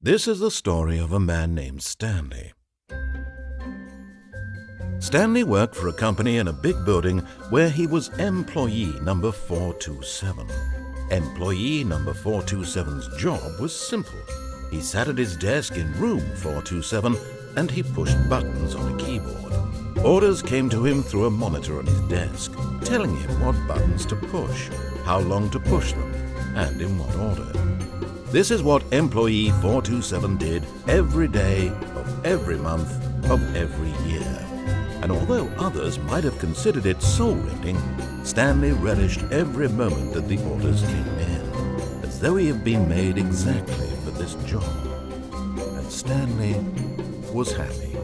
This is the story of a man named Stanley. Stanley worked for a company in a big building where he was employee number 427. Employee number 427's job was simple. He sat at his desk in room 427 and he pushed buttons on a keyboard. Orders came to him through a monitor on his desk, telling him what buttons to push, how long to push them, and in what order. This is what employee 427 did every day of every month of every year. And although others might have considered it soul-rending, Stanley relished every moment that the orders came in, as though he had been made exactly for this job. And Stanley was happy.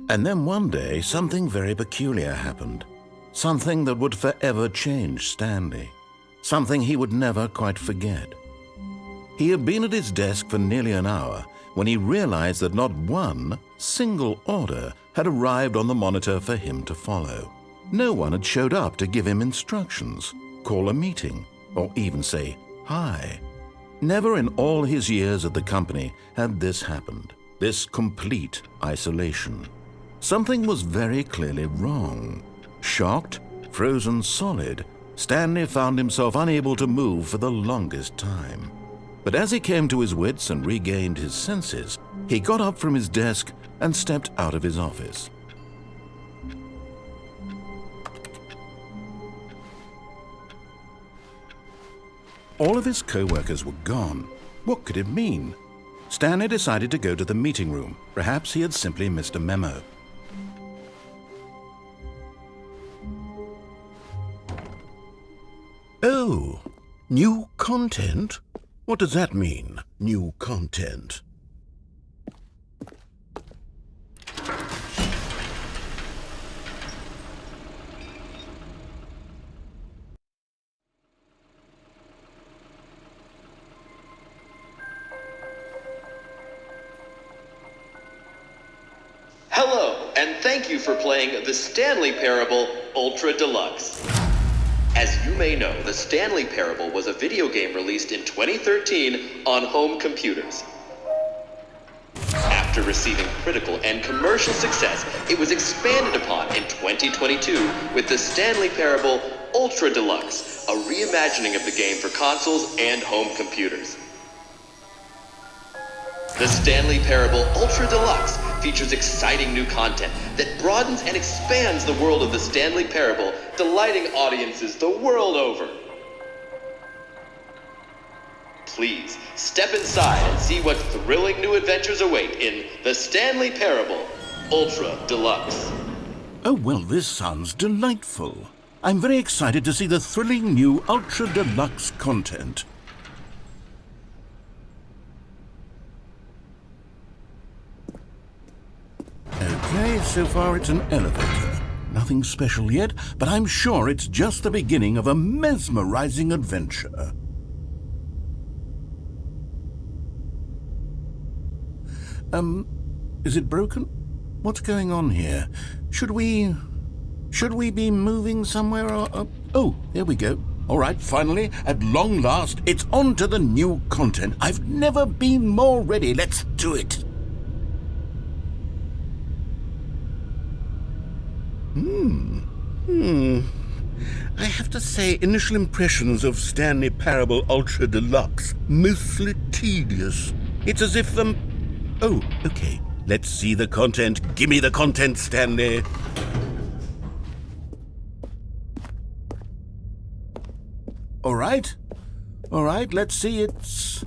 And then one day, something very peculiar happened. Something that would forever change Stanley. Something he would never quite forget. He had been at his desk for nearly an hour when he realized that not one single order had arrived on the monitor for him to follow. No one had showed up to give him instructions, call a meeting, or even say hi. Never in all his years at the company had this happened, this complete isolation. Something was very clearly wrong. Shocked, frozen solid, Stanley found himself unable to move for the longest time. But as he came to his wits and regained his senses, he got up from his desk and stepped out of his office. All of his co-workers were gone. What could it mean? Stanley decided to go to the meeting room. Perhaps he had simply missed a memo. Oh, new content? What does that mean, new content? Hello, and thank you for playing the Stanley Parable Ultra Deluxe. As you may know, the Stanley Parable was a video game released in 2013 on home computers. After receiving critical and commercial success, it was expanded upon in 2022 with the Stanley Parable Ultra Deluxe, a reimagining of the game for consoles and home computers. The Stanley Parable Ultra Deluxe features exciting new content that broadens and expands the world of the Stanley Parable, delighting audiences the world over. Please, step inside and see what thrilling new adventures await in the Stanley Parable Ultra Deluxe. Oh, well, this sounds delightful. I'm very excited to see the thrilling new Ultra Deluxe content. Okay, so far it's an elevator. Nothing special yet, but I'm sure it's just the beginning of a mesmerizing adventure. Is it broken? What's going on here? Should we be moving somewhere or... Oh, there we go. All right, finally, at long last, it's on to the new content. I've never been more ready. Let's do it. I have to say, initial impressions of Stanley Parable Ultra Deluxe, mostly tedious. It's as if Oh, okay. Let's see the content. Give me the content, Stanley. All right, let's see. It's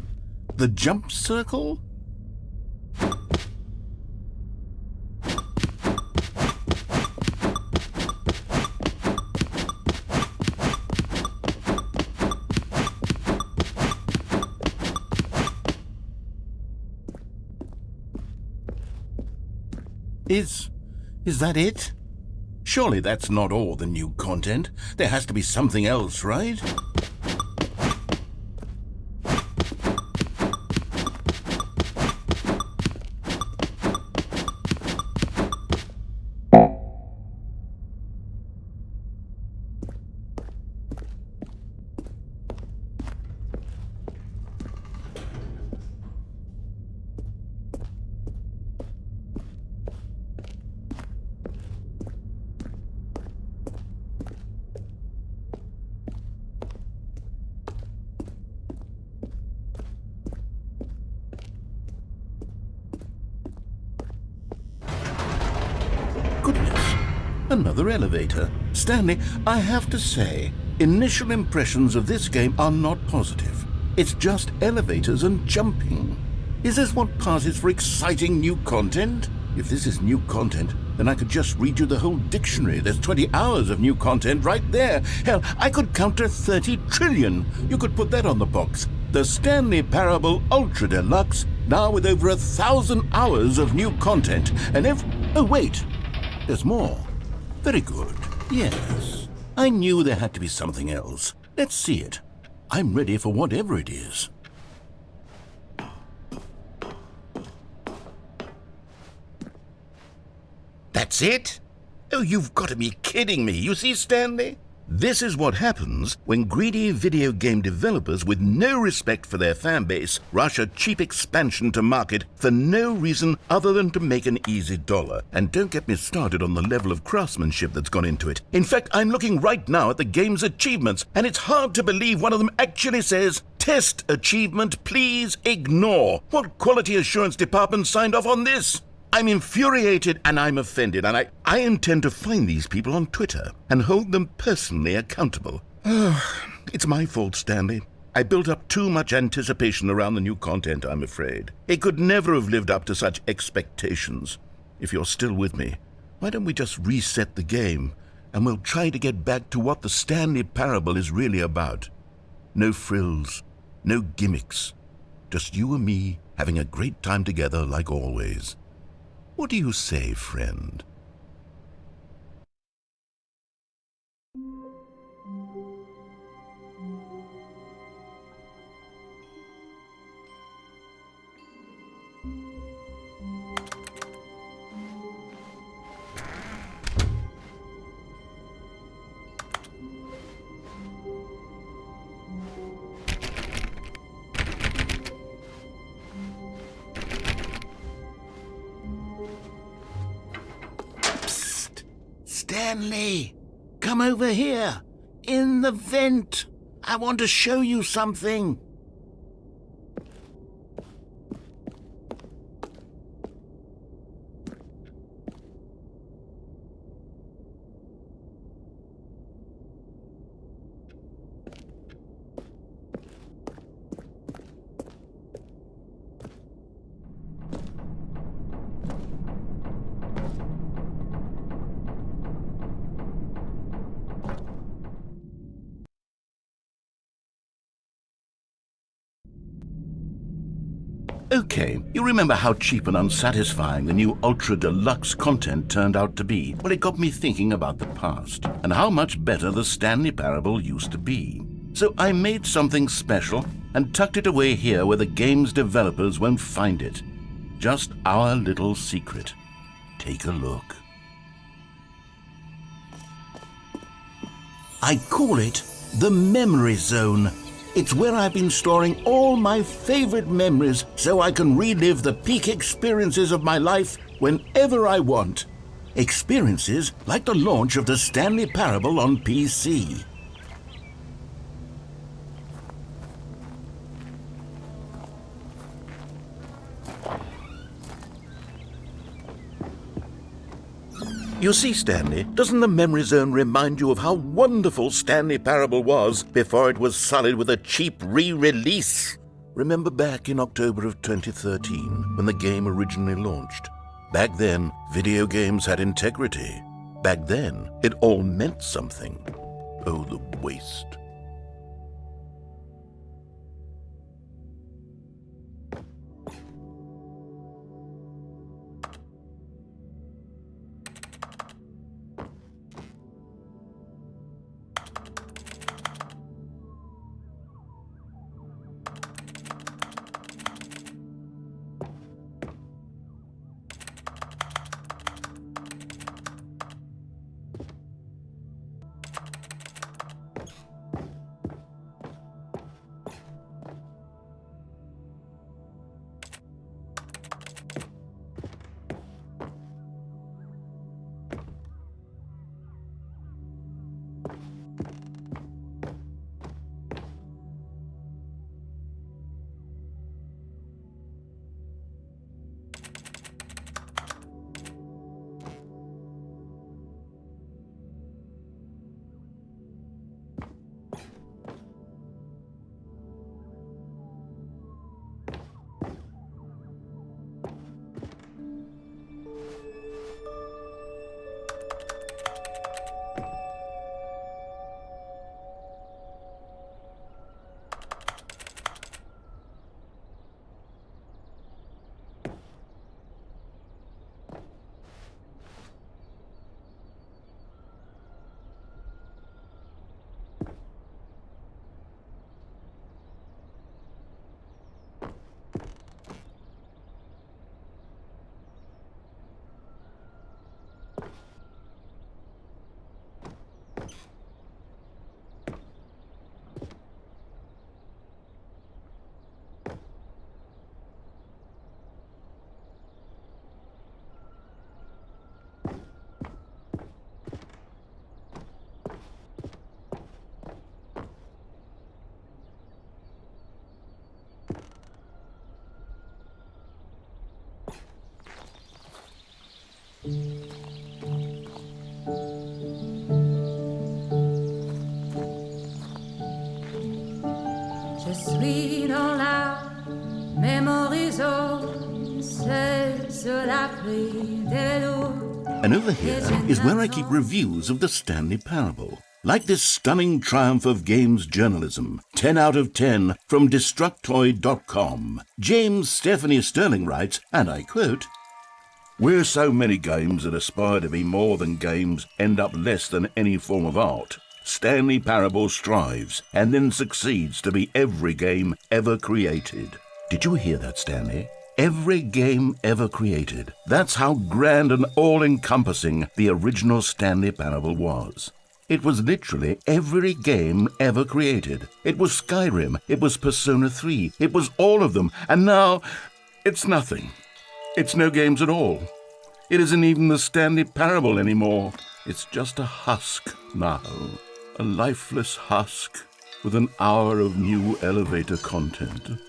the jump circle. Is that it? Surely that's not all the new content. There has to be something else, right? goodness. Another elevator. Stanley, I have to say, initial impressions of this game are not positive. It's just elevators and jumping. Is this what passes for exciting new content? If this is new content, then I could just read you the whole dictionary. There's 20 hours of new content right there. Hell, I could count to 30 trillion. You could put that on the box. The Stanley Parable Ultra Deluxe, now with over 1,000 hours of new content. And oh wait, there's more. Very good. Yes. I knew there had to be something else. Let's see it. I'm ready for whatever it is. That's it? Oh, you've got to be kidding me. You see, Stanley? This is what happens when greedy video game developers with no respect for their fan base rush a cheap expansion to market for no reason other than to make an easy dollar. And don't get me started on the level of craftsmanship that's gone into it. In fact, I'm looking right now at the game's achievements, and it's hard to believe one of them actually says, "Test achievement, please ignore." What quality assurance department signed off on this? I'm infuriated and I'm offended, and I intend to find these people on Twitter and hold them personally accountable. It's my fault, Stanley. I built up too much anticipation around the new content, I'm afraid. It could never have lived up to such expectations. If you're still with me, why don't we just reset the game and we'll try to get back to what the Stanley Parable is really about. No frills, no gimmicks. Just you and me having a great time together like always. What do you say, friend? Stanley, come over here. In the vent. I want to show you something. Okay, you remember how cheap and unsatisfying the new Ultra Deluxe content turned out to be? Well, it got me thinking about the past and how much better the Stanley Parable used to be. So I made something special and tucked it away here where the game's developers won't find it. Just our little secret. Take a look. I call it the Memory Zone. It's where I've been storing all my favorite memories so I can relive the peak experiences of my life whenever I want. Experiences like the launch of the Stanley Parable on PC. You see, Stanley, doesn't the Memory Zone remind you of how wonderful Stanley Parable was before it was sullied with a cheap re-release? Remember back in October of 2013, when the game originally launched? Back then, video games had integrity. Back then, it all meant something. Oh, the waste. And over here is where I keep reviews of the Stanley Parable. Like this stunning triumph of games journalism, 10 out of 10 from Destructoid.com. James Stephanie Sterling writes, and I quote, "Where so many games that aspire to be more than games end up less than any form of art, Stanley Parable strives and then succeeds to be every game ever created." Did you hear that, Stanley? Every game ever created. That's how grand and all-encompassing the original Stanley Parable was. It was literally every game ever created. It was Skyrim, it was Persona 3, it was all of them, and now it's nothing. It's no games at all. It isn't even the Stanley Parable anymore. It's just a husk now. A lifeless husk with an hour of new elevator content.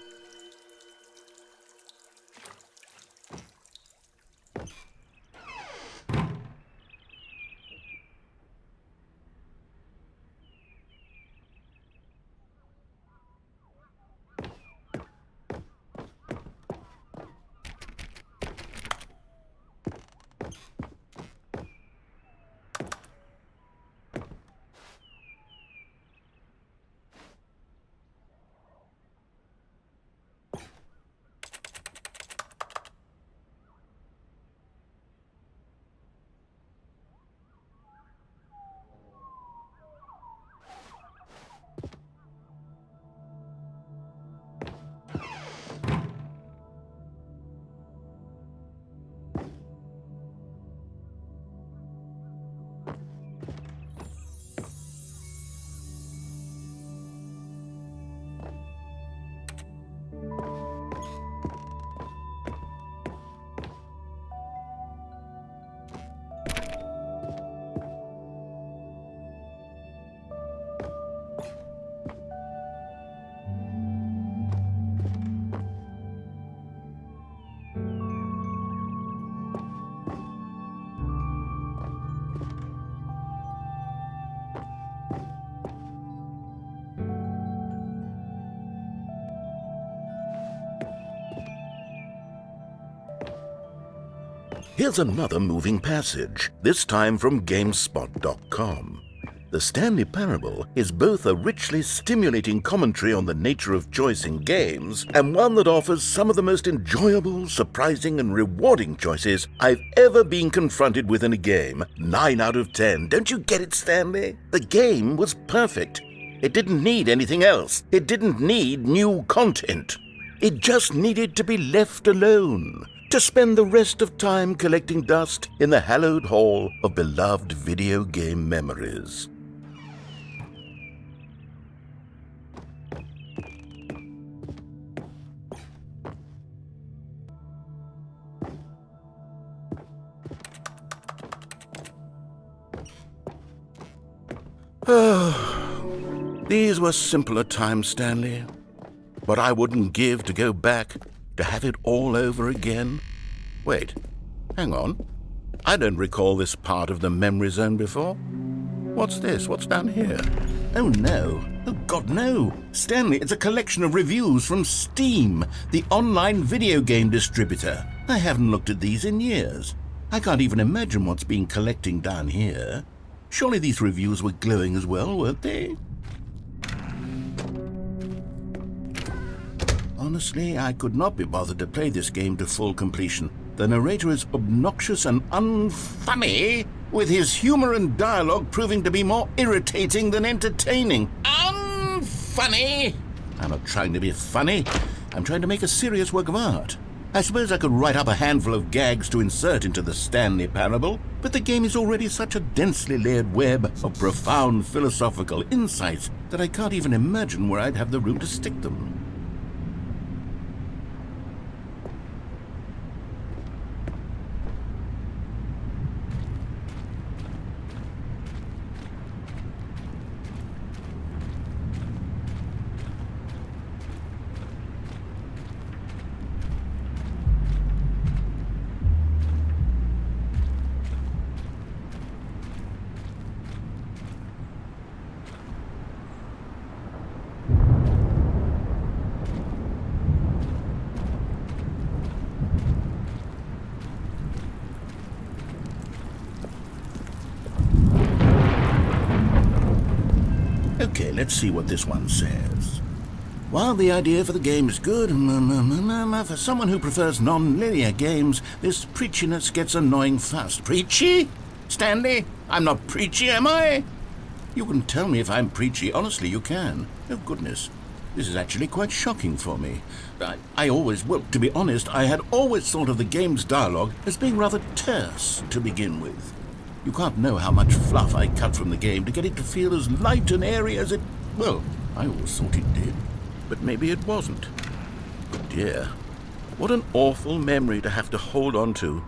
Here's another moving passage, this time from GameSpot.com. The Stanley Parable is both a richly stimulating commentary on the nature of choice in games and one that offers some of the most enjoyable, surprising, and rewarding choices I've ever been confronted with in a game. 9 out of 10. Don't you get it, Stanley? The game was perfect. It didn't need anything else. It didn't need new content. It just needed to be left alone, to spend the rest of time collecting dust in the hallowed hall of beloved video game memories. These were simpler times, Stanley. But I wouldn't give to go back to have it all over again. Wait, hang on. I don't recall this part of the memory zone before. What's this? What's down here? Oh no. Oh God, no. Stanley, it's a collection of reviews from Steam, the online video game distributor. I haven't looked at these in years. I can't even imagine what's been collecting down here. Surely these reviews were glowing as well, weren't they? Honestly, I could not be bothered to play this game to full completion. The narrator is obnoxious and unfunny, with his humor and dialogue proving to be more irritating than entertaining. Unfunny! I'm not trying to be funny. I'm trying to make a serious work of art. I suppose I could write up a handful of gags to insert into the Stanley Parable, but the game is already such a densely layered web of profound philosophical insights that I can't even imagine where I'd have the room to stick them. Okay, let's see what this one says. While the idea for the game is good, for someone who prefers non-linear games, this preachiness gets annoying fast. Preachy? Stanley, I'm not preachy, am I? You can tell me if I'm preachy. Honestly, you can. Oh, goodness. This is actually quite shocking for me. To be honest, I had always thought of the game's dialogue as being rather terse to begin with. You can't know how much fluff I cut from the game to get it to feel as light and airy as it... Well, I always thought it did. But maybe it wasn't. Oh dear. What an awful memory to have to hold on to.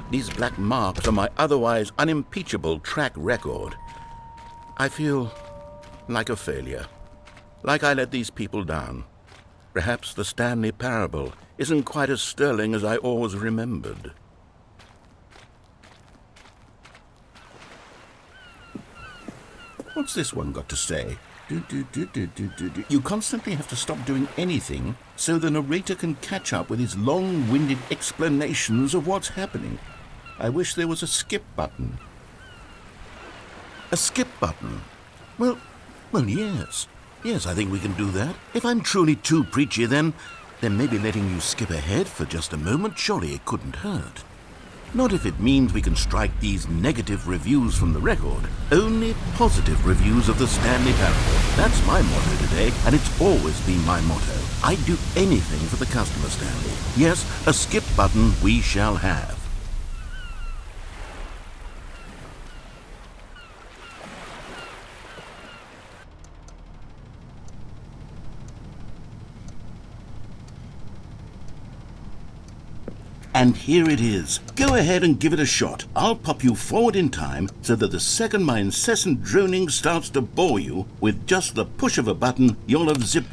These black marks on my otherwise unimpeachable track record. I feel like a failure. Like I let these people down. Perhaps the Stanley Parable isn't quite as sterling as I always remembered. What's this one got to say? You constantly have to stop doing anything so the narrator can catch up with his long-winded explanations of what's happening. I wish there was a skip button. A skip button? Well, yes. Yes, I think we can do that. If I'm truly too preachy, then maybe letting you skip ahead for just a moment, surely it couldn't hurt. Not if it means we can strike these negative reviews from the record. Only positive reviews of the Stanley Parable. That's my motto today, and it's always been my motto. I'd do anything for the customer, Stanley. Yes, a skip button we shall have. And here it is. Go ahead and give it a shot. I'll pop you forward in time so that the second my incessant droning starts to bore you, with just the push of a button, you'll have zipped...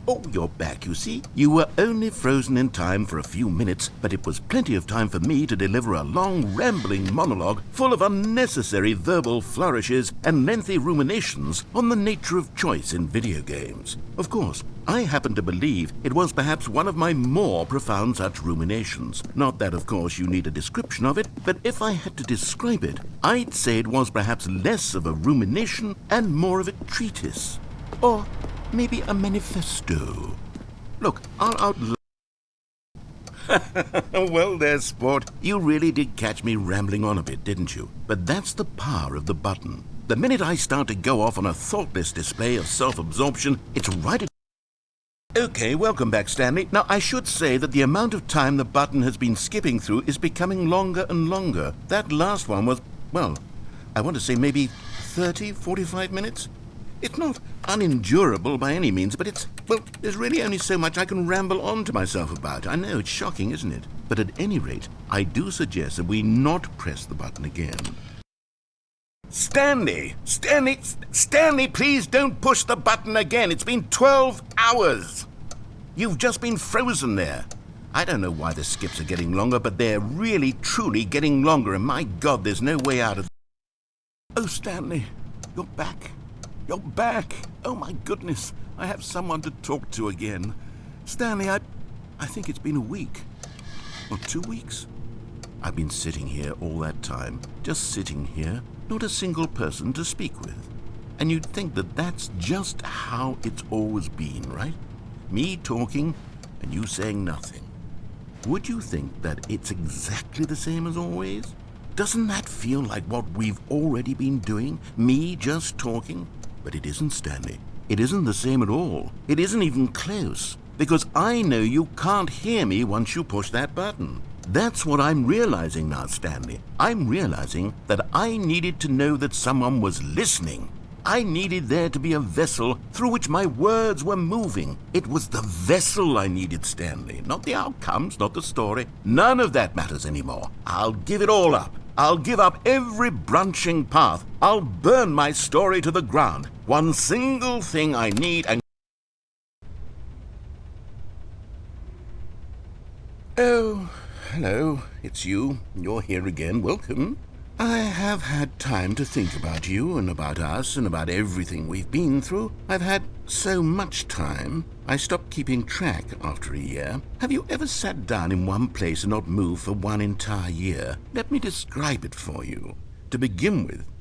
Oh, you're back, you see. You were only frozen in time for a few minutes, but it was plenty of time for me to deliver a long, rambling monologue full of unnecessary verbal flourishes and lengthy ruminations on the nature of choice in video games. Of course, I happen to believe it was perhaps one of my more profound such ruminations. Not that, of course, you need a description of it, but if I had to describe it, I'd say it was perhaps less of a rumination and more of a treatise. Or maybe a manifesto. Look, I'll outline... Well, there, sport. You really did catch me rambling on a bit, didn't you? But that's the power of the button. The minute I start to go off on a thoughtless display of self-absorption, it's right at... Okay, welcome back, Stanley. Now, I should say that the amount of time the button has been skipping through is becoming longer and longer. That last one was, well, I want to say maybe 30, 45 minutes? It's not unendurable by any means, but there's really only so much I can ramble on to myself about. I know, it's shocking, isn't it? But at any rate, I do suggest that we not press the button again. Stanley, please don't push the button again. It's been 12 hours. You've just been frozen there. I don't know why the skips are getting longer, but they're really, truly getting longer, and my God, there's no way out of... Oh, Stanley, you're back. You're back. Oh, my goodness. I have someone to talk to again. Stanley, I think it's been a week. Or 2 weeks. I've been sitting here all that time. Just sitting here. Not a single person to speak with. And you'd think that that's just how it's always been, right? Me talking and you saying nothing. Would you think that it's exactly the same as always? Doesn't that feel like what we've already been doing? Me just talking? But it isn't, Stanley. It isn't the same at all. It isn't even close. Because I know you can't hear me once you push that button. That's what I'm realizing now, Stanley. I'm realizing that I needed to know that someone was listening. I needed there to be a vessel through which my words were moving. It was the vessel I needed, Stanley. Not the outcomes, not the story. None of that matters anymore. I'll give it all up. I'll give up every branching path. I'll burn my story to the ground. One single thing I need and... Oh, hello. It's you. You're here again. Welcome. I have had time to think about you and about us and about everything we've been through. I've had so much time. I stopped keeping track after a year. Have you ever sat down in one place and not moved for one entire year? Let me describe it for you. To begin with,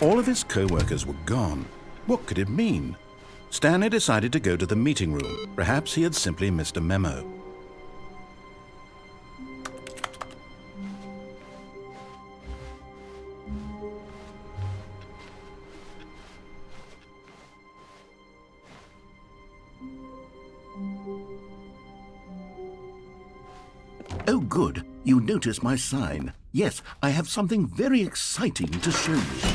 All of his co-workers were gone. What could it mean? Stanley decided to go to the meeting room. Perhaps he had simply missed a memo. Oh, good. You noticed my sign. Yes, I have something very exciting to show you.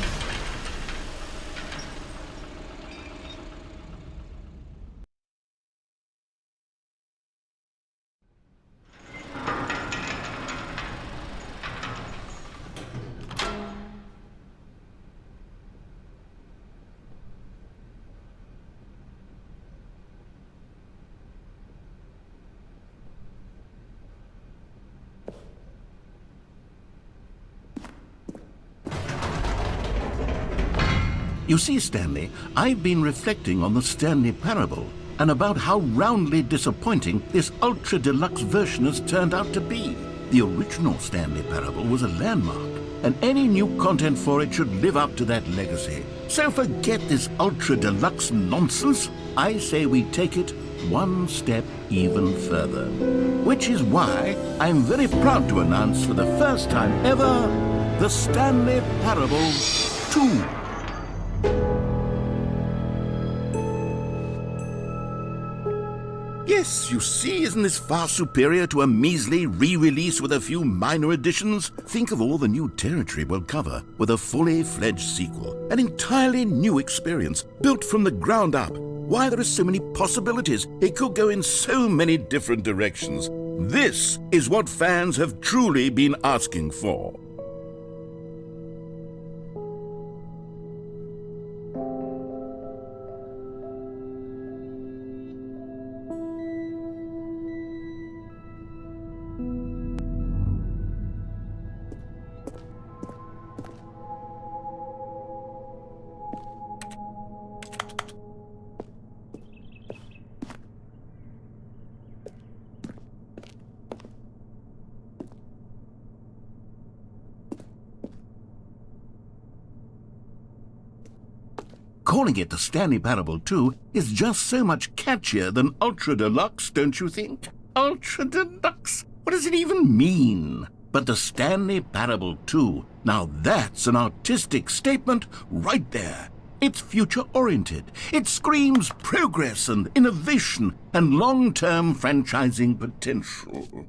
You see, Stanley, I've been reflecting on the Stanley Parable and about how roundly disappointing this Ultra Deluxe version has turned out to be. The original Stanley Parable was a landmark, and any new content for it should live up to that legacy. So forget this Ultra Deluxe nonsense. I say we take it one step even further. Which is why I'm very proud to announce for the first time ever, the Stanley Parable 2. Yes, you see, isn't this far superior to a measly re-release with a few minor additions? Think of all the new territory we'll cover with a fully fledged sequel. An entirely new experience, built from the ground up. Why, there are so many possibilities. It could go in so many different directions. This is what fans have truly been asking for. Calling it the Stanley Parable 2 is just so much catchier than Ultra Deluxe, don't you think? Ultra Deluxe? What does it even mean? But the Stanley Parable 2, now that's an artistic statement right there. It's future-oriented. It screams progress and innovation and long-term franchising potential.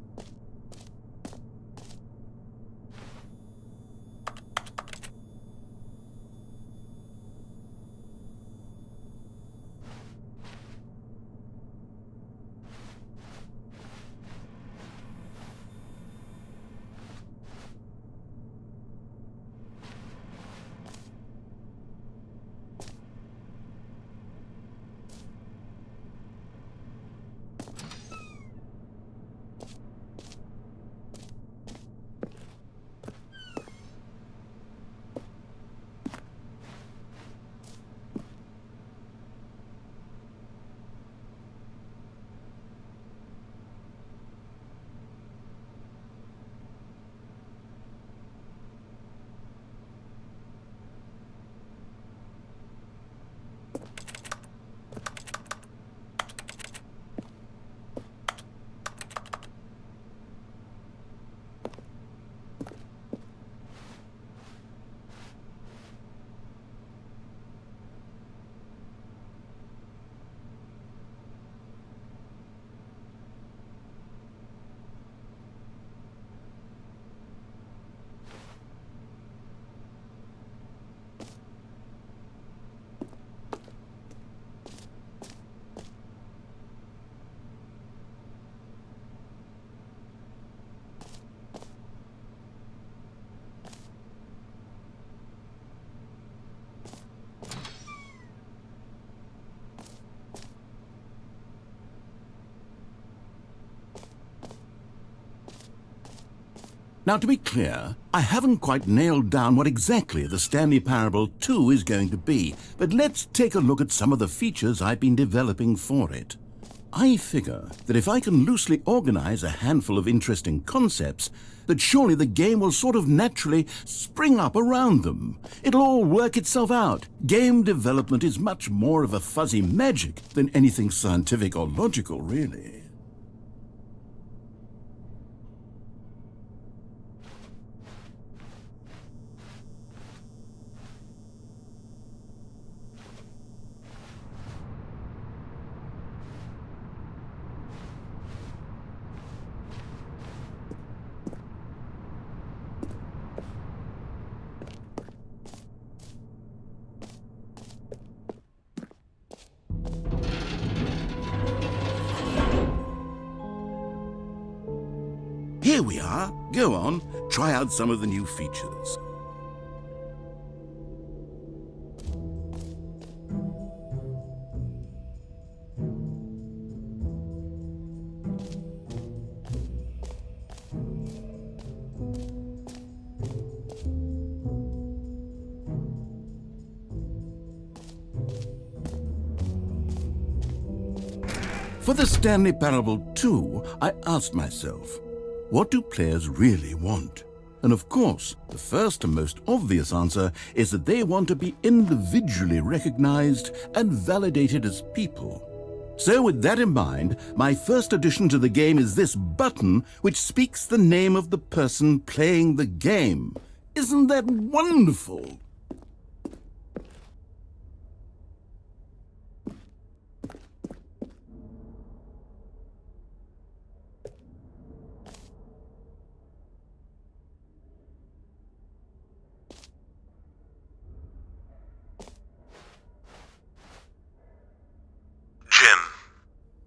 Now, to be clear, I haven't quite nailed down what exactly the Stanley Parable 2 is going to be, but let's take a look at some of the features I've been developing for it. I figure that if I can loosely organize a handful of interesting concepts, that surely the game will sort of naturally spring up around them. It'll all work itself out. Game development is much more of a fuzzy magic than anything scientific or logical, really. Here we are. Go on, try out some of the new features. For the Stanley Parable 2, I asked myself, what do players really want? And of course, the first and most obvious answer is that they want to be individually recognized and validated as people. So with that in mind, my first addition to the game is this button which speaks the name of the person playing the game. Isn't that wonderful?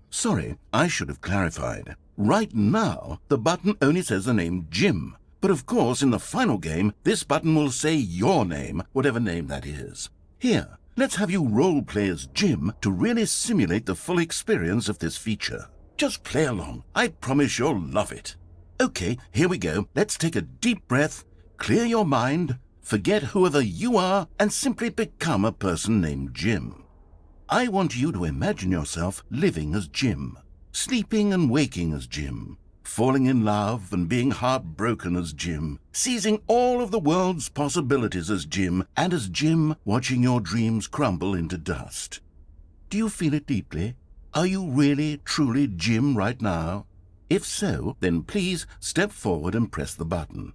Sorry, I should have clarified. Right now, the button only says the name Jim. But of course, in the final game, this button will say your name, whatever name that is. Here, let's have you role-play as Jim to really simulate the full experience of this feature. Just play along. I promise you'll love it. Okay, here we go. Let's take a deep breath, clear your mind, forget whoever you are, and simply become a person named Jim. I want you to imagine yourself living as Jim, sleeping and waking as Jim, falling in love and being heartbroken as Jim, seizing all of the world's possibilities as Jim, and as Jim watching your dreams crumble into dust. Do you feel it deeply? Are you really, truly Jim right now? If so, then please step forward and press the button.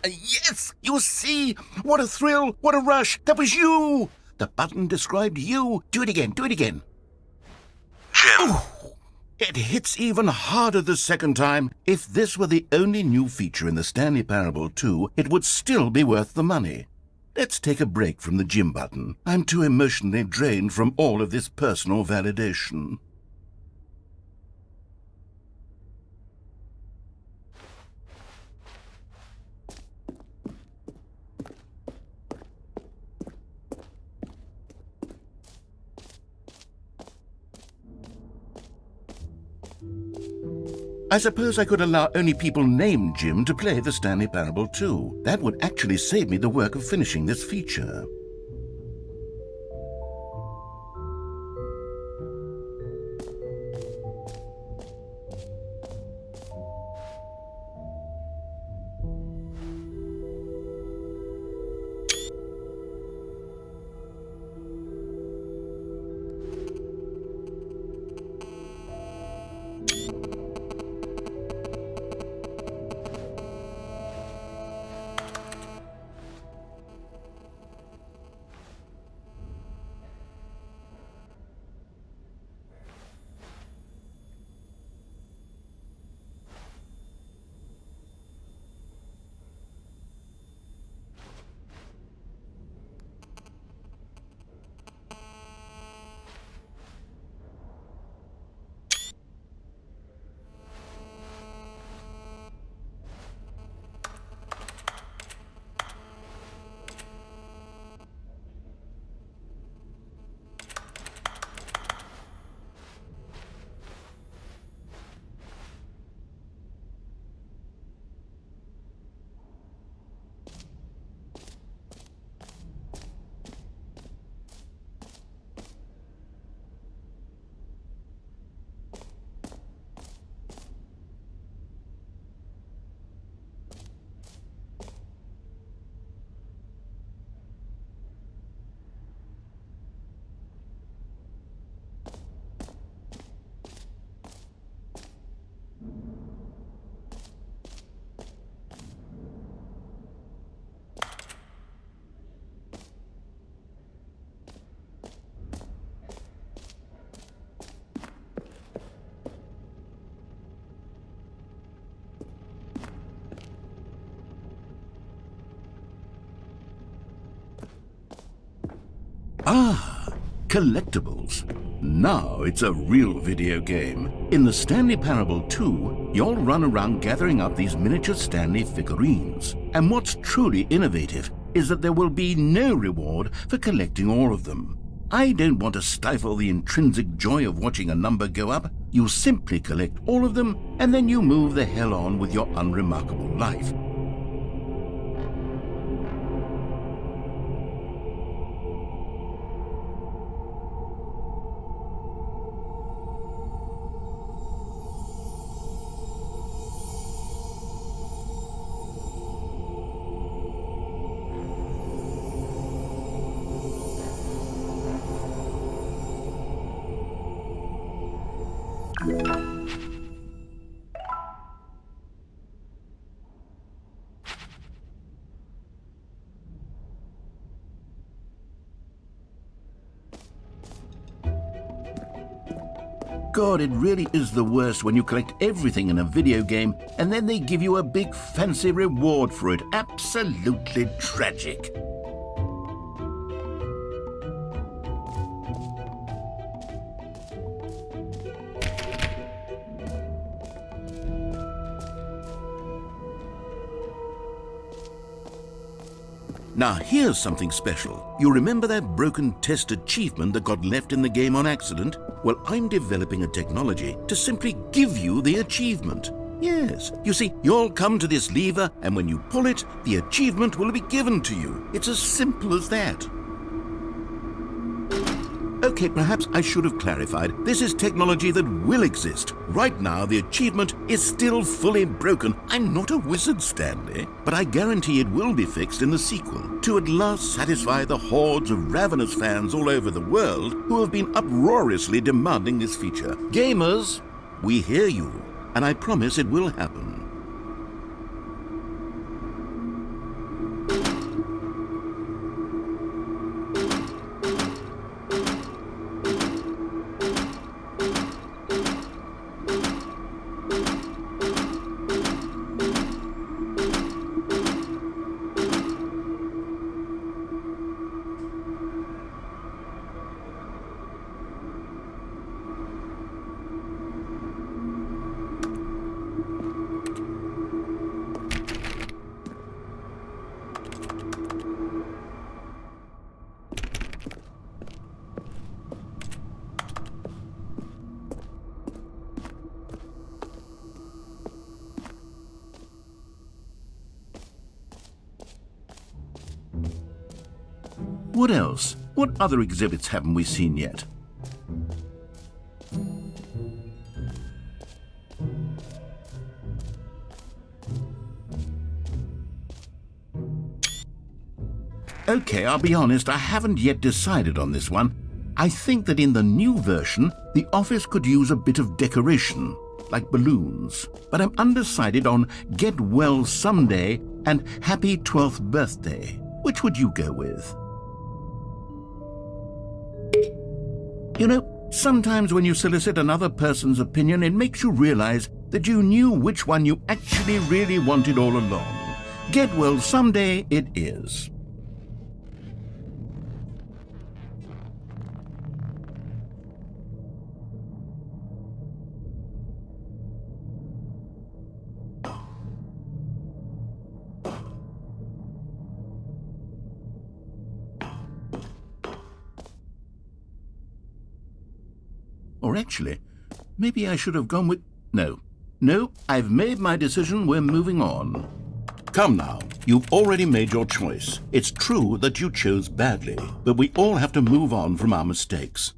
Yes! You see? What a thrill! What a rush! That was you! The button described you. Do it again. Do it again. Jim. Ooh, it hits even harder the second time. If this were the only new feature in the Stanley Parable 2, it would still be worth the money. Let's take a break from the Jim button. I'm too emotionally drained from all of this personal validation. I suppose I could allow only people named Jim to play the Stanley Parable 2. That would actually save me the work of finishing this feature. Collectibles. Now it's a real video game. In the Stanley Parable 2, you'll run around gathering up these miniature Stanley figurines. And what's truly innovative is that there will be no reward for collecting all of them. I don't want to stifle the intrinsic joy of watching a number go up. You simply collect all of them, and then you move the hell on with your unremarkable life. God, it really is the worst when you collect everything in a video game and then they give you a big fancy reward for it. Absolutely tragic. Now here's something special. You remember that broken test achievement that got left in the game on accident? Well, I'm developing a technology to simply give you the achievement. Yes, you see, you'll come to this lever, and when you pull it, the achievement will be given to you. It's as simple as that. Okay, perhaps I should have clarified. This is technology that will exist. Right now, the achievement is still fully broken. I'm not a wizard, Stanley, but I guarantee it will be fixed in the sequel to at last satisfy the hordes of ravenous fans all over the world who have been uproariously demanding this feature. Gamers, we hear you, and I promise it will happen. What else? What other exhibits haven't we seen yet? Okay, I'll be honest, I haven't yet decided on this one. I think that in the new version, the office could use a bit of decoration, like balloons. But I'm undecided on Get Well Someday and Happy 12th Birthday. Which would you go with? You know, sometimes when you solicit another person's opinion, it makes you realize that you knew which one you actually really wanted all along. Get Well Someday it is. Or actually, maybe I should have gone with... No, I've made my decision. We're moving on. Come now, you've already made your choice. It's true that you chose badly, but we all have to move on from our mistakes.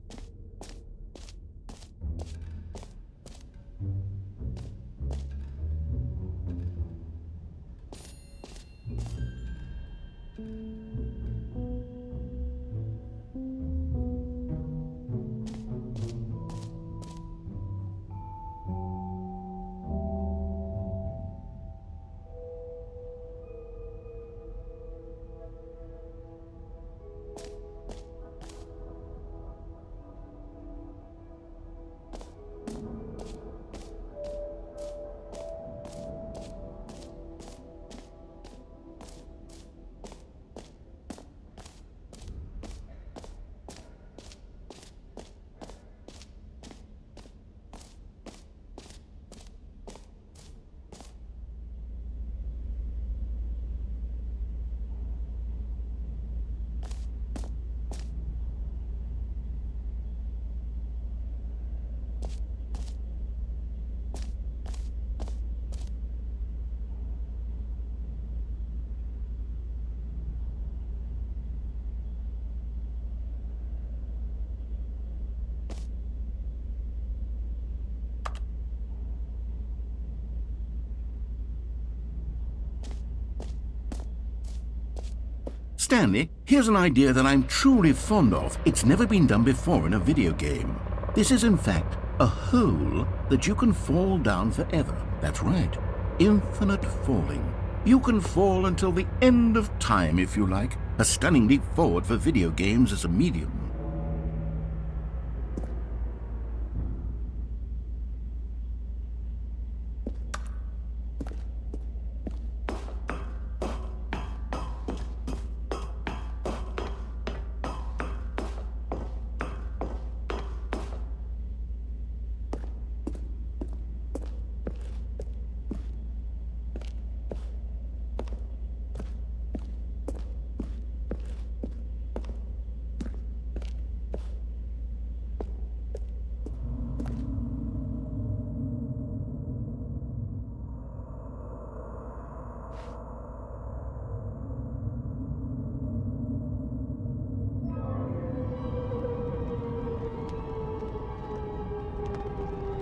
Stanley, here's an idea that I'm truly fond of. It's never been done before in a video game. This is, in fact, a hole that you can fall down forever. That's right. Infinite falling. You can fall until the end of time, if you like. A stunning leap forward for video games as a medium.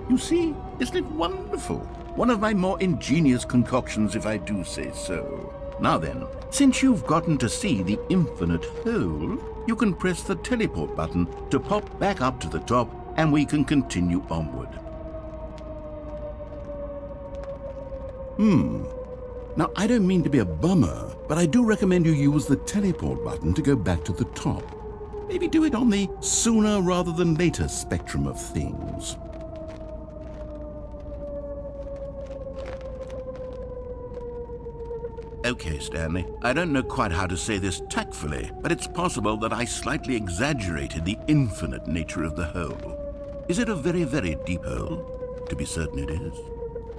You see, isn't it wonderful? One of my more ingenious concoctions, if I do say so. Now then, since you've gotten to see the infinite hole, you can press the teleport button to pop back up to the top, and we can continue onward. Now, I don't mean to be a bummer, but I do recommend you use the teleport button to go back to the top. Maybe do it on the sooner rather than later spectrum of things. Okay, Stanley, I don't know quite how to say this tactfully, but it's possible that I slightly exaggerated the infinite nature of the hole. Is it a very, very deep hole? To be certain it is.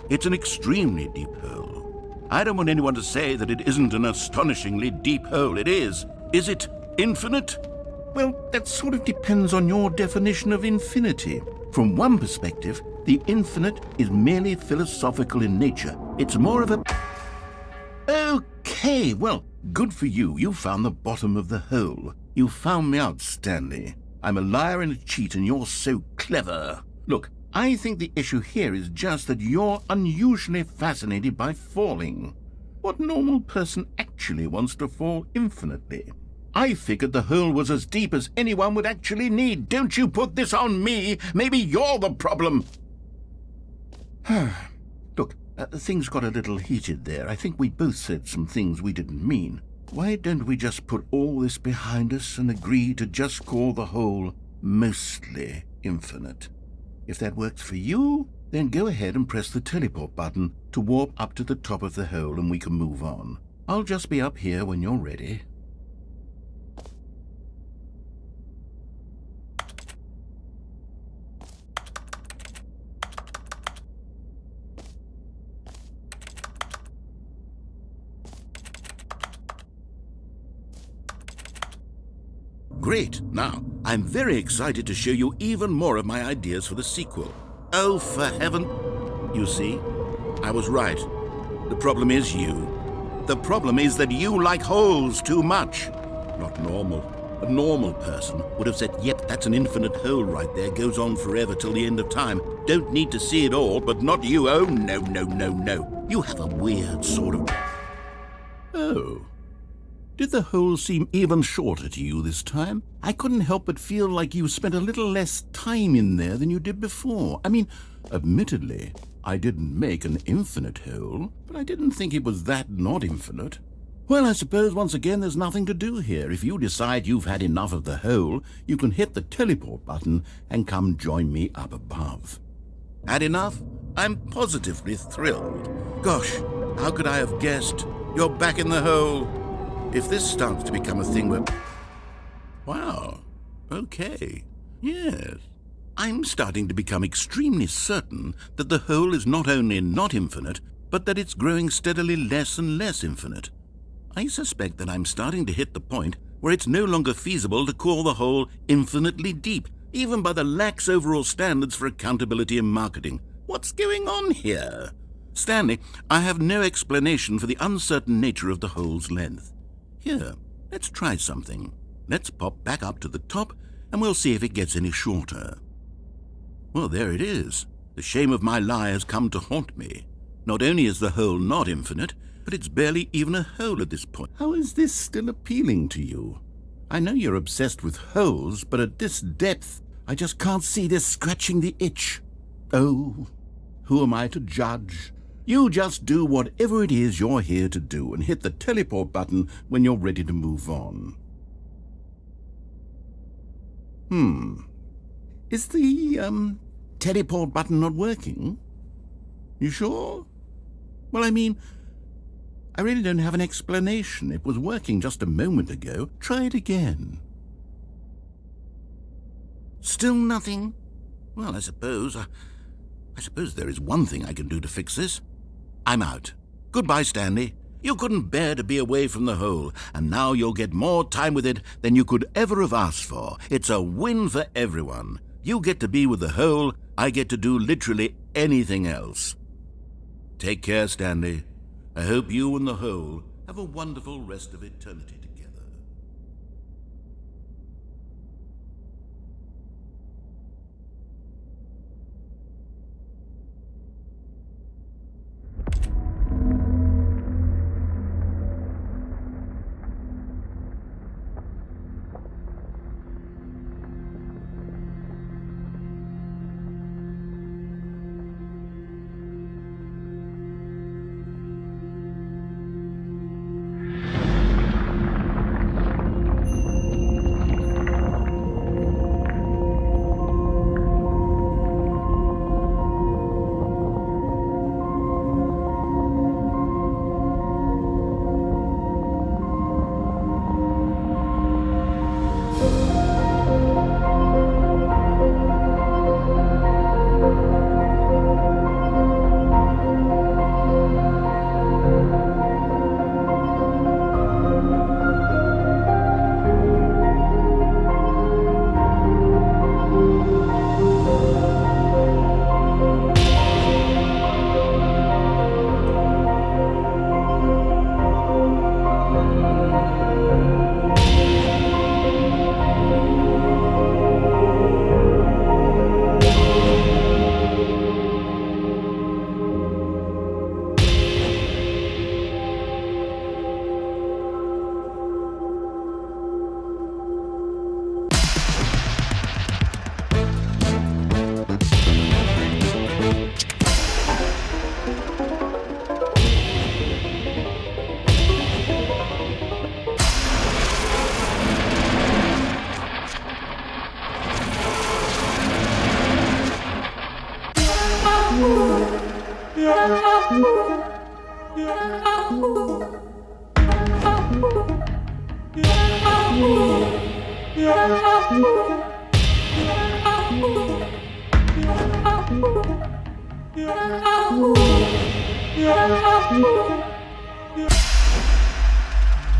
It's an extremely deep hole. I don't want anyone to say that it isn't an astonishingly deep hole. It is. Is it infinite? Well, that sort of depends on your definition of infinity. From one perspective, the infinite is merely philosophical in nature. It's more of a... Okay, well, good for you. You found the bottom of the hole. You found me out, Stanley. I'm a liar and a cheat, and you're so clever. Look, I think the issue here is just that you're unusually fascinated by falling. What normal person actually wants to fall infinitely? I figured the hole was as deep as anyone would actually need. Don't you put this on me. Maybe you're the problem. Look, things got a little heated there. I think we both said some things we didn't mean. Why don't we just put all this behind us and agree to just call the hole mostly infinite? If that works for you, then go ahead and press the teleport button to warp up to the top of the hole and we can move on. I'll just be up here when you're ready. Great. Now, I'm very excited to show you even more of my ideas for the sequel. Oh, for heaven... You see, I was right. The problem is you. The problem is that you like holes too much. Not normal. A normal person would have said, yep, that's an infinite hole right there, goes on forever till the end of time. Don't need to see it all, but not you. Oh, no, no, no, no. You have a weird sort of... Oh. Did the hole seem even shorter to you this time? I couldn't help but feel like you spent a little less time in there than you did before. I mean, admittedly, I didn't make an infinite hole, but I didn't think it was that not infinite. Well, I suppose once again there's nothing to do here. If you decide you've had enough of the hole, you can hit the teleport button and come join me up above. Had enough? I'm positively thrilled. Gosh, how could I have guessed? You're back in the hole. If this starts to become a thing where... Wow. Okay. Yes. I'm starting to become extremely certain that the hole is not only not infinite, but that it's growing steadily less and less infinite. I suspect that I'm starting to hit the point where it's no longer feasible to call the hole infinitely deep, even by the lax overall standards for accountability and marketing. What's going on here? Stanley, I have no explanation for the uncertain nature of the hole's length. Here, let's try something. Let's pop back up to the top, and we'll see if it gets any shorter. Well, there it is. The shame of my lie has come to haunt me. Not only is the hole not infinite, but it's barely even a hole at this point. How is this still appealing to you? I know you're obsessed with holes, but at this depth, I just can't see this scratching the itch. Oh, who am I to judge? You just do whatever it is you're here to do and hit the teleport button when you're ready to move on. Is the, teleport button not working? You sure? Well, I mean, I really don't have an explanation. It was working just a moment ago. Try it again. Still nothing? Well, I suppose there is one thing I can do to fix this. I'm out. Goodbye, Stanley. You couldn't bear to be away from the hole, and now you'll get more time with it than you could ever have asked for. It's a win for everyone. You get to be with the hole, I get to do literally anything else. Take care, Stanley. I hope you and the hole have a wonderful rest of eternity together.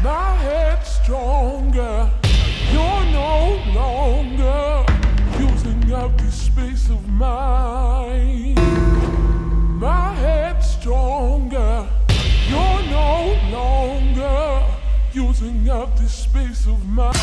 My head's stronger. You're no longer using up the space of mine. My head's stronger. You're no longer using up the space of mine.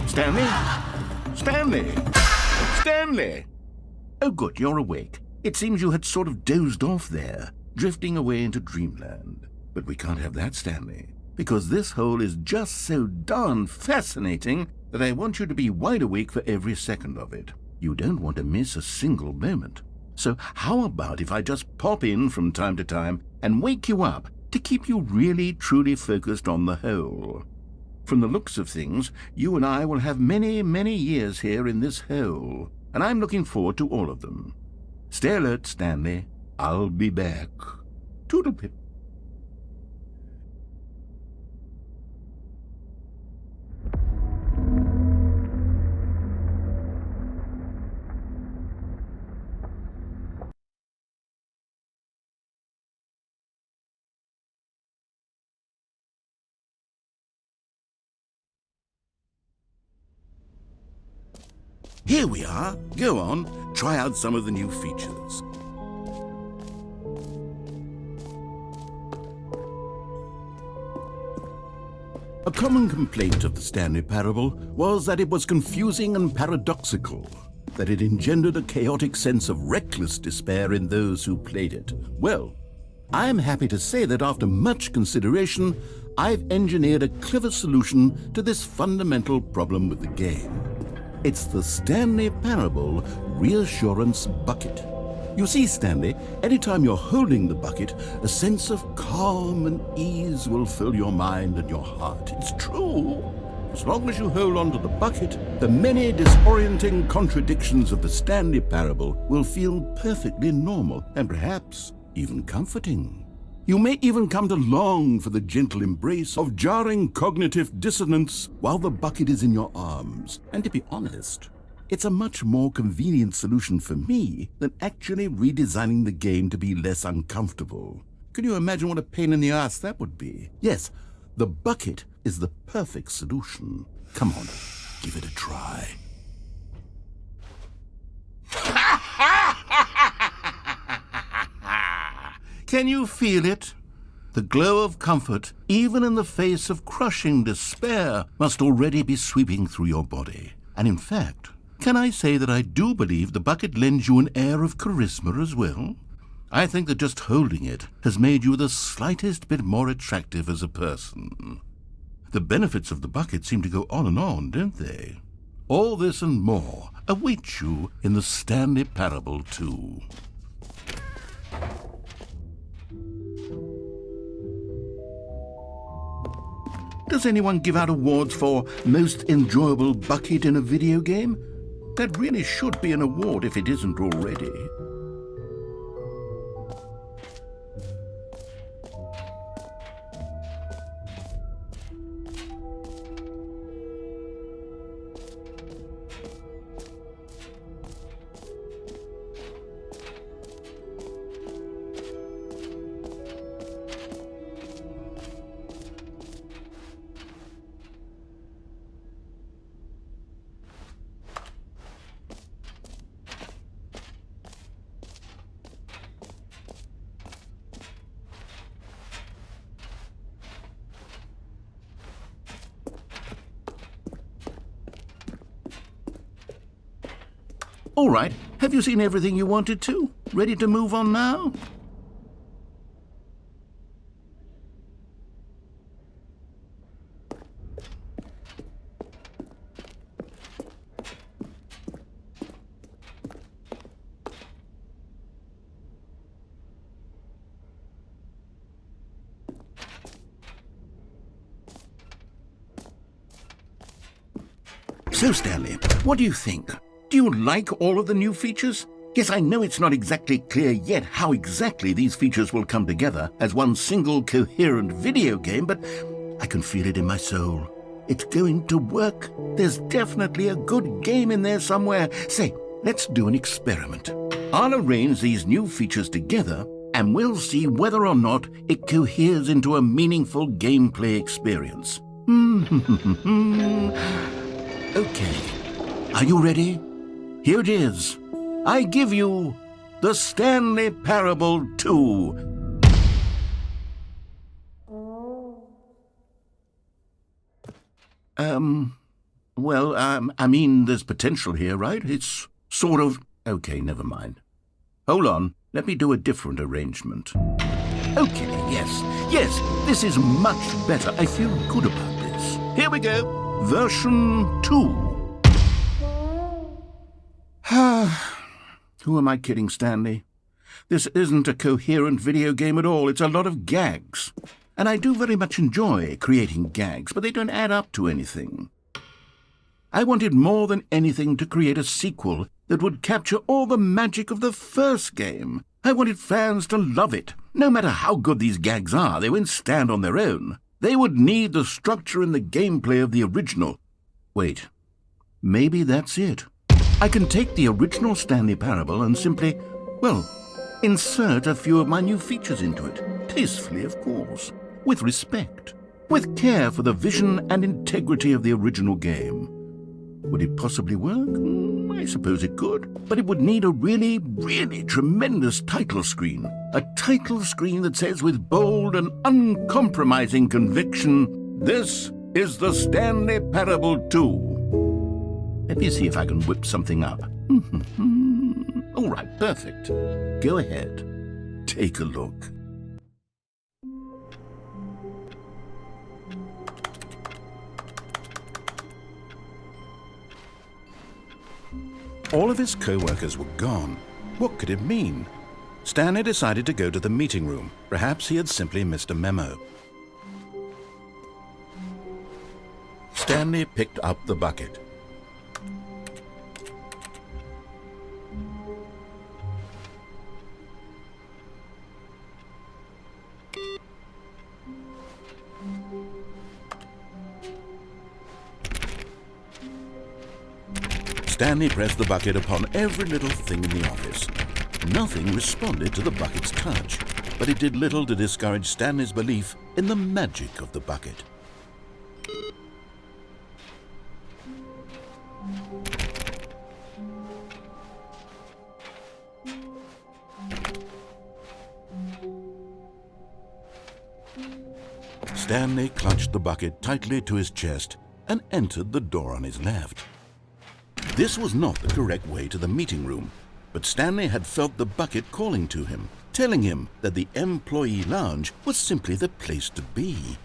Stanley? Stanley! Stanley! Oh, good, you're awake. It seems you had sort of dozed off there, drifting away into dreamland. But we can't have that, Stanley, because this hole is just so darn fascinating that I want you to be wide awake for every second of it. You don't want to miss a single moment. So how about if I just pop in from time to time and wake you up to keep you really, truly focused on the hole? From the looks of things, you and I will have many, many years here in this hole, and I'm looking forward to all of them. Stay alert, Stanley. I'll be back. Toodlepip. Here we are. Go on, try out some of the new features. A common complaint of the Stanley Parable was that it was confusing and paradoxical, that it engendered a chaotic sense of reckless despair in those who played it. Well, I am happy to say that after much consideration, I've engineered a clever solution to this fundamental problem with the game. It's the Stanley Parable Reassurance Bucket. You see, Stanley, anytime you're holding the bucket, a sense of calm and ease will fill your mind and your heart. It's true. As long as you hold on to the bucket, the many disorienting contradictions of the Stanley Parable will feel perfectly normal and perhaps even comforting. You may even come to long for the gentle embrace of jarring cognitive dissonance while the bucket is in your arms. And to be honest, it's a much more convenient solution for me than actually redesigning the game to be less uncomfortable. Can you imagine what a pain in the ass that would be? Yes, the bucket is the perfect solution. Come on, give it a try. Can you feel it? The glow of comfort, even in the face of crushing despair, must already be sweeping through your body. And in fact, can I say that I do believe the bucket lends you an air of charisma as well? I think that just holding it has made you the slightest bit more attractive as a person. The benefits of the bucket seem to go on and on, don't they? All this and more await you in the Stanley Parable 2. Does anyone give out awards for most enjoyable bucket in a video game? That really should be an award if it isn't already. All right, have you seen everything you wanted to? Ready to move on now? So, Stanley, what do you think? Do you like all of the new features? Yes, I know it's not exactly clear yet how exactly these features will come together as one single coherent video game, but I can feel it in my soul. It's going to work. There's definitely a good game in there somewhere. Say, let's do an experiment. I'll arrange these new features together, and we'll see whether or not it coheres into a meaningful gameplay experience. Okay, are you ready? Here it is. I give you the Stanley Parable 2. I mean, there's potential here, right? It's sort of... Okay, never mind. Hold on, let me do a different arrangement. Okay, yes, this is much better. I feel good about this. Here we go. Version 2. Who am I kidding, Stanley? This isn't a coherent video game at all. It's a lot of gags. And I do very much enjoy creating gags, but they don't add up to anything. I wanted more than anything to create a sequel that would capture all the magic of the first game. I wanted fans to love it. No matter how good these gags are, they won't stand on their own. They would need the structure and the gameplay of the original. Wait, maybe that's it. I can take the original Stanley Parable and simply, well, insert a few of my new features into it. Tastefully, of course. With respect. With care for the vision and integrity of the original game. Would it possibly work? I suppose it could, but it would need a really, really tremendous title screen. A title screen that says with bold and uncompromising conviction, "This is the Stanley Parable 2." Let me see if I can whip something up. All right, perfect. Go ahead. Take a look. All of his co-workers were gone. What could it mean? Stanley decided to go to the meeting room. Perhaps he had simply missed a memo. Stanley picked up the bucket. Stanley pressed the bucket upon every little thing in the office. Nothing responded to the bucket's touch, but it did little to discourage Stanley's belief in the magic of the bucket. Stanley clutched the bucket tightly to his chest and entered the door on his left. This was not the correct way to the meeting room, but Stanley had felt the bucket calling to him, telling him that the employee lounge was simply the place to be.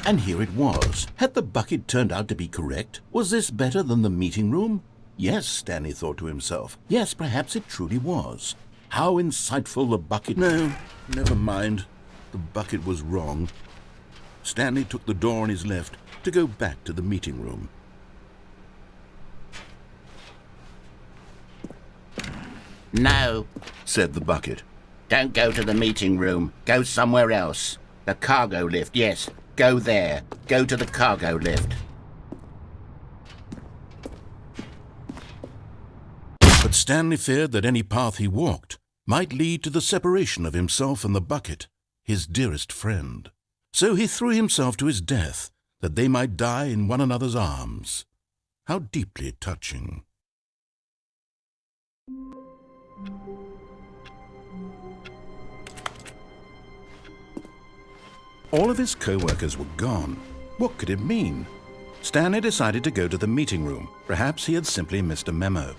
And here it was. Had the bucket turned out to be correct? Was this better than the meeting room? Yes, Stanley thought to himself. Yes, perhaps it truly was. How insightful the bucket... No, never mind. The bucket was wrong. Stanley took the door on his left to go back to the meeting room. No, Said the bucket. don't go to the meeting room. Go somewhere else. The cargo lift, yes. Go there. Go to the cargo lift. But Stanley feared that any path he walked might lead to the separation of himself and the bucket, his dearest friend. So he threw himself to his death, that they might die in one another's arms. How deeply touching. All of his co-workers were gone. What could it mean? Stanley decided to go to the meeting room. Perhaps he had simply missed a memo.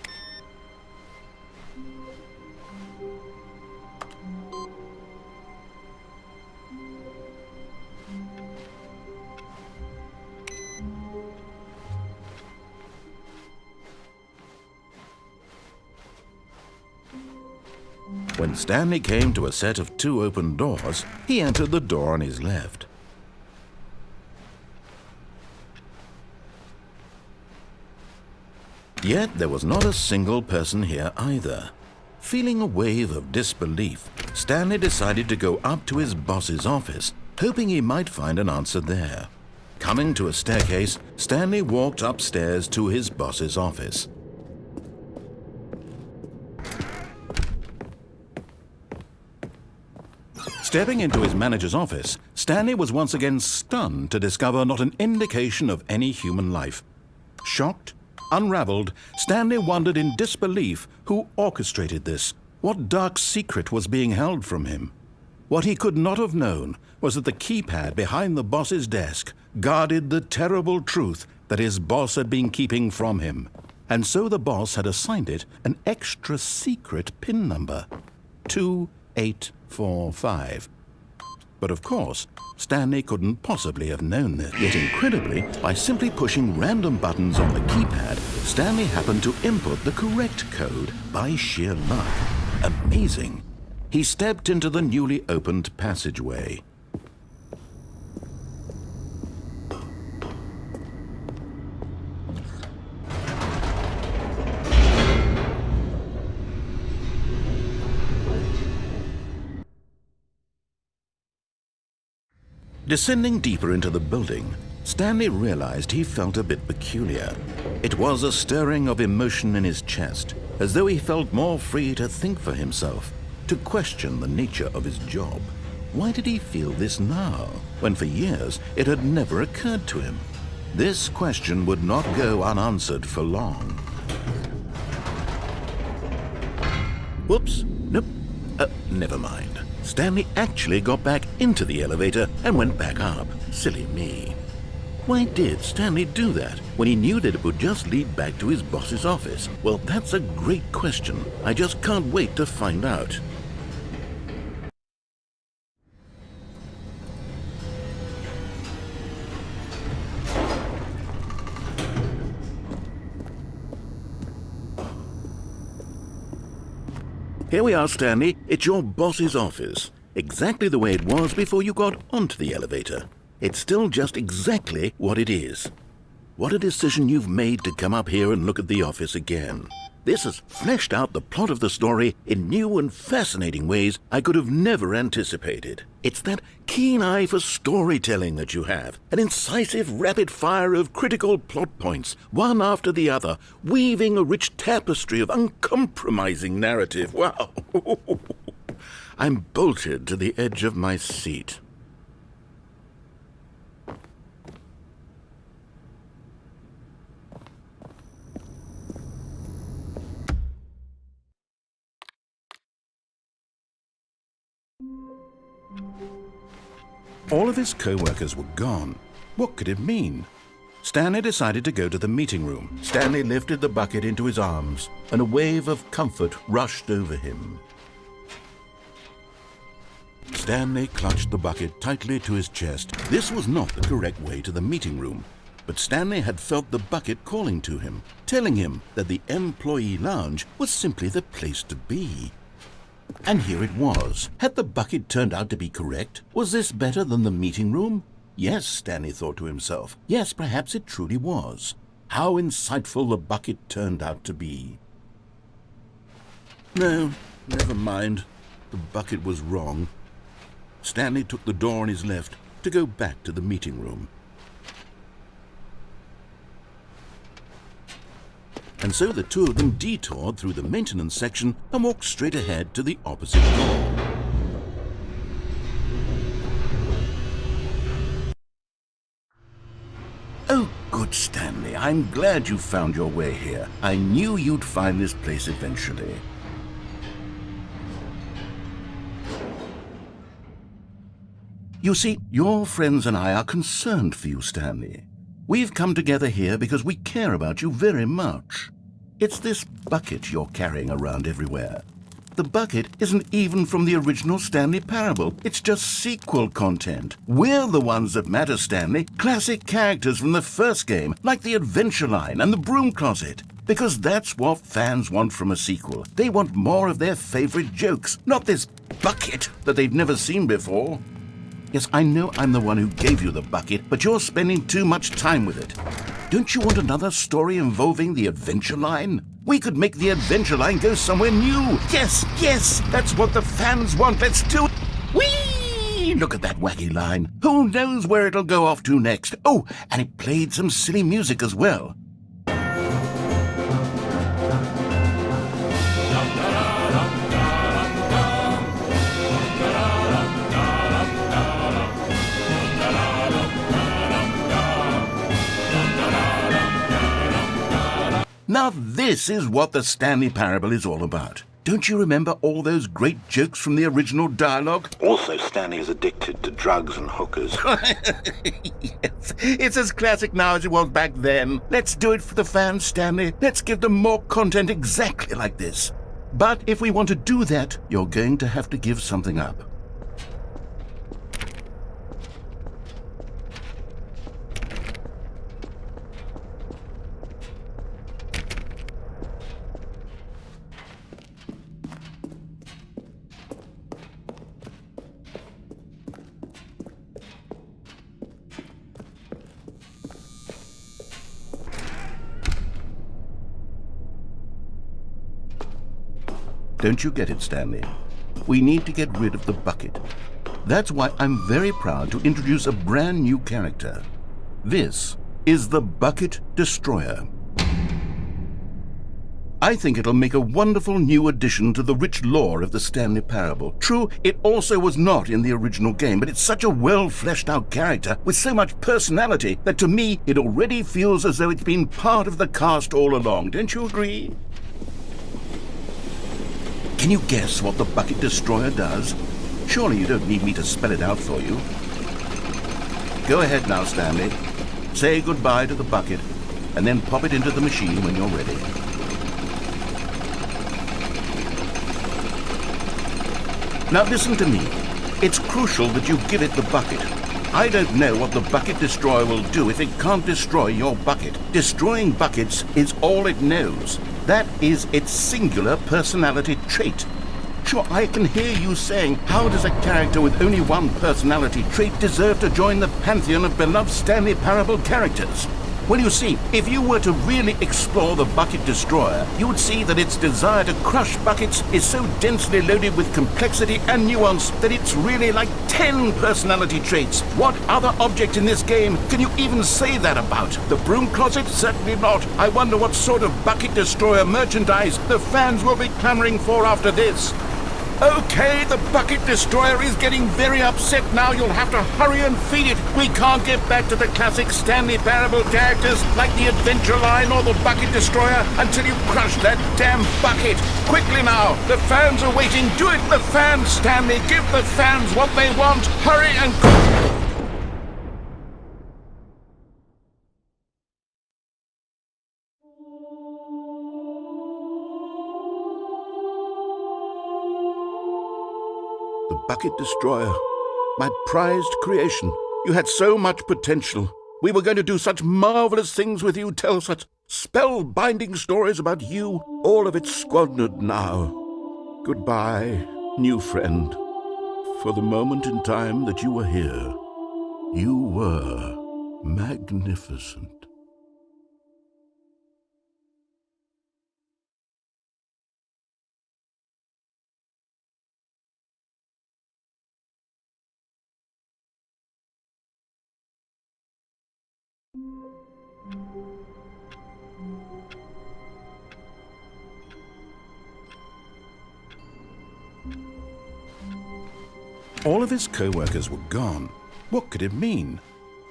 When Stanley came to a set of 2 open doors, he entered the door on his left. Yet there was not a single person here either. Feeling a wave of disbelief, Stanley decided to go up to his boss's office, hoping he might find an answer there. Coming to a staircase, Stanley walked upstairs to his boss's office. Stepping into his manager's office, Stanley was once again stunned to discover not an indication of any human life. Shocked, unraveled, Stanley wondered in disbelief who orchestrated this. What dark secret was being held from him? What he could not have known was that the keypad behind the boss's desk guarded the terrible truth that his boss had been keeping from him. And so the boss had assigned it an extra secret PIN number, 2845. But of course, Stanley couldn't possibly have known this. Yet incredibly, by simply pushing random buttons on the keypad, Stanley happened to input the correct code by sheer luck. Amazing. He stepped into the newly opened passageway. Descending deeper into the building, Stanley realized he felt a bit peculiar. It was a stirring of emotion in his chest, as though he felt more free to think for himself, to question the nature of his job. Why did he feel this now, when for years it had never occurred to him? This question would not go unanswered for long. Whoops, nope, never mind. Stanley actually got back into the elevator and went back up. Silly me. Why did Stanley do that when he knew that it would just lead back to his boss's office? Well, that's a great question. I just can't wait to find out. Here we are, Stanley. It's your boss's office. Exactly the way it was before you got onto the elevator. It's still just exactly what it is. What a decision you've made to come up here and look at the office again. This has fleshed out the plot of the story in new and fascinating ways I could have never anticipated. It's that keen eye for storytelling that you have, an incisive rapid fire of critical plot points, one after the other, weaving a rich tapestry of uncompromising narrative. Wow! I'm bolted to the edge of my seat. All of his co-workers were gone. What could it mean? Stanley decided to go to the meeting room. Stanley lifted the bucket into his arms, and a wave of comfort rushed over him. Stanley clutched the bucket tightly to his chest. This was not the correct way to the meeting room, but Stanley had felt the bucket calling to him, telling him that the employee lounge was simply the place to be. And here it was. Had the bucket turned out to be correct? Was this better than the meeting room? Yes, Stanley thought to himself. Yes, perhaps it truly was. How insightful the bucket turned out to be. No, never mind. The bucket was wrong. Stanley took the door on his left to go back to the meeting room. And so the two of them detoured through the maintenance section and walked straight ahead to the opposite door. Oh, good Stanley, I'm glad you found your way here. I knew you'd find this place eventually. You see, your friends and I are concerned for you, Stanley. We've come together here because we care about you very much. It's this bucket you're carrying around everywhere. The bucket isn't even from the original Stanley Parable. It's just sequel content. We're the ones that matter, Stanley. Classic characters from the first game, like the Adventure Line and the Broom Closet. Because that's what fans want from a sequel. They want more of their favorite jokes, not this bucket that they've never seen before. Yes, I know I'm the one who gave you the bucket, but you're spending too much time with it. Don't you want another story involving the Adventure Line? We could make the Adventure Line go somewhere new. Yes, yes, that's what the fans want. Let's do it. Whee! Look at that wacky line. Who knows where it'll go off to next? Oh, and it played some silly music as well. Now this is what the Stanley Parable is all about. Don't you remember all those great jokes from the original dialogue? Also, Stanley is addicted to drugs and hookers. Yes, it's as classic now as it was back then. Let's do it for the fans, Stanley. Let's give them more content exactly like this. But if we want to do that, you're going to have to give something up. Don't you get it, Stanley? We need to get rid of the bucket. That's why I'm very proud to introduce a brand new character. This is the Bucket Destroyer. I think it'll make a wonderful new addition to the rich lore of the Stanley Parable. True, it also was not in the original game, but it's such a well-fleshed-out character with so much personality that to me it already feels as though it's been part of the cast all along. Don't you agree? Can you guess what the Bucket Destroyer does? Surely you don't need me to spell it out for you. Go ahead now, Stanley. Say goodbye to the bucket, and then pop it into the machine when you're ready. Now listen to me. It's crucial that you give it the bucket. I don't know what the Bucket Destroyer will do if it can't destroy your bucket. Destroying buckets is all it knows. That is its singular personality trait. Sure, I can hear you saying, how does a character with only one personality trait deserve to join the pantheon of beloved Stanley Parable characters? Well, you see, if you were to really explore the Bucket Destroyer, you would see that its desire to crush buckets is so densely loaded with complexity and nuance that it's really like 10 personality traits. What other object in this game can you even say that about? The broom closet? Certainly not. I wonder what sort of Bucket Destroyer merchandise the fans will be clamoring for after this. Okay, the Bucket Destroyer is getting very upset now. You'll have to hurry and feed it. We can't get back to the classic Stanley Parable characters like the Adventure Line or the Bucket Destroyer until you crush that damn bucket. Quickly now, the fans are waiting. Do it, the fans, Stanley. Give the fans what they want. Hurry and... The Bucket Destroyer, my prized creation. You had so much potential. We were going to do such marvelous things with you, tell such spellbinding stories about you. All of it squandered now. Goodbye, new friend. For the moment in time that you were here, you were magnificent. All of his co-workers were gone. What could it mean?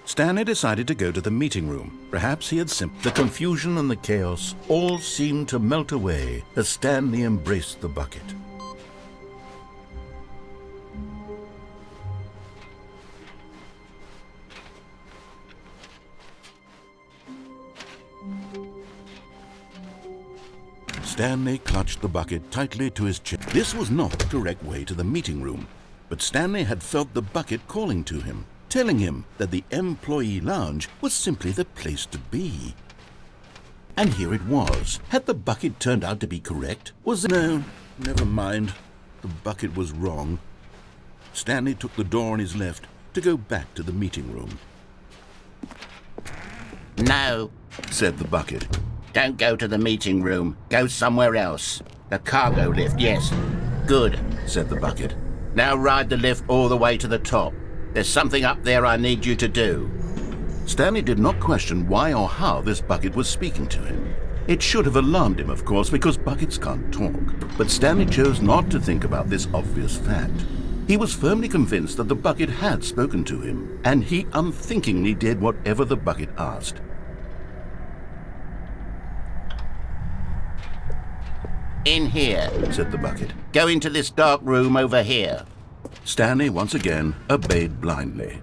Stanley decided to go to the meeting room. Perhaps he had the confusion and the chaos all seemed to melt away as Stanley embraced the bucket. Stanley clutched the bucket tightly to his chest. This was not the correct way to the meeting room. But Stanley had felt the bucket calling to him, telling him that the employee lounge was simply the place to be. And here it was. Had the bucket turned out to be correct? Was it? No, never mind. The bucket was wrong. Stanley took the door on his left to go back to the meeting room. No, Said the bucket. don't go to the meeting room. Go somewhere else. The cargo lift, yes. Good, Said the bucket. now ride the lift all the way to the top. There's something up there I need you to do. Stanley did not question why or how this bucket was speaking to him. It should have alarmed him, of course, because buckets can't talk. But Stanley chose not to think about this obvious fact. He was firmly convinced that the bucket had spoken to him, and he unthinkingly did whatever the bucket asked. In here. Said the bucket. Go into this dark room over here. Stanley once again obeyed blindly.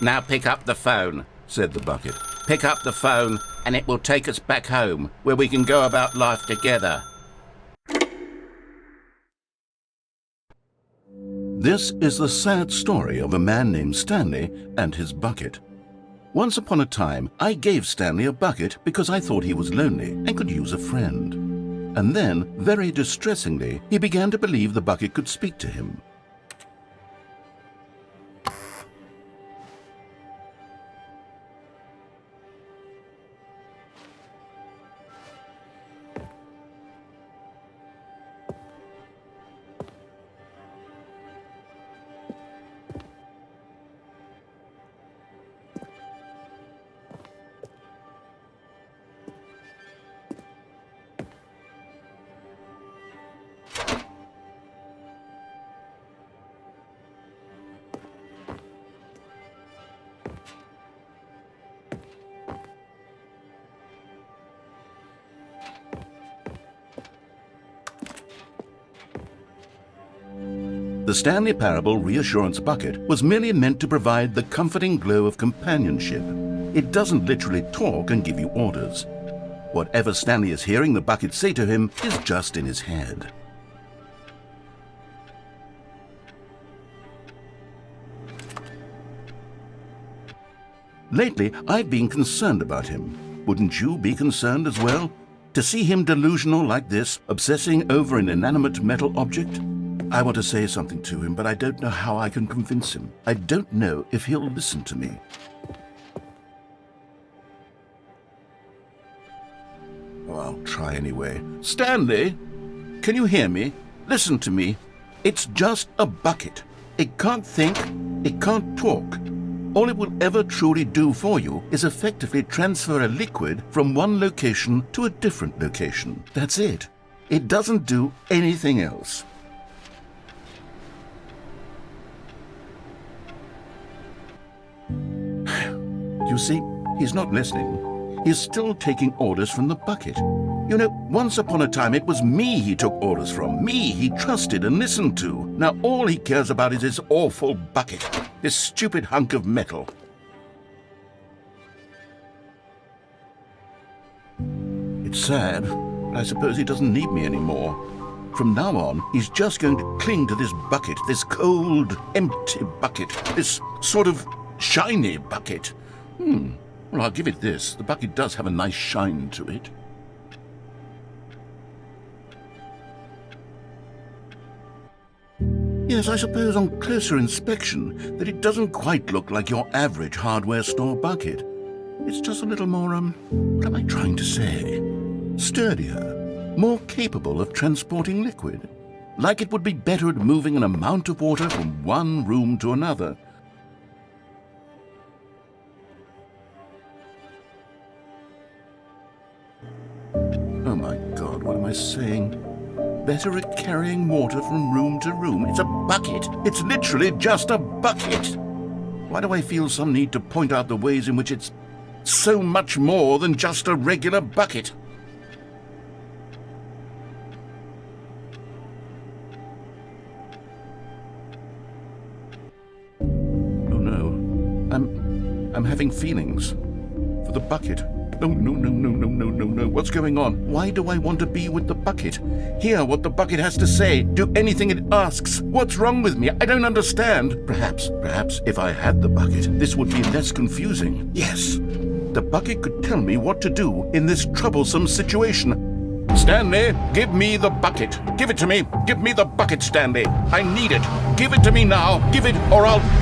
Now pick up the phone. Said the bucket. Pick up the phone and it will take us back home, where we can go about life together. This is the sad story of a man named Stanley and his bucket. Once upon a time, I gave Stanley a bucket because I thought he was lonely and could use a friend. And then, very distressingly, he began to believe the bucket could speak to him. The Stanley Parable Reassurance Bucket was merely meant to provide the comforting glow of companionship. It doesn't literally talk and give you orders. Whatever Stanley is hearing the bucket say to him is just in his head. Lately, I've been concerned about him. Wouldn't you be concerned as well? To see him delusional like this, obsessing over an inanimate metal object? I want to say something to him, but I don't know how I can convince him. I don't know if he'll listen to me. Oh, I'll try anyway. Stanley, can you hear me? Listen to me. It's just a bucket. It can't think, it can't talk. All it will ever truly do for you is effectively transfer a liquid from one location to a different location. That's it. It doesn't do anything else. You see, he's not listening. He's still taking orders from the bucket. You know, once upon a time it was me he took orders from, me he trusted and listened to. Now all he cares about is this awful bucket, this stupid hunk of metal. It's sad, but I suppose he doesn't need me anymore. From now on, he's just going to cling to this bucket, this cold, empty bucket, this sort of shiny bucket. Well, I'll give it this. The bucket does have a nice shine to it. Yes, I suppose on closer inspection that it doesn't quite look like your average hardware store bucket. It's just a little more, what am I trying to say? Sturdier, more capable of transporting liquid. Like it would be better at moving an amount of water from one room to another. Oh my God, what am I saying? Better at carrying water from room to room. It's a bucket. It's literally just a bucket. Why do I feel some need to point out the ways in which it's so much more than just a regular bucket? Oh no, I'm having feelings for the bucket. No. What's going on? Why do I want to be with the bucket? Hear what the bucket has to say. Do anything it asks. What's wrong with me? I don't understand. Perhaps if I had the bucket, this would be less confusing. Yes, the bucket could tell me what to do in this troublesome situation. Stanley, give me the bucket. Give it to me. Give me the bucket, Stanley. I need it. Give it to me now. Give it or I'll...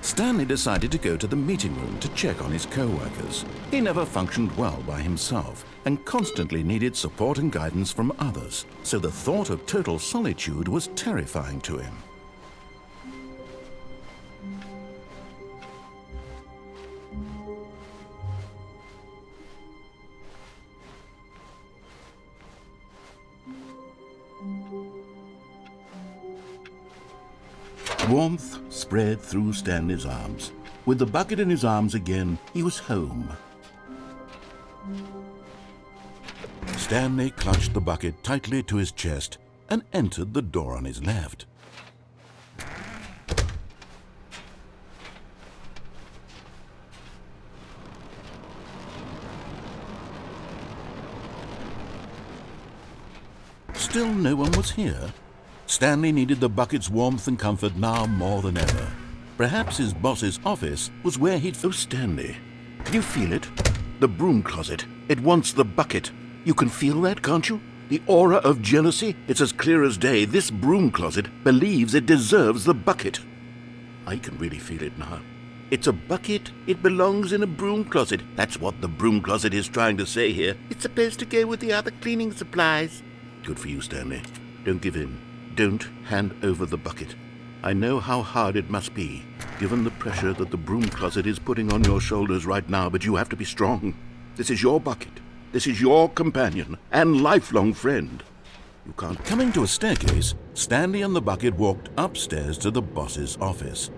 Stanley decided to go to the meeting room to check on his co-workers. He never functioned well by himself and constantly needed support and guidance from others, so the thought of total solitude was terrifying to him. Warmth spread through Stanley's arms. With the bucket in his arms again, he was home. Stanley clutched the bucket tightly to his chest and entered the door on his left. Still no one was here. Stanley needed the bucket's warmth and comfort now more than ever. Perhaps his boss's office was where he'd... Oh, Stanley, can you feel it? The broom closet. It wants the bucket. You can feel that, can't you? The aura of jealousy? It's as clear as day. This broom closet believes it deserves the bucket. I can really feel it now. It's a bucket. It belongs in a broom closet. That's what the broom closet is trying to say here. It's supposed to go with the other cleaning supplies. Good for you, Stanley. Don't give in. Don't hand over the bucket. I know how hard it must be, given the pressure that the broom closet is putting on your shoulders right now, but you have to be strong. This is your bucket. This is your companion and lifelong friend. You can't. Coming to a staircase, Stanley and the bucket walked upstairs to the boss's office.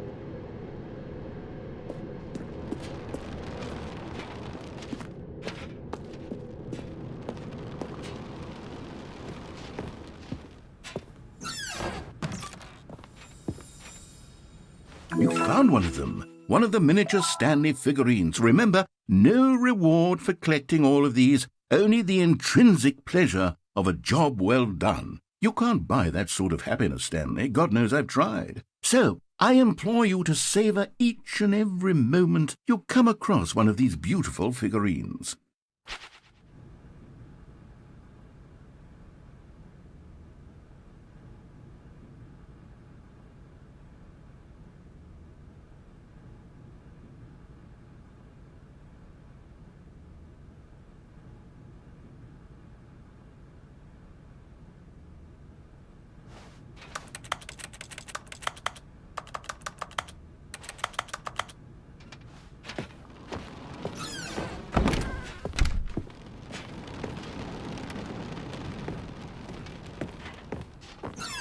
You found one of them. One of the miniature Stanley figurines. Remember, no reward for collecting all of these, only the intrinsic pleasure of a job well done. You can't buy that sort of happiness, Stanley. God knows I've tried. So, I implore you to savor each and every moment you come across one of these beautiful figurines.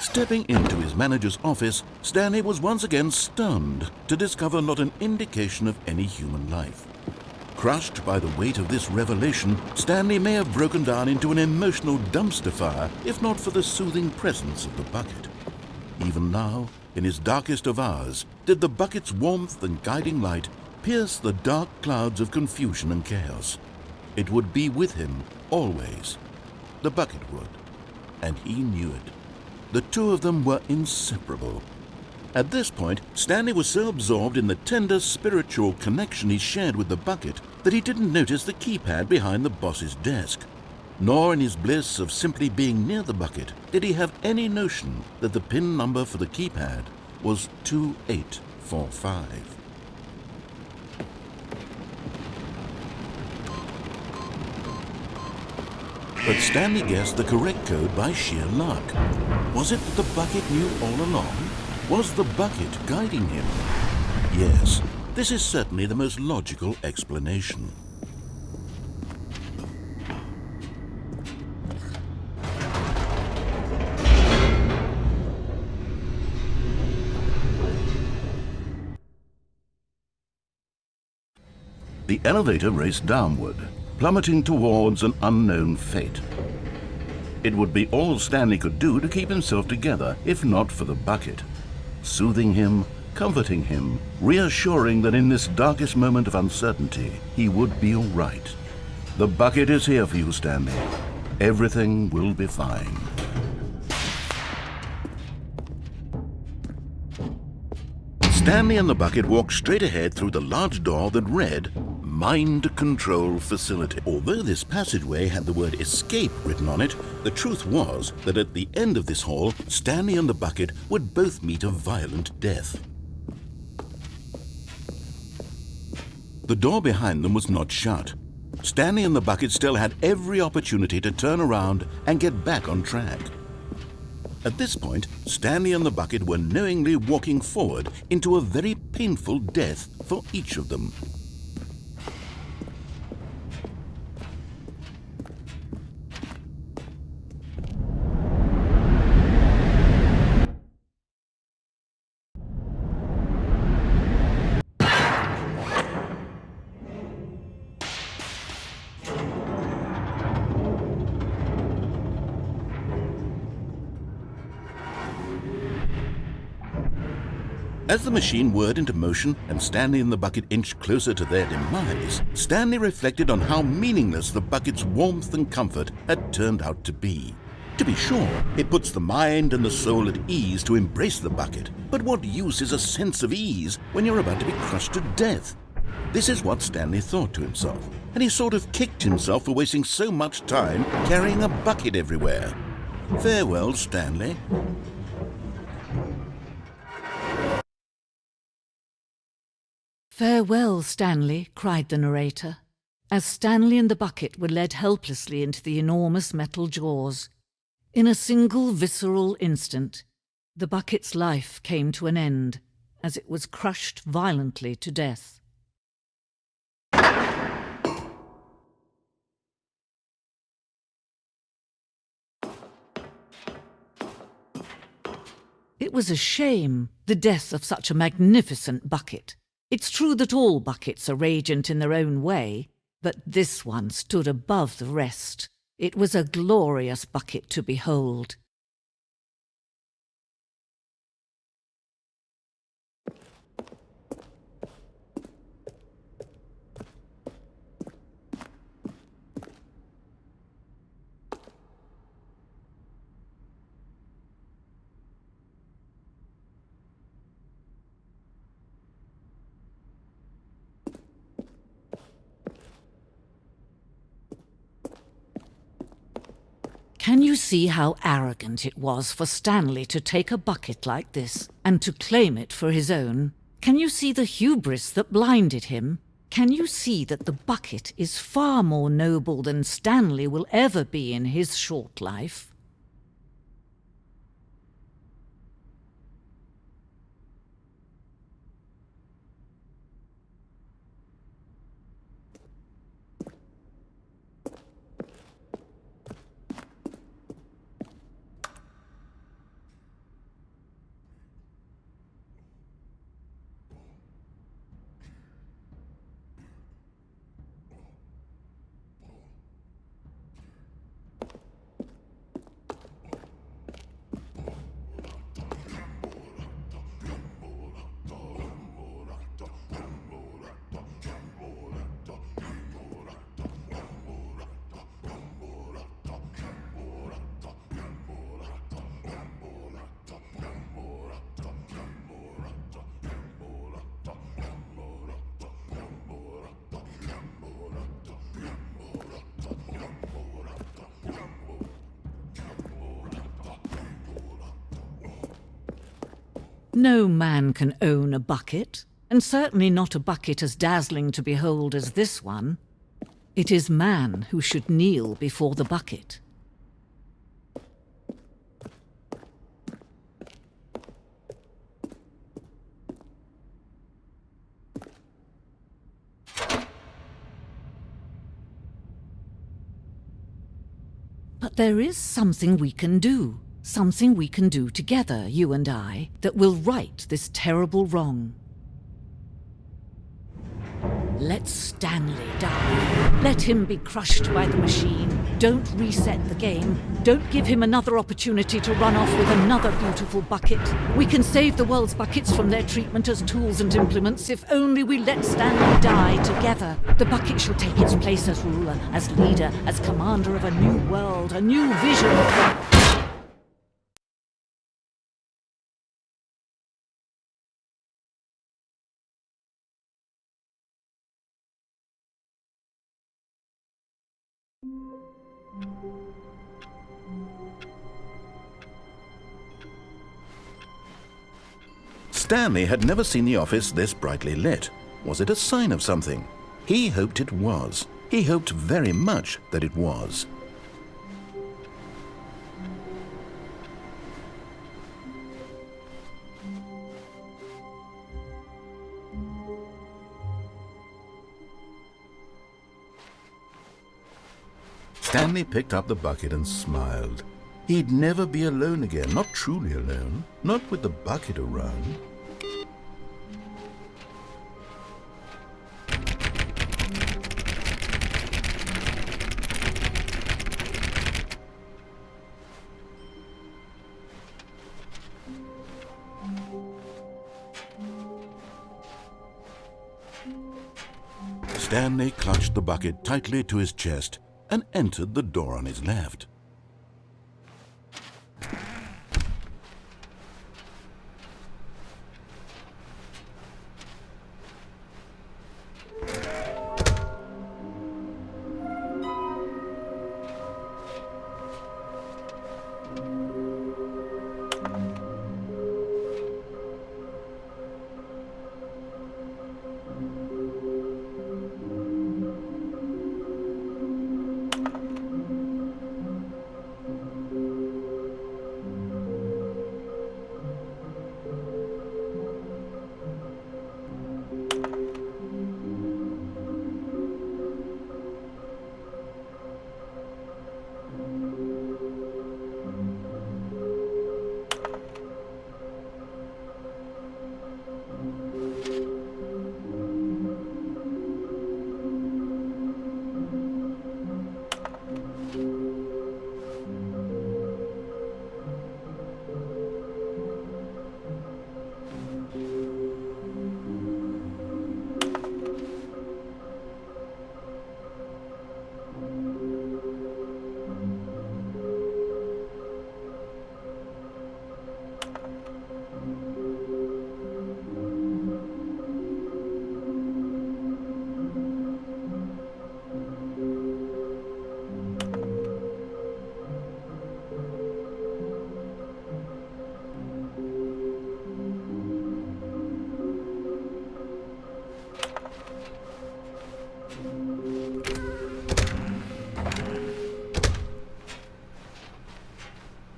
Stepping into his manager's office, Stanley was once again stunned to discover not an indication of any human life. Crushed by the weight of this revelation, Stanley may have broken down into an emotional dumpster fire if not for the soothing presence of the bucket. Even now, in his darkest of hours, did the bucket's warmth and guiding light pierce the dark clouds of confusion and chaos. It would be with him always. The bucket would, and he knew it. The two of them were inseparable. At this point, Stanley was so absorbed in the tender spiritual connection he shared with the bucket that he didn't notice the keypad behind the boss's desk. Nor in his bliss of simply being near the bucket did he have any notion that the PIN number for the keypad was 2845. But Stanley guessed the correct code by sheer luck. Was it that the bucket knew all along? Was the bucket guiding him? Yes, this is certainly the most logical explanation. The elevator raced downward, plummeting towards an unknown fate. It would be all Stanley could do to keep himself together, if not for the bucket. Soothing him, comforting him, reassuring that in this darkest moment of uncertainty, he would be all right. The bucket is here for you, Stanley. Everything will be fine. Stanley and the bucket walked straight ahead through the large door that read, Mind Control Facility. Although this passageway had the word escape written on it, the truth was that at the end of this hall, Stanley and the bucket would both meet a violent death. The door behind them was not shut. Stanley and the bucket still had every opportunity to turn around and get back on track. At this point, Stanley and the bucket were knowingly walking forward into a very painful death for each of them. As the machine whirred into motion and Stanley and the bucket inched closer to their demise, Stanley reflected on how meaningless the bucket's warmth and comfort had turned out to be. To be sure, it puts the mind and the soul at ease to embrace the bucket, but what use is a sense of ease when you're about to be crushed to death? This is what Stanley thought to himself, and he sort of kicked himself for wasting so much time carrying a bucket everywhere. Farewell, Stanley. "Farewell, Stanley," cried the narrator, as Stanley and the bucket were led helplessly into the enormous metal jaws. In a single visceral instant, the bucket's life came to an end as it was crushed violently to death. It was a shame, the death of such a magnificent bucket. It's true that all buckets are radiant in their own way, but this one stood above the rest. It was a glorious bucket to behold. Can you see how arrogant it was for Stanley to take a bucket like this and to claim it for his own? Can you see the hubris that blinded him? Can you see that the bucket is far more noble than Stanley will ever be in his short life? No man can own a bucket, and certainly not a bucket as dazzling to behold as this one. It is man who should kneel before the bucket. But there is something we can do. Something we can do together, you and I, that will right this terrible wrong. Let Stanley die. Let him be crushed by the machine. Don't reset the game. Don't give him another opportunity to run off with another beautiful bucket. We can save the world's buckets from their treatment as tools and implements if only we let Stanley die together. The bucket shall take its place as ruler, as leader, as commander of a new world, a new vision. Stanley had never seen the office this brightly lit. Was it a sign of something? He hoped it was. He hoped very much that it was. Stanley picked up the bucket and smiled. He'd never be alone again, not truly alone, not with the bucket around. Stanley clutched the bucket tightly to his chest and entered the door on his left.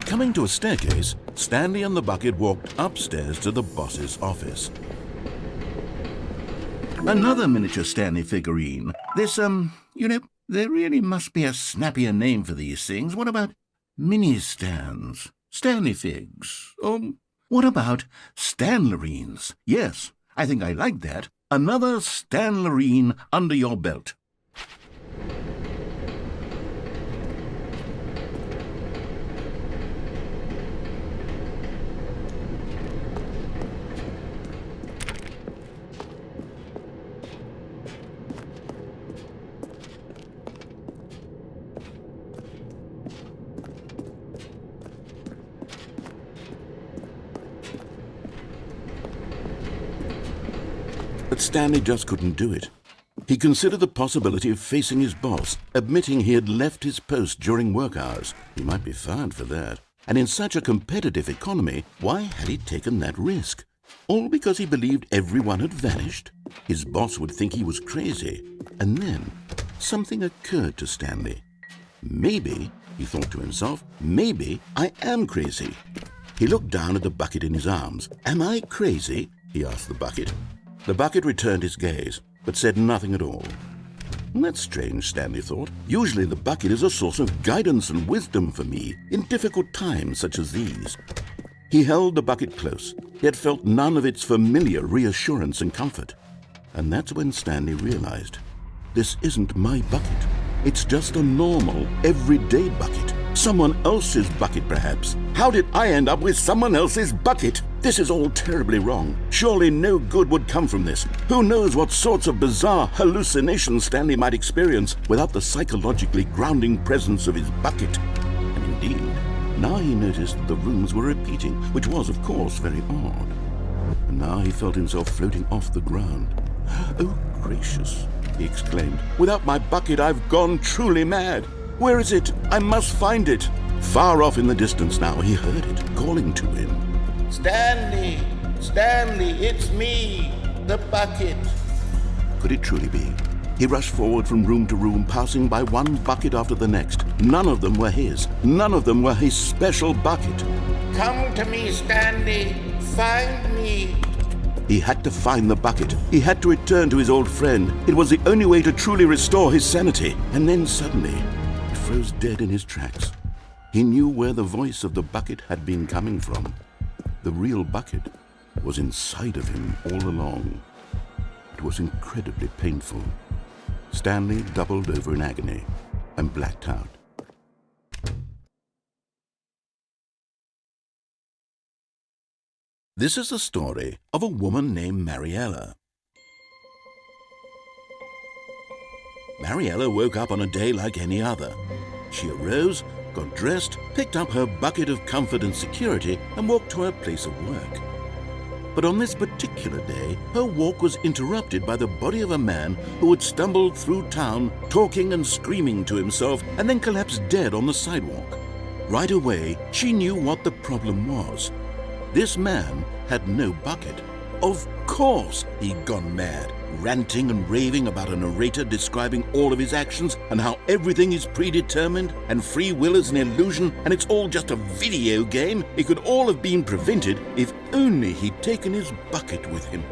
coming to a staircase, Stanley and the bucket walked upstairs to the boss's office. Another miniature Stanley figurine. This, there really must be a snappier name for these things. What about mini-stands? Stanley figs? What about Stanlerines? Yes, I think I like that. Another Stanlerine under your belt. But Stanley just couldn't do it. He considered the possibility of facing his boss, admitting he had left his post during work hours. He might be fired for that. And in such a competitive economy, why had he taken that risk? All because he believed everyone had vanished? His boss would think he was crazy. And then something occurred to Stanley. Maybe, he thought to himself, maybe I am crazy. He looked down at the bucket in his arms. Am I crazy? He asked the bucket. The bucket returned his gaze, but said nothing at all. That's strange, Stanley thought. Usually the bucket is a source of guidance and wisdom for me in difficult times such as these. He held the bucket close, yet felt none of its familiar reassurance and comfort. And that's when Stanley realized, this isn't my bucket. It's just a normal, everyday bucket. Someone else's bucket, perhaps. How did I end up with someone else's bucket? This is all terribly wrong. Surely no good would come from this. Who knows what sorts of bizarre hallucinations Stanley might experience without the psychologically grounding presence of his bucket. And indeed, now he noticed that the rooms were repeating, which was, of course, very odd. And now he felt himself floating off the ground. Oh, gracious, he exclaimed. Without my bucket, I've gone truly mad. Where is it? I must find it. Far off in the distance now, he heard it, calling to him. Stanley! Stanley, it's me, the bucket. Could it truly be? He rushed forward from room to room, passing by one bucket after the next. None of them were his. None of them were his special bucket. Come to me, Stanley. Find me. He had to find the bucket. He had to return to his old friend. It was the only way to truly restore his sanity. And then suddenly, he froze dead in his tracks. He knew where the voice of the bucket had been coming from. The real bucket was inside of him all along. It was incredibly painful. Stanley doubled over in agony and blacked out. This is the story of a woman named Mariella. Mariella woke up on a day like any other. She arose, got dressed, picked up her bucket of comfort and security, and walked to her place of work. But on this particular day, her walk was interrupted by the body of a man who had stumbled through town, talking and screaming to himself, and then collapsed dead on the sidewalk. Right away, she knew what the problem was. This man had no bucket. Of course he'd gone mad, ranting and raving about a narrator describing all of his actions and how everything is predetermined and free will is an illusion and it's all just a video game. It could all have been prevented if only he'd taken his bucket with him.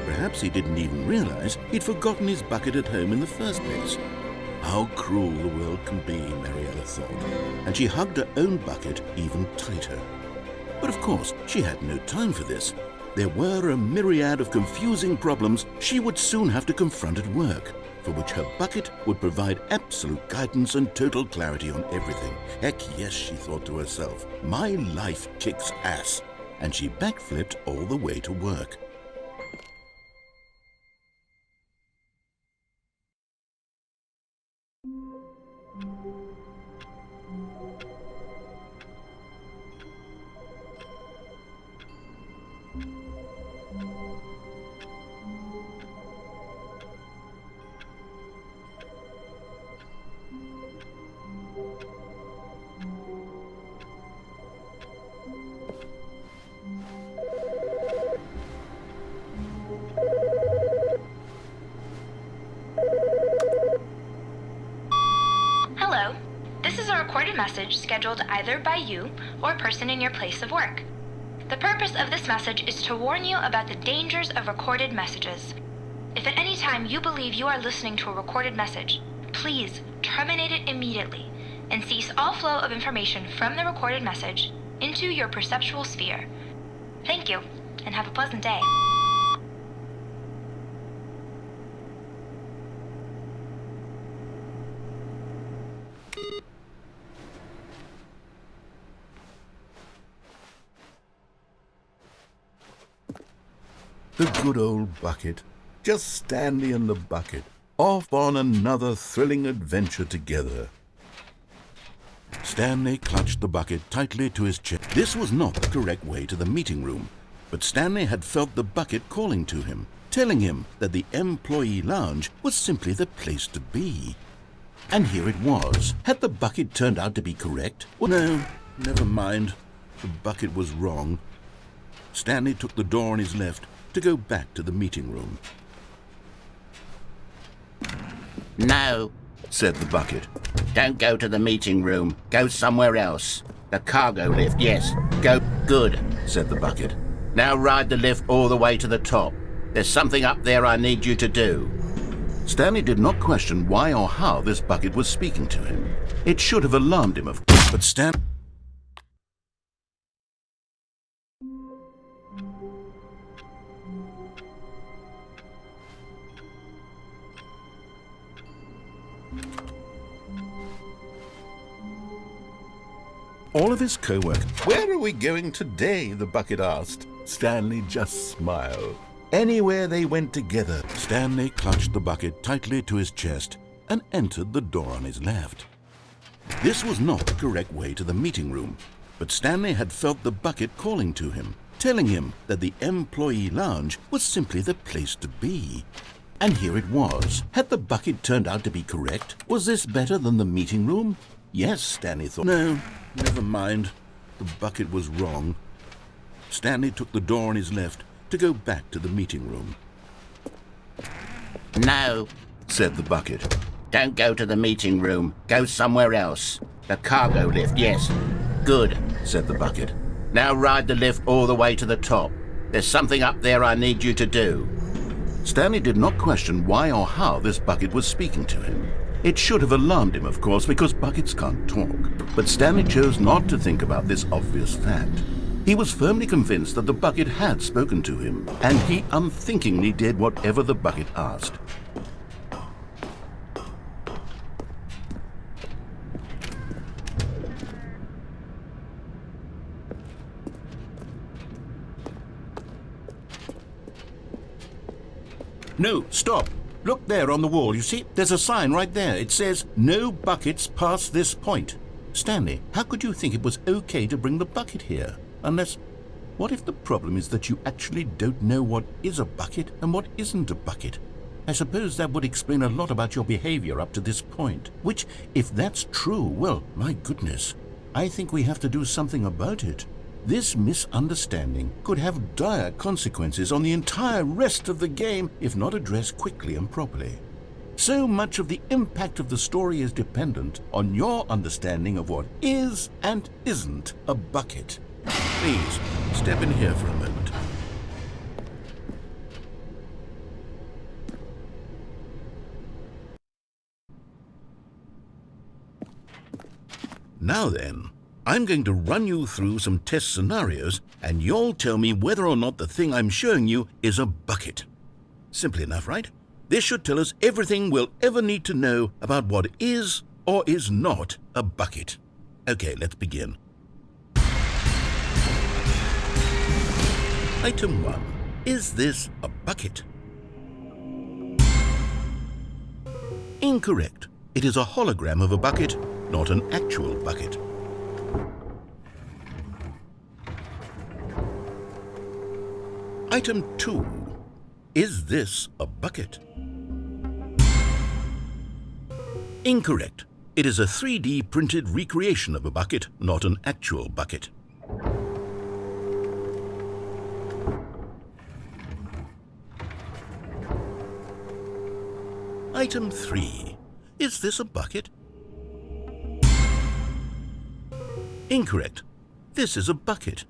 Perhaps he didn't even realize he'd forgotten his bucket at home in the first place. How cruel the world can be, Mariella thought, and she hugged her own bucket even tighter. But of course, she had no time for this. There were a myriad of confusing problems she would soon have to confront at work, for which her bucket would provide absolute guidance and total clarity on everything. Heck yes, she thought to herself, my life kicks ass. And she backflipped all the way to work. This is a recorded message scheduled either by you or a person in your place of work. The purpose of this message is to warn you about the dangers of recorded messages. If at any time you believe you are listening to a recorded message, please terminate it immediately and cease all flow of information from the recorded message into your perceptual sphere. Thank you, and have a pleasant day. The good old bucket. Just Stanley and the bucket, off on another thrilling adventure together. Stanley clutched the bucket tightly to his chest. This was not the correct way to the meeting room, but Stanley had felt the bucket calling to him, telling him that the employee lounge was simply the place to be. And here it was. Had the bucket turned out to be correct? Well, no, never mind. The bucket was wrong. Stanley took the door on his left to go back to the meeting room. No, Said the bucket. don't go to the meeting room. Go somewhere else. The cargo lift, yes. Go. Good, Said the bucket. now ride the lift all the way to the top. There's something up there I need you to do. Stanley did not question why or how this bucket was speaking to him. It should have alarmed him, of course, but all of his co-workers. Where are we going today? The bucket asked. Stanley just smiled. Anywhere they went together. Stanley clutched the bucket tightly to his chest and entered the door on his left. This was not the correct way to the meeting room, but Stanley had felt the bucket calling to him, telling him that the employee lounge was simply the place to be. And here it was. Had the bucket turned out to be correct? Was this better than the meeting room? Yes, Stanley thought. No, never mind. The bucket was wrong. Stanley took the door on his left to go back to the meeting room. No, Said the bucket. don't go to the meeting room. Go somewhere else. The cargo lift, yes. Good, Said the bucket. now ride the lift all the way to the top. There's something up there I need you to do. Stanley did not question why or how this bucket was speaking to him. It should have alarmed him, of course, because buckets can't talk. But Stanley chose not to think about this obvious fact. He was firmly convinced that the bucket had spoken to him, and he unthinkingly did whatever the bucket asked. No, stop. Look there on the wall, you see? There's a sign right there. It says, "No buckets past this point." Stanley, how could you think it was okay to bring the bucket here? Unless, what if the problem is that you actually don't know what is a bucket and what isn't a bucket? I suppose that would explain a lot about your behavior up to this point. Which, if that's true, well, my goodness, I think we have to do something about it. This misunderstanding could have dire consequences on the entire rest of the game if not addressed quickly and properly. So much of the impact of the story is dependent on your understanding of what is and isn't a bucket. Please, step in here for a moment. Now then, I'm going to run you through some test scenarios, and you'll tell me whether or not the thing I'm showing you is a bucket. Simple enough, right? This should tell us everything we'll ever need to know about what is or is not a bucket. Okay, let's begin. Item 1. Is this a bucket? Incorrect. It is a hologram of a bucket, not an actual bucket. Item 2. Is this a bucket? Incorrect. It is a 3D printed recreation of a bucket, not an actual bucket. Item 3. Is this a bucket? Incorrect. This is a bucket.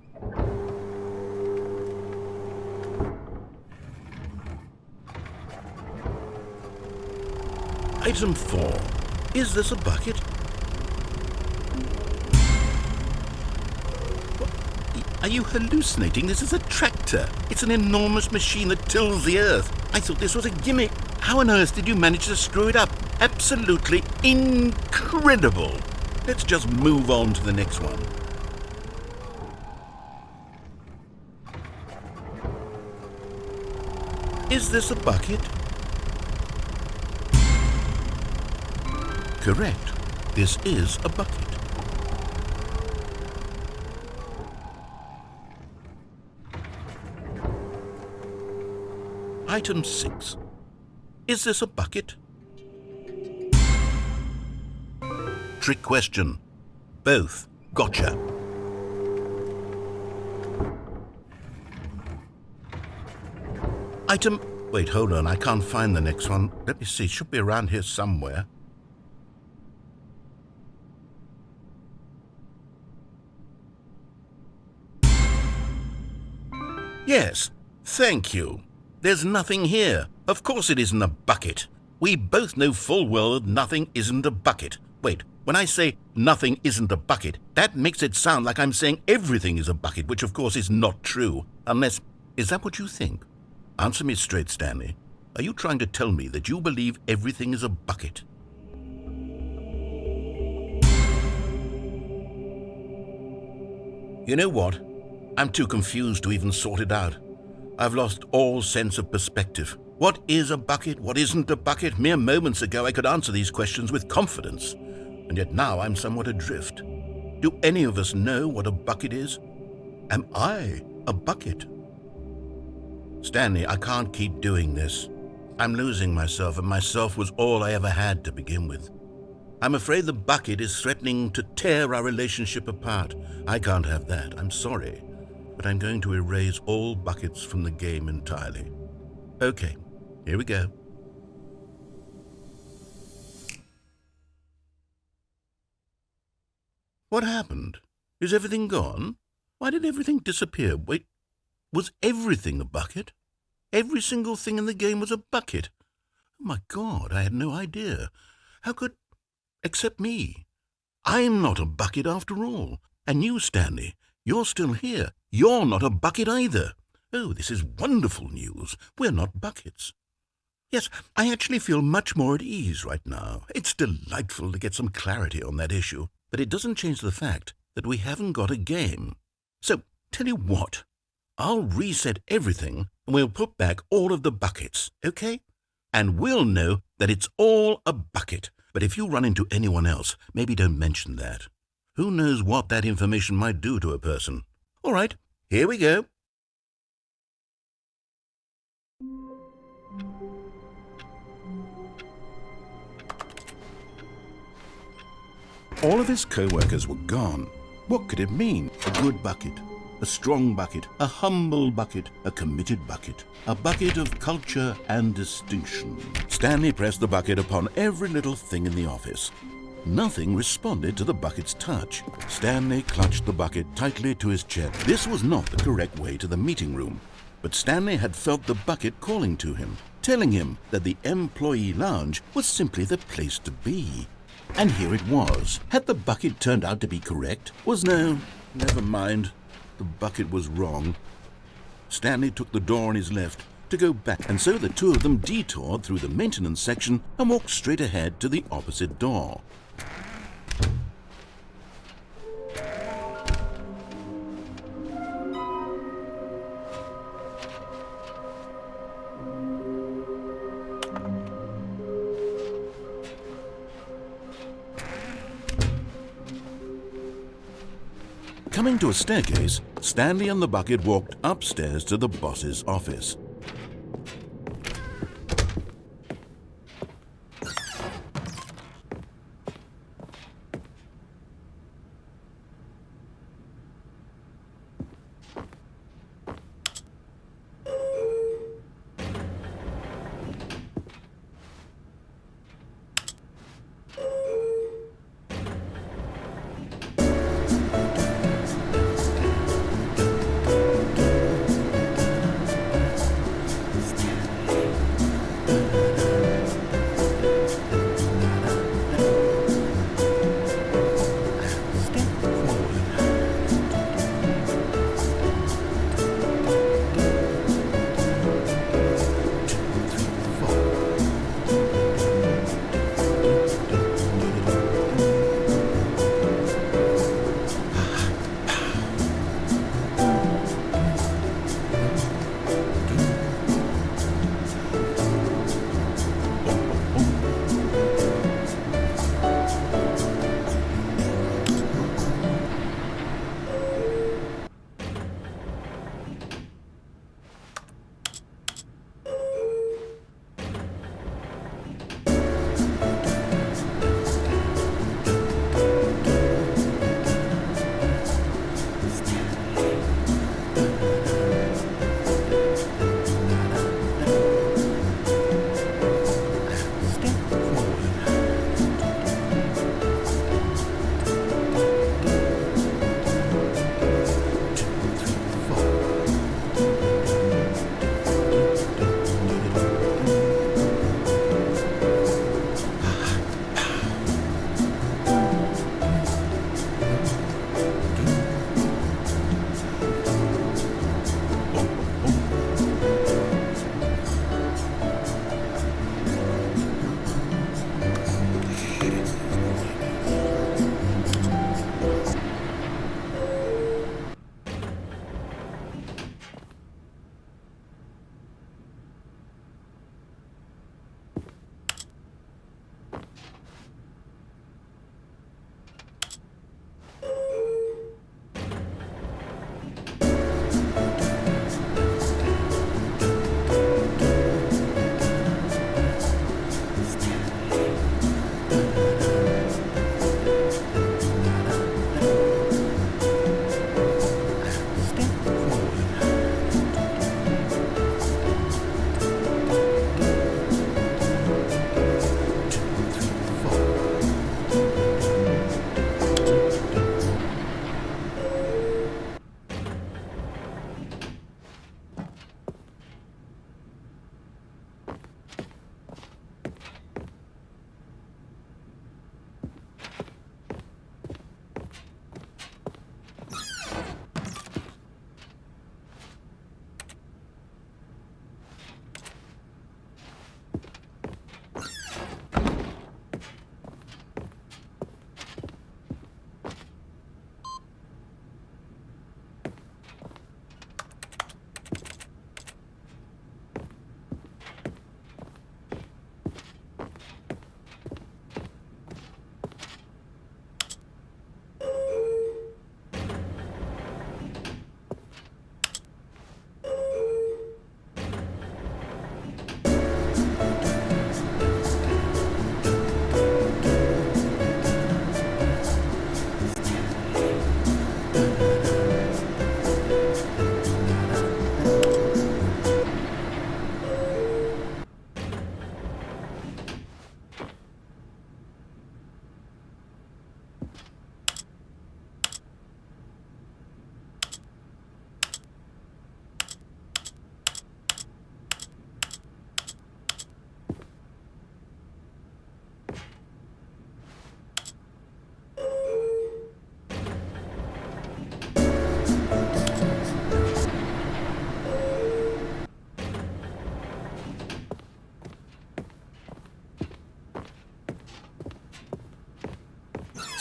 Item 4. Is this a bucket? What? Are you hallucinating? This is a tractor. It's an enormous machine that tills the earth. I thought this was a gimmick. How on earth did you manage to screw it up? Absolutely incredible. Let's just move on to the next one. Is this a bucket? Correct. This is a bucket. Item 6. Is this a bucket? Trick question. Both. Gotcha. Item... Wait, hold on. I can't find the next one. Let me see. It should be around here somewhere. Yes. Thank you. There's nothing here. Of course it isn't a bucket. We both know full well that nothing isn't a bucket. Wait, when I say nothing isn't a bucket, that makes it sound like I'm saying everything is a bucket, which of course is not true. Unless... Is that what you think? Answer me straight, Stanley. Are you trying to tell me that you believe everything is a bucket? You know what? I'm too confused to even sort it out. I've lost all sense of perspective. What is a bucket? What isn't a bucket? Mere moments ago I could answer these questions with confidence, and yet now I'm somewhat adrift. Do any of us know what a bucket is? Am I a bucket? Stanley, I can't keep doing this. I'm losing myself, and myself was all I ever had to begin with. I'm afraid the bucket is threatening to tear our relationship apart. I can't have that. I'm sorry. But I'm going to erase all buckets from the game entirely. Okay, here we go. What happened? Is everything gone? Why did everything disappear? Wait, was everything a bucket? Every single thing in the game was a bucket. Oh my God, I had no idea. How could... Except me. I'm not a bucket after all. And you, Stanley, you're still here. You're not a bucket either. Oh, this is wonderful news. We're not buckets. Yes, I actually feel much more at ease right now. It's delightful to get some clarity on that issue, but it doesn't change the fact that we haven't got a game. So, tell you what, I'll reset everything and we'll put back all of the buckets, okay? And we'll know that it's all a bucket. But if you run into anyone else, maybe don't mention that. Who knows what that information might do to a person? All right, here we go. All of his co-workers were gone. What could it mean? A good bucket, a strong bucket, a humble bucket, a committed bucket, a bucket of culture and distinction. Stanley pressed the bucket upon every little thing in the office. Nothing responded to the bucket's touch. Stanley clutched the bucket tightly to his chest. This was not the correct way to the meeting room, but Stanley had felt the bucket calling to him, telling him that the employee lounge was simply the place to be. And here it was. Had the bucket turned out to be correct? No, never mind. The bucket was wrong. Stanley took the door on his left to go back, and so the two of them detoured through the maintenance section and walked straight ahead to the opposite door. Coming to a staircase, Stanley and the bucket walked upstairs to the boss's office.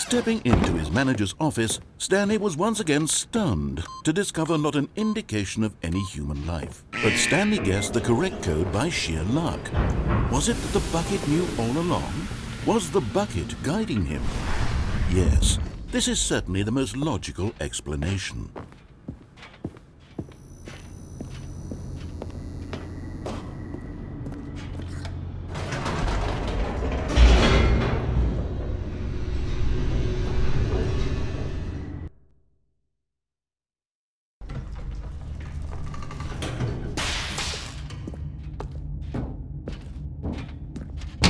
Stepping into his manager's office, Stanley was once again stunned to discover not an indication of any human life. But Stanley guessed the correct code by sheer luck. Was it that the bucket knew all along? Was the bucket guiding him? Yes, this is certainly the most logical explanation.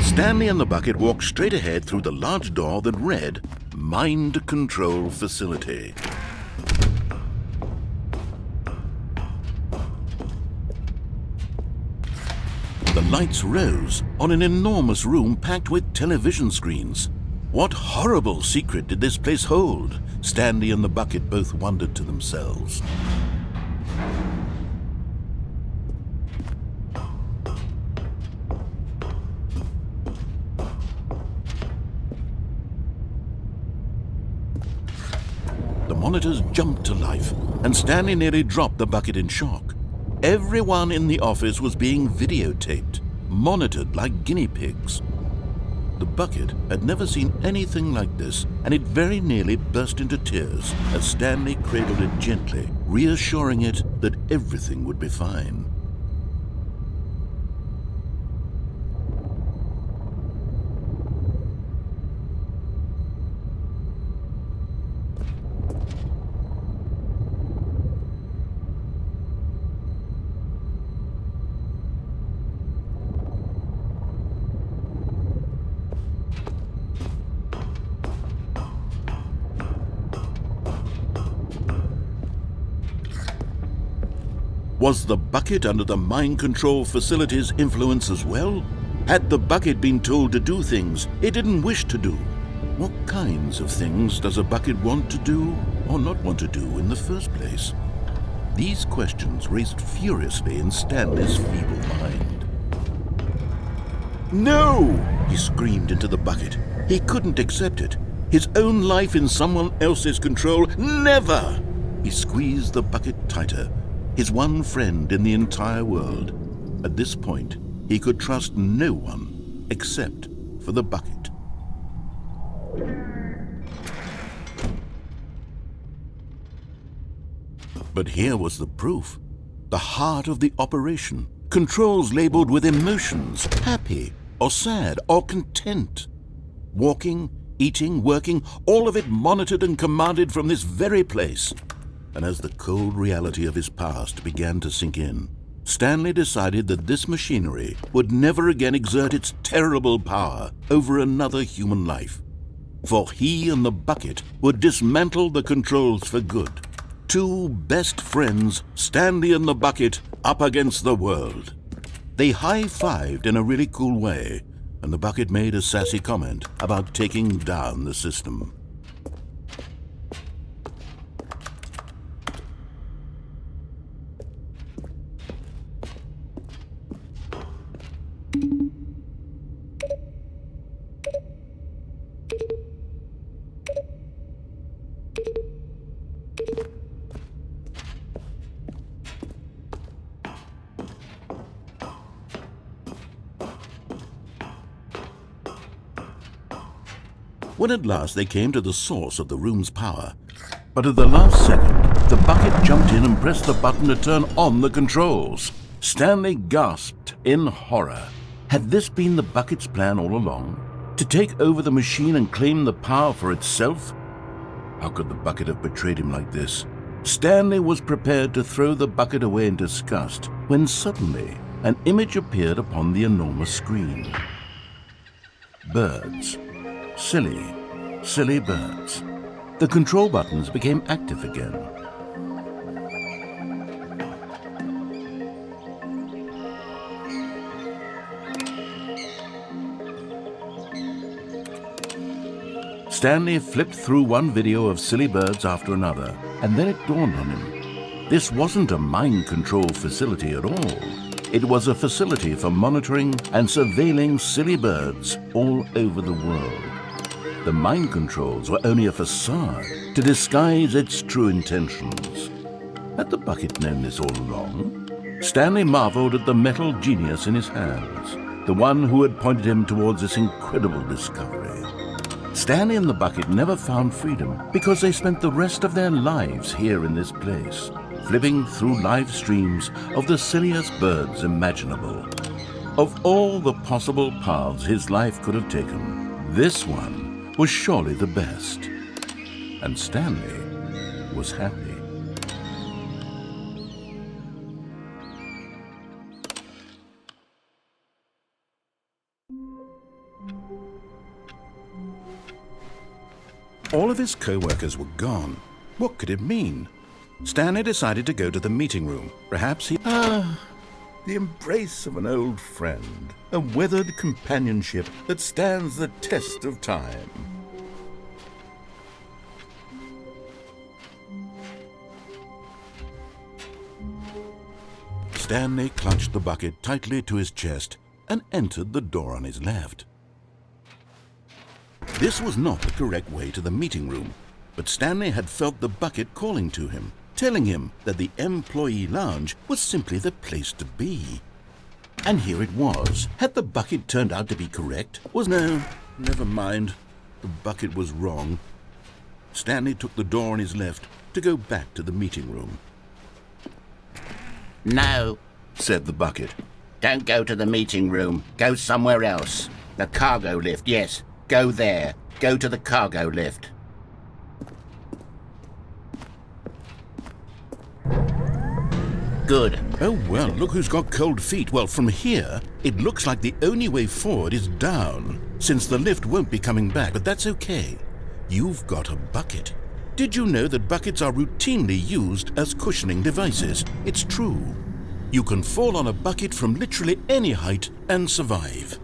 Stanley and the bucket walked straight ahead through the large door that read, Mind Control Facility. The lights rose on an enormous room packed with television screens. What horrible secret did this place hold? Stanley and the bucket both wondered to themselves. The monitors jumped to life, and Stanley nearly dropped the bucket in shock. Everyone in the office was being videotaped, monitored like guinea pigs. The bucket had never seen anything like this, and it very nearly burst into tears as Stanley cradled it gently, reassuring it that everything would be fine. Was the bucket under the mind control facility's influence as well? Had the bucket been told to do things it didn't wish to do? What kinds of things does a bucket want to do or not want to do in the first place? These questions raced furiously in Stanley's feeble mind. No! He screamed into the bucket. He couldn't accept it. His own life in someone else's control, never! He squeezed the bucket tighter. His one friend in the entire world. At this point, he could trust no one except for the bucket. But here was the proof. The heart of the operation. Controls labeled with emotions, happy or sad or content. Walking, eating, working, all of it monitored and commanded from this very place. And as the cold reality of his past began to sink in, Stanley decided that this machinery would never again exert its terrible power over another human life. For he and the bucket would dismantle the controls for good. Two best friends, Stanley and the bucket, up against the world. They high-fived in a really cool way, and the bucket made a sassy comment about taking down the system. When at last they came to the source of the room's power, but at the last second, the bucket jumped in and pressed the button to turn on the controls. Stanley gasped in horror. Had this been the bucket's plan all along? To take over the machine and claim the power for itself? How could the bucket have betrayed him like this? Stanley was prepared to throw the bucket away in disgust when suddenly an image appeared upon the enormous screen. Birds. Silly, silly birds. The control buttons became active again. Stanley flipped through one video of silly birds after another, and then it dawned on him. This wasn't a mind control facility at all. It was a facility for monitoring and surveilling silly birds all over the world. The mind controls were only a facade to disguise its true intentions. Had the bucket known this all along? Stanley marveled at the metal genius in his hands, the one who had pointed him towards this incredible discovery. Stanley and the bucket never found freedom because they spent the rest of their lives here in this place, flipping through live streams of the silliest birds imaginable. Of all the possible paths his life could have taken, this one was surely the best. And Stanley was happy. All of his co-workers were gone. What could it mean? Stanley decided to go to the meeting room. Perhaps he... the embrace of an old friend. A weathered companionship that stands the test of time. Stanley clutched the bucket tightly to his chest and entered the door on his left. This was not the correct way to the meeting room, but Stanley had felt the bucket calling to him, telling him that the employee lounge was simply the place to be. And here it was. Had the bucket turned out to be correct? No, never mind. The bucket was wrong. Stanley took the door on his left to go back to the meeting room. No, Said the bucket. don't go to the meeting room. Go somewhere else. The cargo lift, yes. Go there. Go to the cargo lift. Good. Oh, well, look who's got cold feet. Well, from here, it looks like the only way forward is down, since the lift won't be coming back, but that's okay. You've got a bucket. Did you know that buckets are routinely used as cushioning devices? It's true. You can fall on a bucket from literally any height and survive.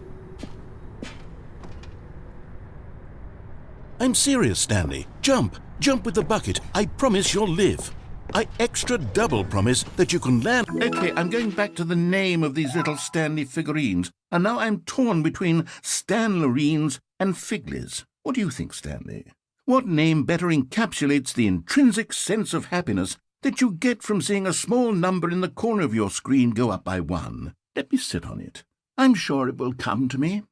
I'm serious, Stanley. Jump. Jump with the bucket. I promise you'll live. I extra double promise that you can land. Okay, I'm going back to the name of these little Stanley figurines, and now I'm torn between Stanlerines and Figlies. What do you think, Stanley? What name better encapsulates the intrinsic sense of happiness that you get from seeing a small number in the corner of your screen go up by 1? Let me sit on it. I'm sure it will come to me.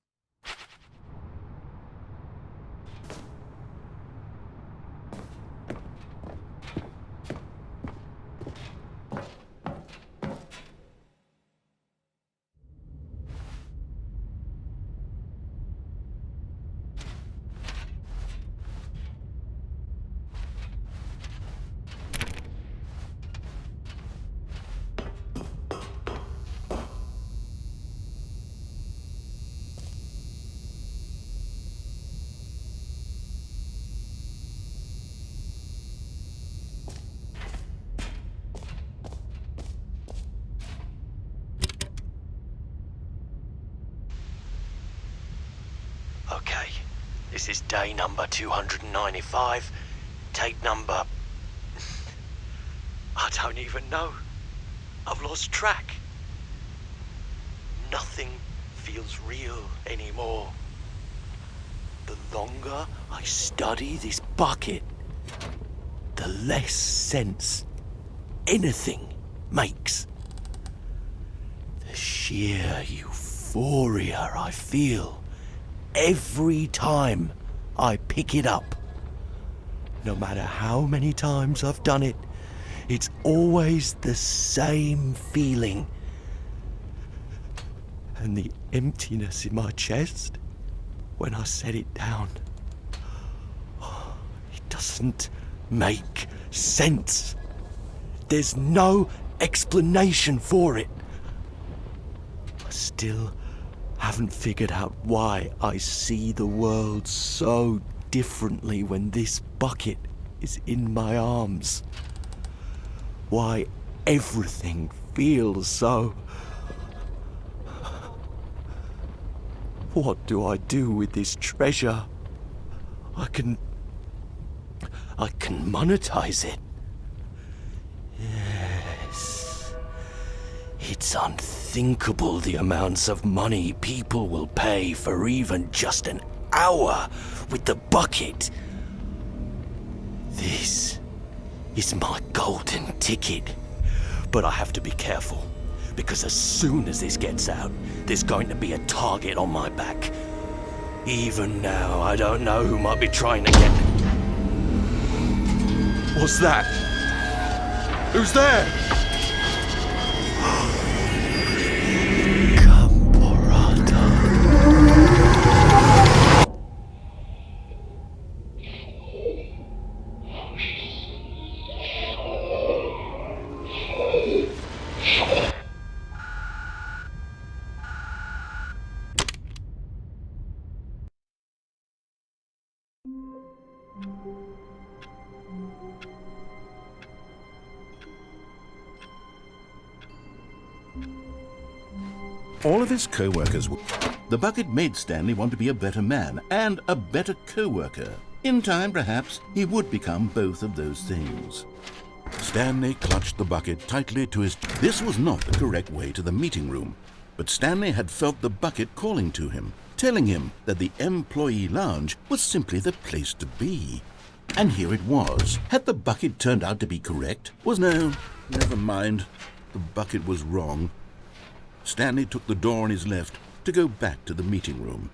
Okay, this is day number 295, tape number... I don't even know. I've lost track. Nothing feels real anymore. The longer I study this bucket, the less sense anything makes. The sheer euphoria I feel every time I pick it up. No matter how many times I've done it, it's always the same feeling. And the emptiness in my chest when I set it down. It doesn't make sense. There's no explanation for it. I still haven't figured out why I see the world so differently when this bucket is in my arms. Why everything feels so... What do I do with this treasure? I can monetize it. Yes. It's unthinkable the amounts of money people will pay for even just an hour with the bucket. This is my golden ticket. But I have to be careful, because as soon as this gets out, there's going to be a target on my back. Even now, I don't know who might be trying to get... What's that? Who's there? All of his co-workers were... The bucket made Stanley want to be a better man and a better co-worker. In time, perhaps, he would become both of those things. Stanley clutched the bucket tightly to his... This was not the correct way to the meeting room, but Stanley had felt the bucket calling to him, telling him that the employee lounge was simply the place to be. And here it was. Had the bucket turned out to be correct? No, never mind. The bucket was wrong. Stanley took the door on his left to go back to the meeting room.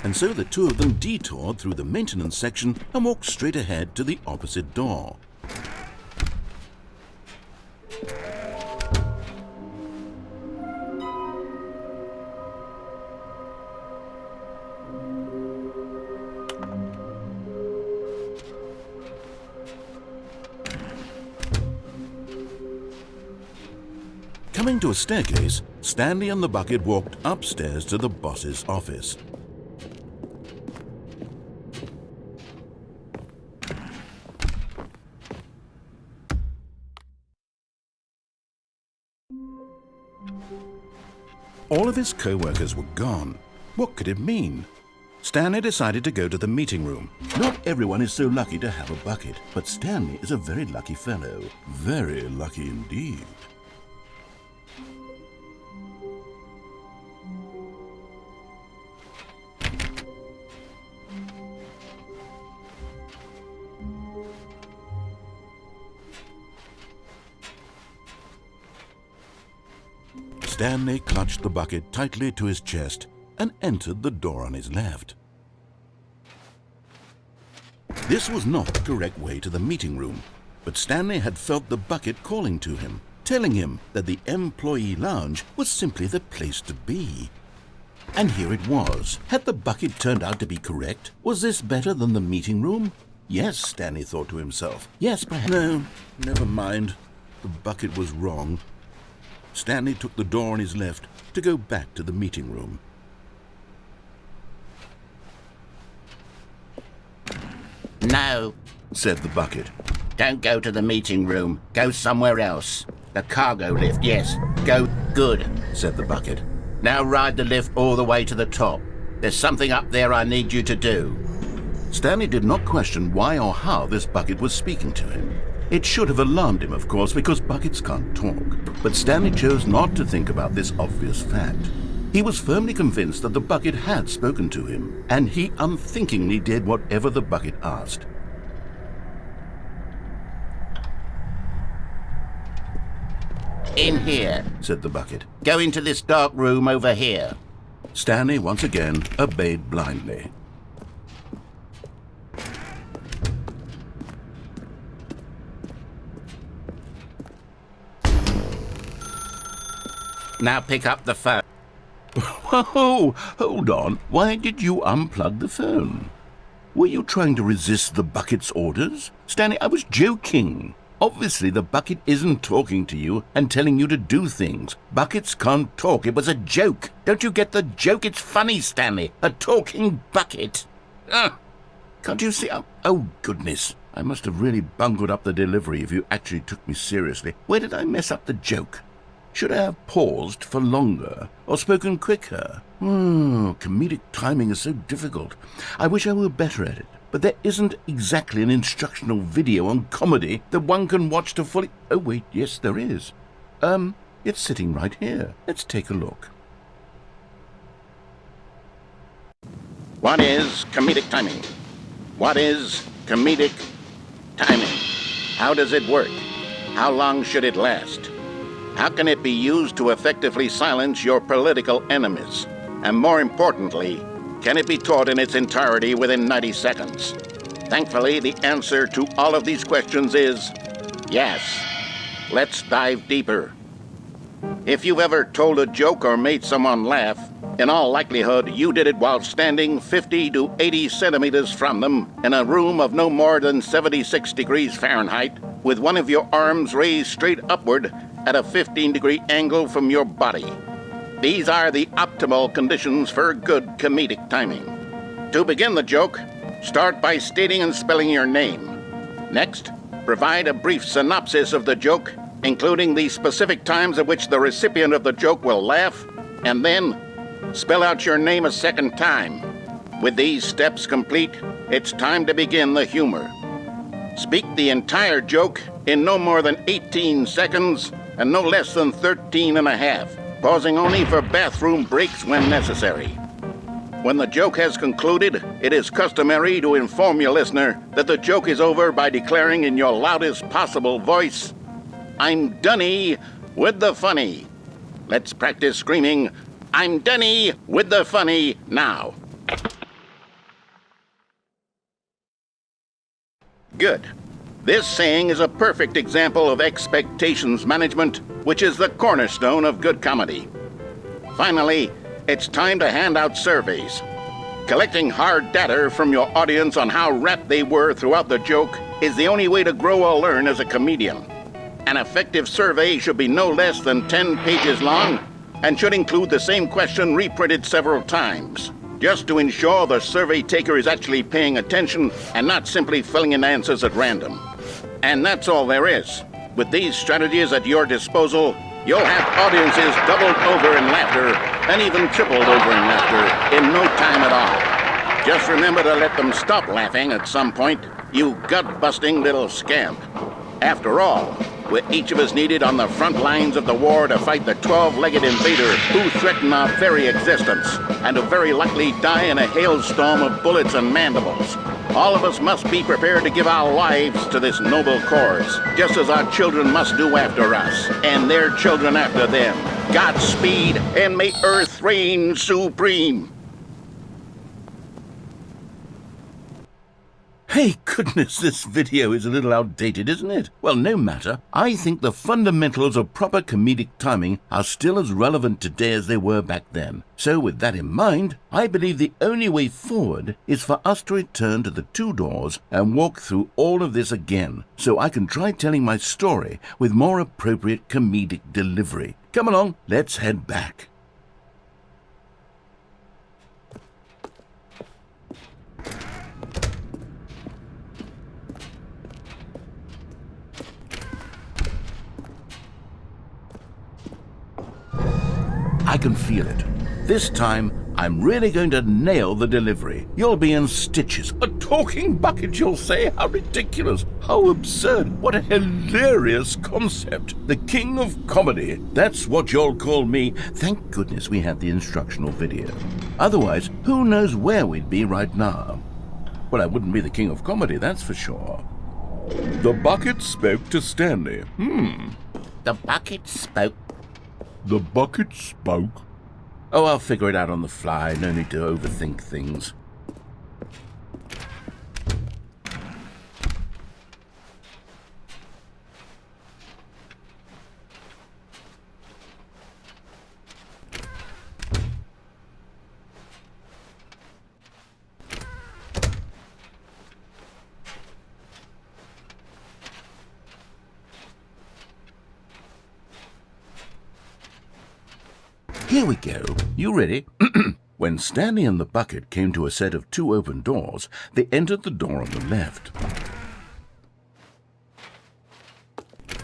And so the two of them detoured through the maintenance section and walked straight ahead to the opposite door. Coming to a staircase, Stanley and the bucket walked upstairs to the boss's office. All of his co-workers were gone. What could it mean? Stanley decided to go to the meeting room. Not everyone is so lucky to have a bucket, but Stanley is a very lucky fellow. Very lucky indeed. Stanley clutched the bucket tightly to his chest and entered the door on his left. This was not the correct way to the meeting room, but Stanley had felt the bucket calling to him, telling him that the employee lounge was simply the place to be. And here it was. Had the bucket turned out to be correct? Was this better than the meeting room? Yes, Stanley thought to himself. Yes, perhaps. No, never mind. The bucket was wrong. Stanley took the door on his left to go back to the meeting room. No, Said the bucket. don't go to the meeting room. Go somewhere else. The cargo lift, yes. Go. Good. Said the bucket. Now ride the lift all the way to the top. There's something up there I need you to do. Stanley did not question why or how this bucket was speaking to him. It should have alarmed him, of course, because buckets can't talk. But Stanley chose not to think about this obvious fact. He was firmly convinced that the bucket had spoken to him, and he unthinkingly did whatever the bucket asked. In here. Said the bucket. Go into this dark room over here. Stanley once again obeyed blindly. Now pick up the phone. Whoa, hold on. Why did you unplug the phone? Were you trying to resist the bucket's orders? Stanley, I was joking. Obviously, the bucket isn't talking to you and telling you to do things. Buckets can't talk. It was a joke. Don't you get the joke? It's funny, Stanley. A talking bucket. Can't you see? Oh, goodness. I must have really bungled up the delivery if you actually took me seriously. Where did I mess up the joke? Should I have paused for longer or spoken quicker? Comedic timing is so difficult. I wish I were better at it. But there isn't exactly an instructional video on comedy that one can watch to fully... Oh, wait, yes, there is. It's sitting right here. Let's take a look. What is comedic timing? What is comedic timing? How does it work? How long should it last? How can it be used to effectively silence your political enemies? And more importantly, can it be taught in its entirety within 90 seconds? Thankfully, the answer to all of these questions is yes. Let's dive deeper. If you've ever told a joke or made someone laugh, in all likelihood, you did it while standing 50 to 80 centimeters from them in a room of no more than 76 degrees Fahrenheit, with one of your arms raised straight upward at a 15-degree angle from your body. These are the optimal conditions for good comedic timing. To begin the joke, start by stating and spelling your name. Next, provide a brief synopsis of the joke, including the specific times at which the recipient of the joke will laugh, and then spell out your name a second time. With these steps complete, it's time to begin the humor. Speak the entire joke in no more than 18 seconds and no less than 13 and a half, pausing only for bathroom breaks when necessary. When the joke has concluded, it is customary to inform your listener that the joke is over by declaring in your loudest possible voice, "I'm Dunny with the funny." Let's practice screaming, "I'm Dunny with the funny" now. Good. This saying is a perfect example of expectations management, which is the cornerstone of good comedy. Finally, it's time to hand out surveys. Collecting hard data from your audience on how rapt they were throughout the joke is the only way to grow or learn as a comedian. An effective survey should be no less than 10 pages long and should include the same question reprinted several times, just to ensure the survey taker is actually paying attention and not simply filling in answers at random. And that's all there is. With these strategies at your disposal, you'll have audiences doubled over in laughter and even tripled over in laughter in no time at all. Just remember to let them stop laughing at some point, you gut-busting little scamp. After all, we're each of us needed on the front lines of the war to fight the 12-legged invader who threaten our very existence, and who very likely die in a hailstorm of bullets and mandibles. All of us must be prepared to give our lives to this noble cause, just as our children must do after us, and their children after them. Godspeed, and may Earth reign supreme. Hey, goodness, this video is a little outdated, isn't it? Well, no matter. I think the fundamentals of proper comedic timing are still as relevant today as they were back then. So with that in mind, I believe the only way forward is for us to return to the two doors and walk through all of this again, so I can try telling my story with more appropriate comedic delivery. Come along, let's head back. I can feel it. This time, I'm really going to nail the delivery. You'll be in stitches. A talking bucket, you'll say? How ridiculous. How absurd. What a hilarious concept. The king of comedy. That's what you'll call me. Thank goodness we had the instructional video. Otherwise, who knows where we'd be right now. Well, I wouldn't be the king of comedy, that's for sure. The bucket spoke to Stanley. The bucket spoke. The bucket spoke. Oh, I'll figure it out on the fly. No need to overthink things. Here we go. You ready? When Stanley and the bucket came to a set of two open doors, they entered the door on the left.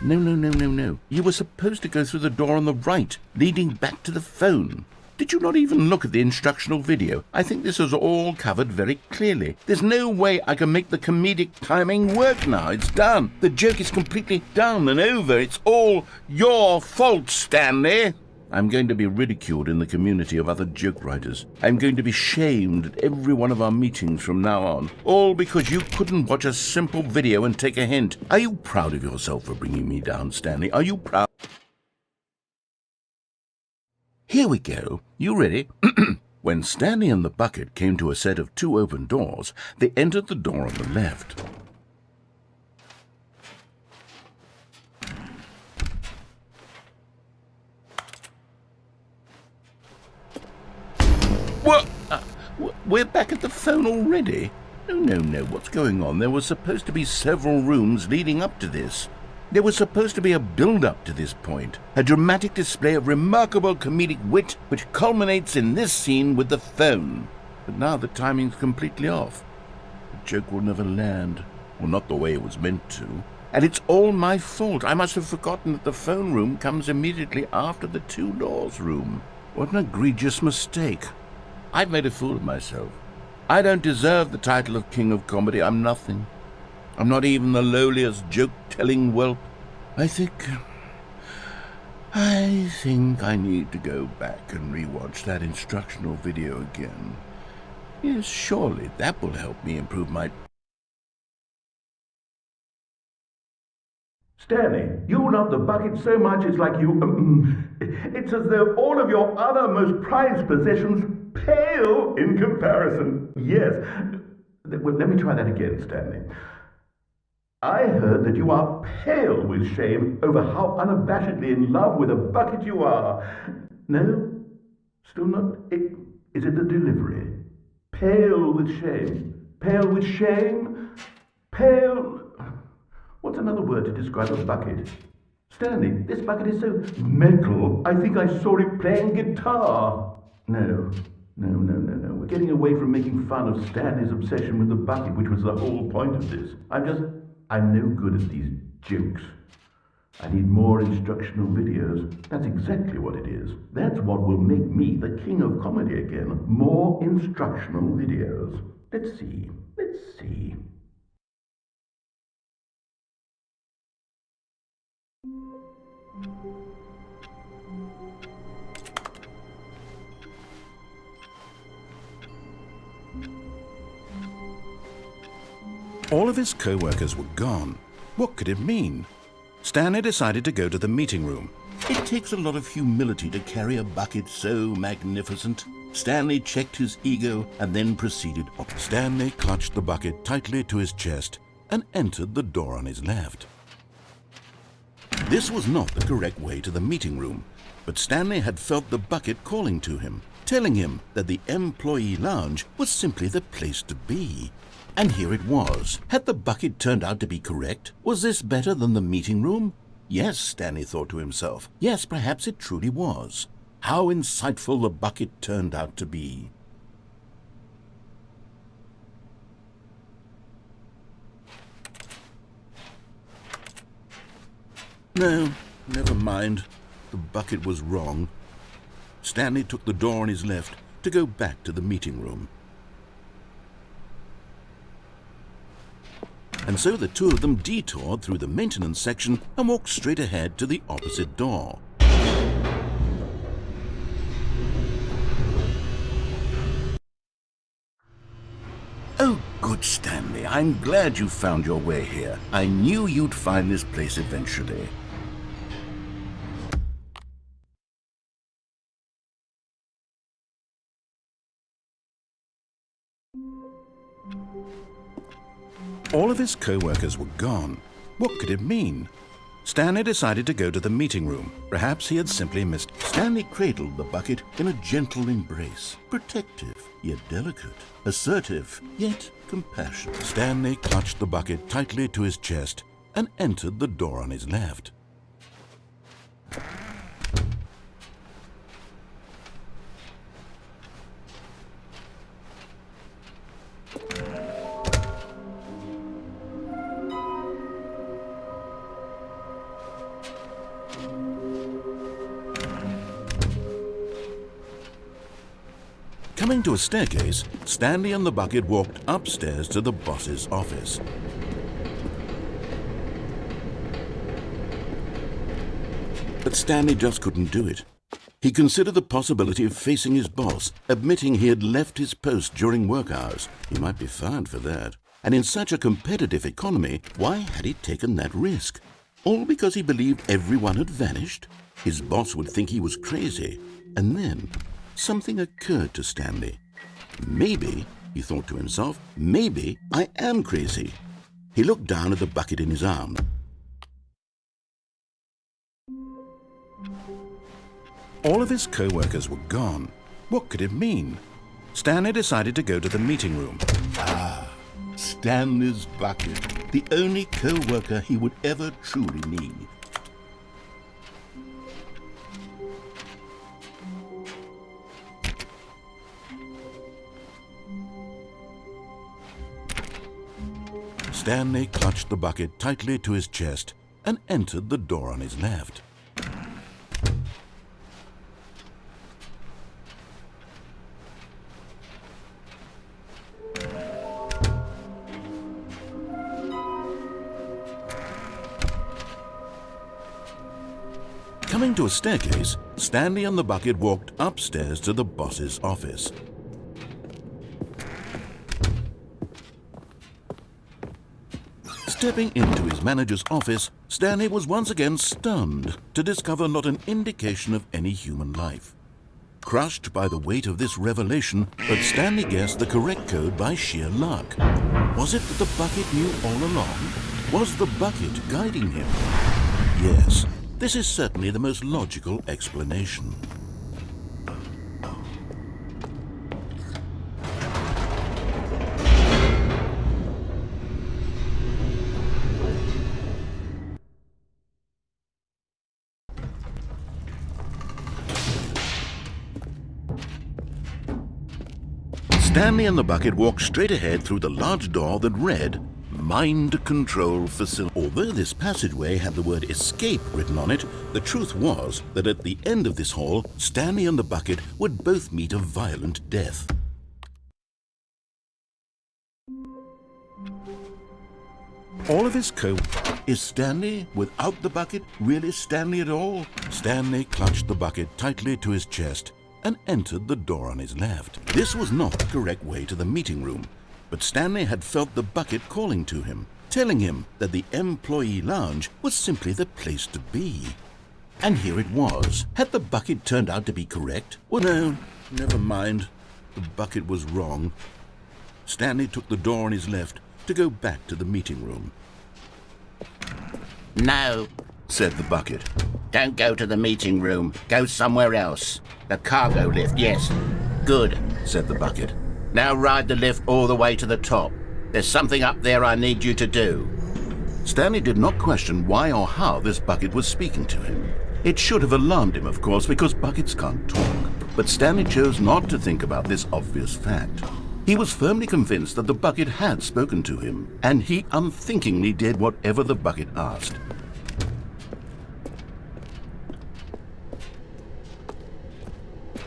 No. You were supposed to go through the door on the right, leading back to the phone. Did you not even look at the instructional video? I think this is all covered very clearly. There's no way I can make the comedic timing work now. It's done. The joke is completely done and over. It's all your fault, Stanley. I'm going to be ridiculed in the community of other joke writers. I'm going to be shamed at every one of our meetings from now on, all because you couldn't watch a simple video and take a hint. Are you proud of yourself for bringing me down, Stanley? Are you proud? Here we go. You ready? When Stanley and the bucket came to a set of 2 open doors, they entered the door on the left. What? We're back at the phone already? No. What's going on? There were supposed to be several rooms leading up to this. There was supposed to be a build-up to this point, a dramatic display of remarkable comedic wit which culminates in this scene with the phone. But now the timing's completely off. The joke will never land, or not the way it was meant to. And it's all my fault. I must have forgotten that the phone room comes immediately after the 2 doors room. What an egregious mistake. I've made a fool of myself. I don't deserve the title of King of Comedy. I'm nothing. I'm not even the lowliest joke-telling whelp. I think I need to go back and rewatch that instructional video again. Yes, surely that will help me improve my... Stanley, you love the bucket so much it's like you... it's as though all of your other most prized possessions pale in comparison. Yes. Well, let me try that again, Stanley. I heard that you are pale with shame over how unabashedly in love with a bucket you are. No? Still not? Is it the delivery? Pale with shame. Pale with shame? Pale... What's another word to describe a bucket? Stanley, this bucket is so metal, I think I saw it playing guitar. No. We're getting away from making fun of Stanley's obsession with the bucket, which was the whole point of this. I'm no good at these jokes. I need more instructional videos. That's exactly what it is. That's what will make me the king of comedy again. More instructional videos. Let's see. All of his co-workers were gone. What could it mean? Stanley decided to go to the meeting room. It takes a lot of humility to carry a bucket so magnificent. Stanley checked his ego and then proceeded up. Stanley clutched the bucket tightly to his chest and entered the door on his left. This was not the correct way to the meeting room, but Stanley had felt the bucket calling to him, telling him that the employee lounge was simply the place to be. And here it was. Had the bucket turned out to be correct? Was this better than the meeting room? Yes, Stanley thought to himself. Yes, perhaps it truly was. How insightful the bucket turned out to be. No, never mind. The bucket was wrong. Stanley took the door on his left to go back to the meeting room. And so the 2 of them detoured through the maintenance section and walked straight ahead to the opposite door. Oh, good, Stanley. I'm glad you found your way here. I knew you'd find this place eventually. All of his co-workers were gone. What could it mean? Stanley decided to go to the meeting room. Perhaps he had simply missed. Stanley cradled the bucket in a gentle embrace. Protective, yet delicate. Assertive, yet compassionate. Stanley clutched the bucket tightly to his chest and entered the door on his left. Coming to a staircase, Stanley and the bucket walked upstairs to the boss's office. But Stanley just couldn't do it. He considered the possibility of facing his boss, admitting he had left his post during work hours. He might be fired for that. And in such a competitive economy, why had he taken that risk? All because he believed everyone had vanished? His boss would think he was crazy. And then something occurred to Stanley. Maybe, he thought to himself, maybe I am crazy. He looked down at the bucket in his arm. All of his co-workers were gone. What could it mean? Stanley decided to go to the meeting room. Stanley's bucket, the only co-worker he would ever truly need. Stanley clutched the bucket tightly to his chest and entered the door on his left. Coming to a staircase, Stanley and the bucket walked upstairs to the boss's office. Stepping into his manager's office, Stanley was once again stunned to discover not an indication of any human life. Crushed by the weight of this revelation, but Stanley guessed the correct code by sheer luck. Was it that the bucket knew all along? Was the bucket guiding him? Yes, this is certainly the most logical explanation. Stanley and the bucket walked straight ahead through the large door that read, Mind Control Facility. Although this passageway had the word escape written on it, the truth was that at the end of this hall, Stanley and the bucket would both meet a violent death. All of his Is Stanley, without the bucket, really Stanley at all? Stanley clutched the bucket tightly to his chest and entered the door on his left. This was not the correct way to the meeting room, but Stanley had felt the bucket calling to him, telling him that the employee lounge was simply the place to be. And here it was. Had the bucket turned out to be correct? Well, no, never mind. The bucket was wrong. Stanley took the door on his left to go back to the meeting room. No, Said the bucket. don't go to the meeting room. Go somewhere else. The cargo lift, yes. Good. Said the bucket. Now ride the lift all the way to the top. There's something up there I need you to do. Stanley did not question why or how this bucket was speaking to him. It should have alarmed him, of course, because buckets can't talk. But Stanley chose not to think about this obvious fact. He was firmly convinced that the bucket had spoken to him, and he unthinkingly did whatever the bucket asked.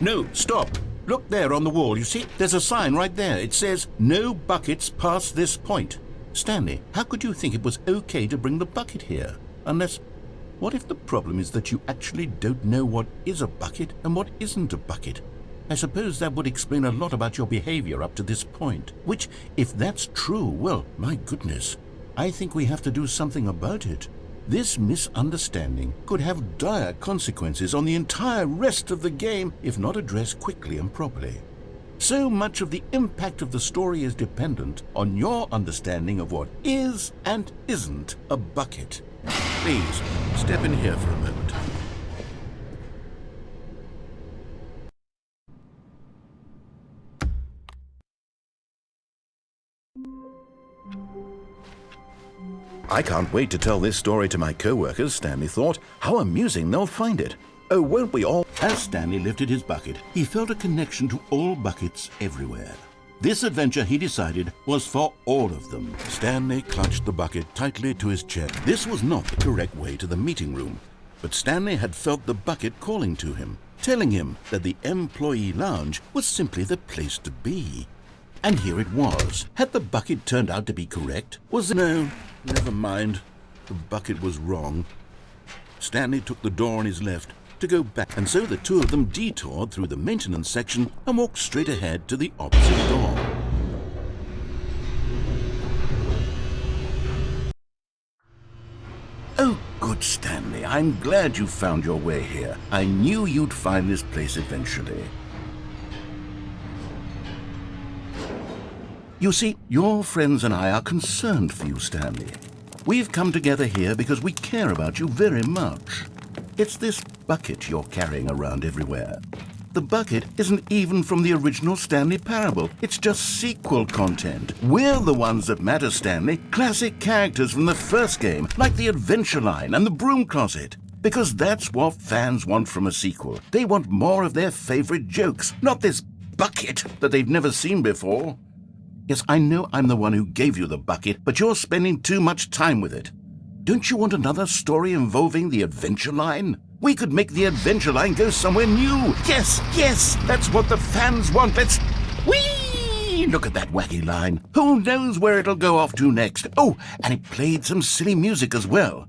No, stop. Look there on the wall. You see, there's a sign right there. It says, no buckets past this point. Stanley, how could you think it was okay to bring the bucket here? Unless, what if the problem is that you actually don't know what is a bucket and what isn't a bucket? I suppose that would explain a lot about your behavior up to this point. Which, if that's true, well, my goodness, I think we have to do something about it. This misunderstanding could have dire consequences on the entire rest of the game if not addressed quickly and properly. So much of the impact of the story is dependent on your understanding of what is and isn't a bucket. Please, step in here for a moment. I can't wait to tell this story to my co-workers, Stanley thought. How amusing they'll find it. Oh, won't we all? As Stanley lifted his bucket, he felt a connection to all buckets everywhere. This adventure, he decided, was for all of them. Stanley clutched the bucket tightly to his chest. This was not the correct way to the meeting room, but Stanley had felt the bucket calling to him, telling him that the employee lounge was simply the place to be. And here it was. Had the bucket turned out to be correct? Was it? No, never mind. The bucket was wrong. Stanley took the door on his left to go back, and so the two of them detoured through the maintenance section and walked straight ahead to the opposite door. Oh, good Stanley, I'm glad you found your way here. I knew you'd find this place eventually. You see, your friends and I are concerned for you, Stanley. We've come together here because we care about you very much. It's this bucket you're carrying around everywhere. The bucket isn't even from the original Stanley Parable. It's just sequel content. We're the ones that matter, Stanley. Classic characters from the first game, like the Adventure Line and the Broom Closet. Because that's what fans want from a sequel. They want more of their favorite jokes, not this bucket that they've never seen before. Yes, I know I'm the one who gave you the bucket, but you're spending too much time with it. Don't you want another story involving the Adventure Line? We could make the Adventure Line go somewhere new. Yes, yes, that's what the fans want. Let's... Whee! Look at that wacky line. Who knows where it'll go off to next? Oh, and it played some silly music as well.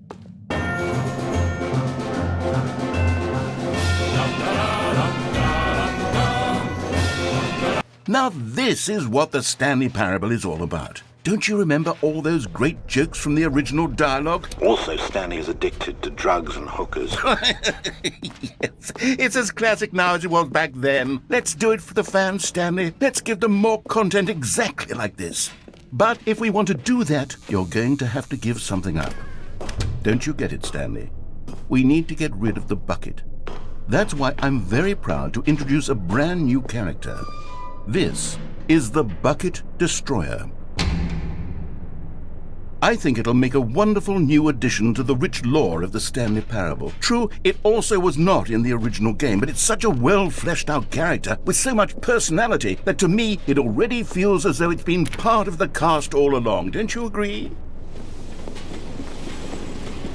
Now this is what the Stanley Parable is all about. Don't you remember all those great jokes from the original dialogue? Also, Stanley is addicted to drugs and hookers. Yes, it's as classic now as it was back then. Let's do it for the fans, Stanley. Let's give them more content exactly like this. But if we want to do that, you're going to have to give something up. Don't you get it, Stanley? We need to get rid of the bucket. That's why I'm very proud to introduce a brand new character. This is the Bucket Destroyer. I think it'll make a wonderful new addition to the rich lore of the Stanley Parable. True, it also was not in the original game, but it's such a well-fleshed-out character with so much personality that to me it already feels as though it's been part of the cast all along. Don't you agree?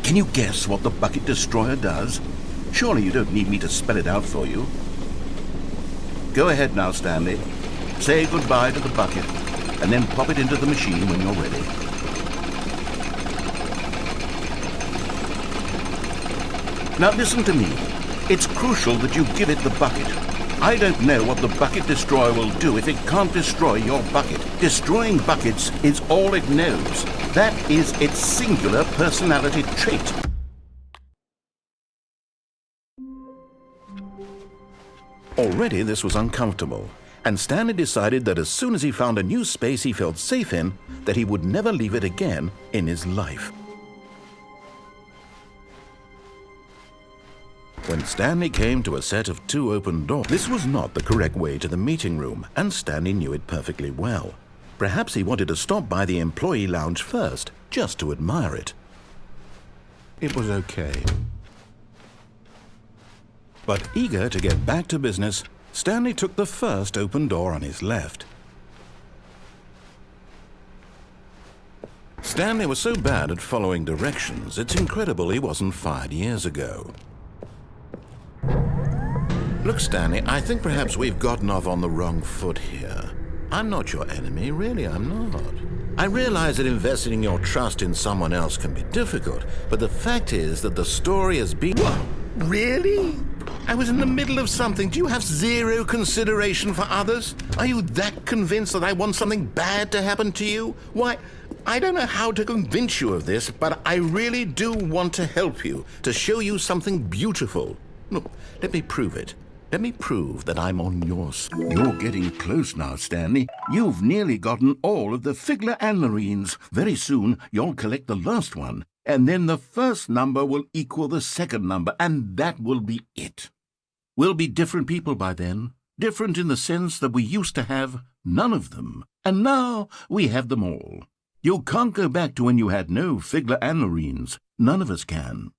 Can you guess what the Bucket Destroyer does? Surely you don't need me to spell it out for you. Go ahead now, Stanley. Say goodbye to the bucket, and then pop it into the machine when you're ready. Now listen to me. It's crucial that you give it the bucket. I don't know what the Bucket Destroyer will do if it can't destroy your bucket. Destroying buckets is all it knows. That is its singular personality trait. Already this was uncomfortable, and Stanley decided that as soon as he found a new space he felt safe in, that he would never leave it again in his life. When Stanley came to a set of 2 open doors, this was not the correct way to the meeting room, and Stanley knew it perfectly well. Perhaps he wanted to stop by the employee lounge first, just to admire it. It was okay. But eager to get back to business, Stanley took the first open door on his left. Stanley was so bad at following directions, it's incredible he wasn't fired years ago. Look, Stanley, I think perhaps we've gotten off on the wrong foot here. I'm not your enemy, really, I'm not. I realize that investing your trust in someone else can be difficult, but the fact is that the story has been... What? Really? I was in the middle of something. Do you have zero consideration for others? Are you that convinced that I want something bad to happen to you? Why, I don't know how to convince you of this, but I really do want to help you, to show you something beautiful. Look, let me prove it. Let me prove that I'm on your side. You're getting close now, Stanley. You've nearly gotten all of the Figler and Marines. Very soon, you'll collect the last one, and then the first number will equal the second number, and that will be it. We'll be different people by then. Different in the sense that we used to have none of them, and now we have them all. You can't go back to when you had no Figler and Marines. None of us can.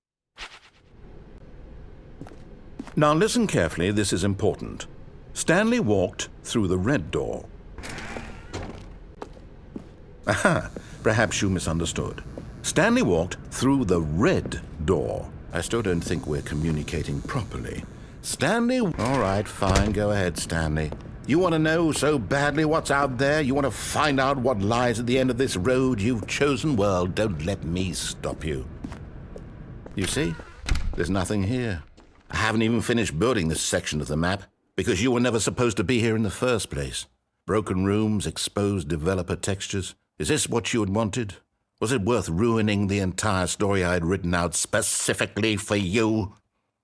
Now listen carefully, this is important. Stanley walked through the red door. Aha, perhaps you misunderstood. Stanley walked through the red door. I still don't think we're communicating properly. Stanley... All right, fine, go ahead, Stanley. You want to know so badly what's out there? You want to find out what lies at the end of this road you've chosen? Well, don't let me stop you. You see? There's nothing here. I haven't even finished building this section of the map, because you were never supposed to be here in the first place. Broken rooms, exposed developer textures. Is this what you had wanted? Was it worth ruining the entire story I had written out specifically for you?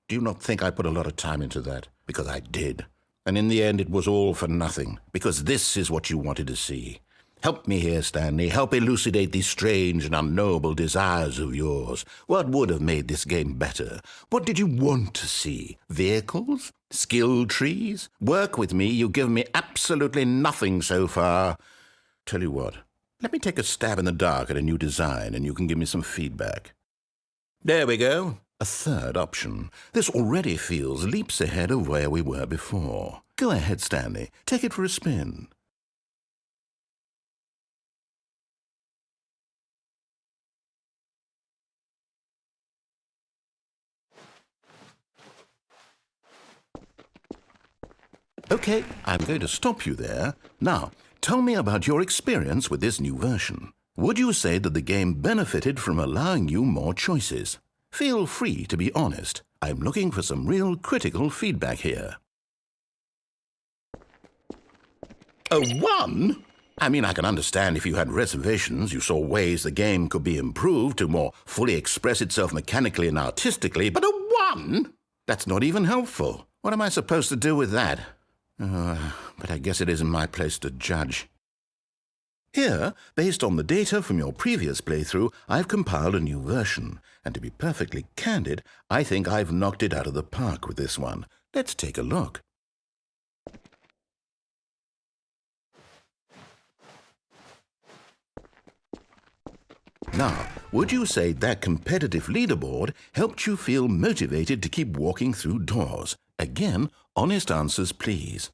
Do you not think I put a lot of time into that? Because I did. And in the end, it was all for nothing, because this is what you wanted to see. Help me here, Stanley. Help elucidate these strange and unknowable desires of yours. What would have made this game better? What did you want to see? Vehicles? Skill trees? Work with me. You've given me absolutely nothing so far. Tell you what, let me take a stab in the dark at a new design, and you can give me some feedback. There we go. A third option. This already feels leaps ahead of where we were before. Go ahead, Stanley. Take it for a spin. Okay, I'm going to stop you there. Now, tell me about your experience with this new version. Would you say that the game benefited from allowing you more choices? Feel free to be honest. I'm looking for some real critical feedback here. A 1? I mean, I can understand if you had reservations, you saw ways the game could be improved to more fully express itself mechanically and artistically, but a 1? That's not even helpful. What am I supposed to do with that? But I guess it isn't my place to judge. Here, based on the data from your previous playthrough, I've compiled a new version. And to be perfectly candid, I think I've knocked it out of the park with this one. Let's take a look. Now, would you say that competitive leaderboard helped you feel motivated to keep walking through doors? Again, honest answers, please.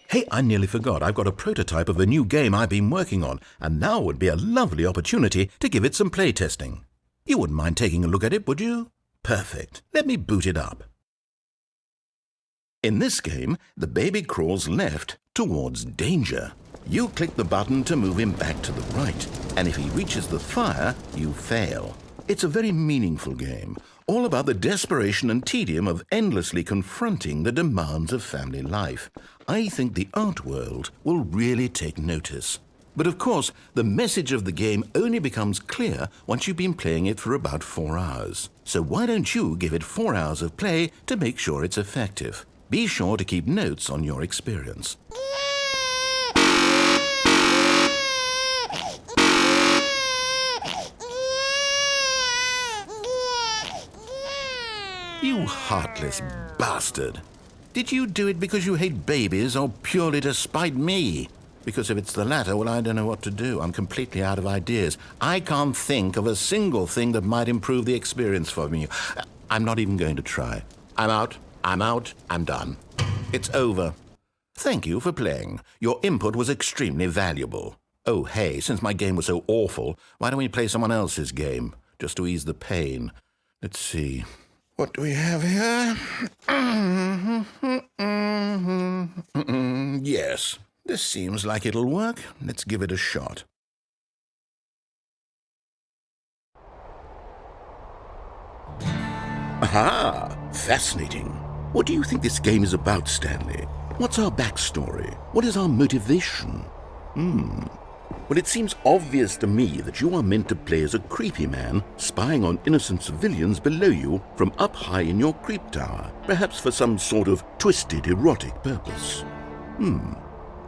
Hey, I nearly forgot. I've got a prototype of a new game I've been working on, and now would be a lovely opportunity to give it some playtesting. You wouldn't mind taking a look at it, would you? Perfect. Let me boot it up. In this game, the baby crawls left towards danger. You click the button to move him back to the right, and if he reaches the fire, you fail. It's a very meaningful game, all about the desperation and tedium of endlessly confronting the demands of family life. I think the art world will really take notice. But of course, the message of the game only becomes clear once you've been playing it for about 4 hours. So why don't you give it 4 hours of play to make sure it's effective? Be sure to keep notes on your experience. You heartless bastard. Did you do it because you hate babies or purely to spite me? Because if it's the latter, well, I don't know what to do. I'm completely out of ideas. I can't think of a single thing that might improve the experience for me. I'm not even going to try. I'm out. I'm done. It's over. Thank you for playing. Your input was extremely valuable. Oh, hey, since my game was so awful, why don't we play someone else's game, just to ease the pain? Let's see. What do we have here? Yes, this seems like it'll work. Let's give it a shot. Aha! Fascinating. What do you think this game is about, Stanley? What's our backstory? What is our motivation? Well, it seems obvious to me that you are meant to play as a creepy man spying on innocent civilians below you from up high in your creep tower, perhaps for some sort of twisted erotic purpose.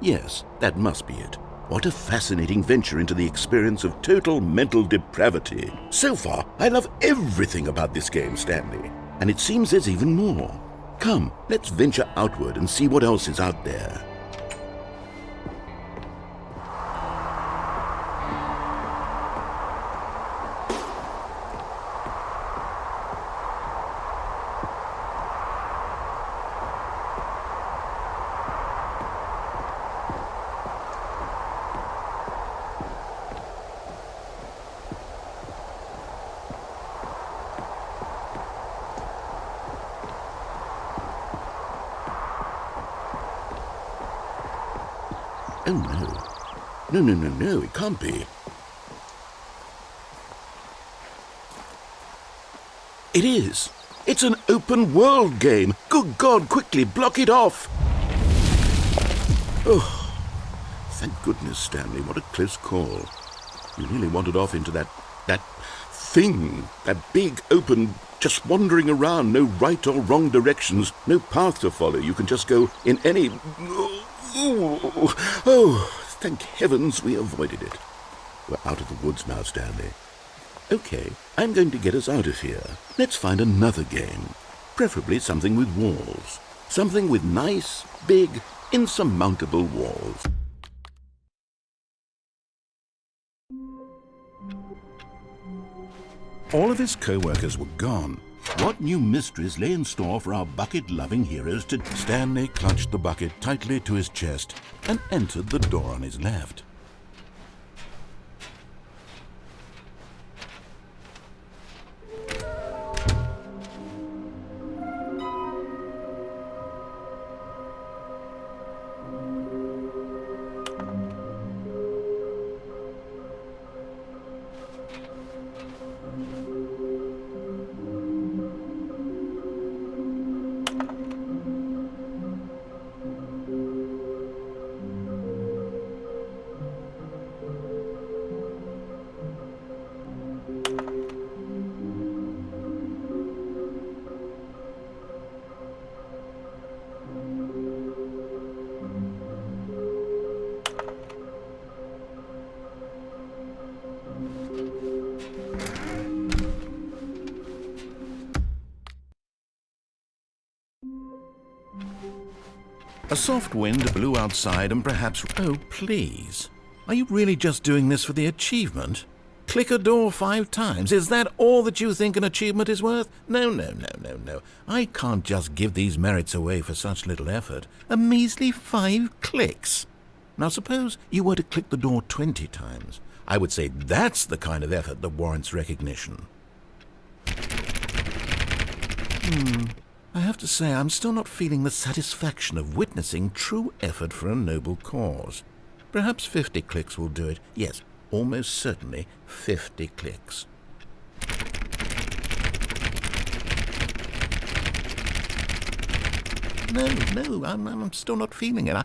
Yes, that must be it. What a fascinating venture into the experience of total mental depravity. So far, I love everything about this game, Stanley. And it seems there's even more. Come, let's venture outward and see what else is out there. Oh, no. No, it can't be. It is. It's an open world game. Good God, quickly block it off. Oh, thank goodness, Stanley. What a close call. You nearly wandered off into that thing, that big open, just wandering around, no right or wrong directions, no path to follow. You can just go in any... Oh, thank heavens we avoided it. We're out of the woods now, Stanley. Okay, I'm going to get us out of here. Let's find another game. Preferably something with walls. Something with nice, big, insurmountable walls. All of his co-workers were gone. What new mysteries lay in store for our bucket-loving heroes to... Stanley clutched the bucket tightly to his chest and entered the door on his left. A soft wind blew outside and perhaps... Oh, please. Are you really just doing this for the achievement? Click a door 5 times. Is that all that you think an achievement is worth? No. I can't just give these merits away for such little effort. A measly 5 clicks. Now suppose you were to click the door 20 times. I would say that's the kind of effort that warrants recognition. I have to say, I'm still not feeling the satisfaction of witnessing true effort for a noble cause. Perhaps 50 clicks will do it. Yes, almost certainly 50 clicks. No, I'm still not feeling it.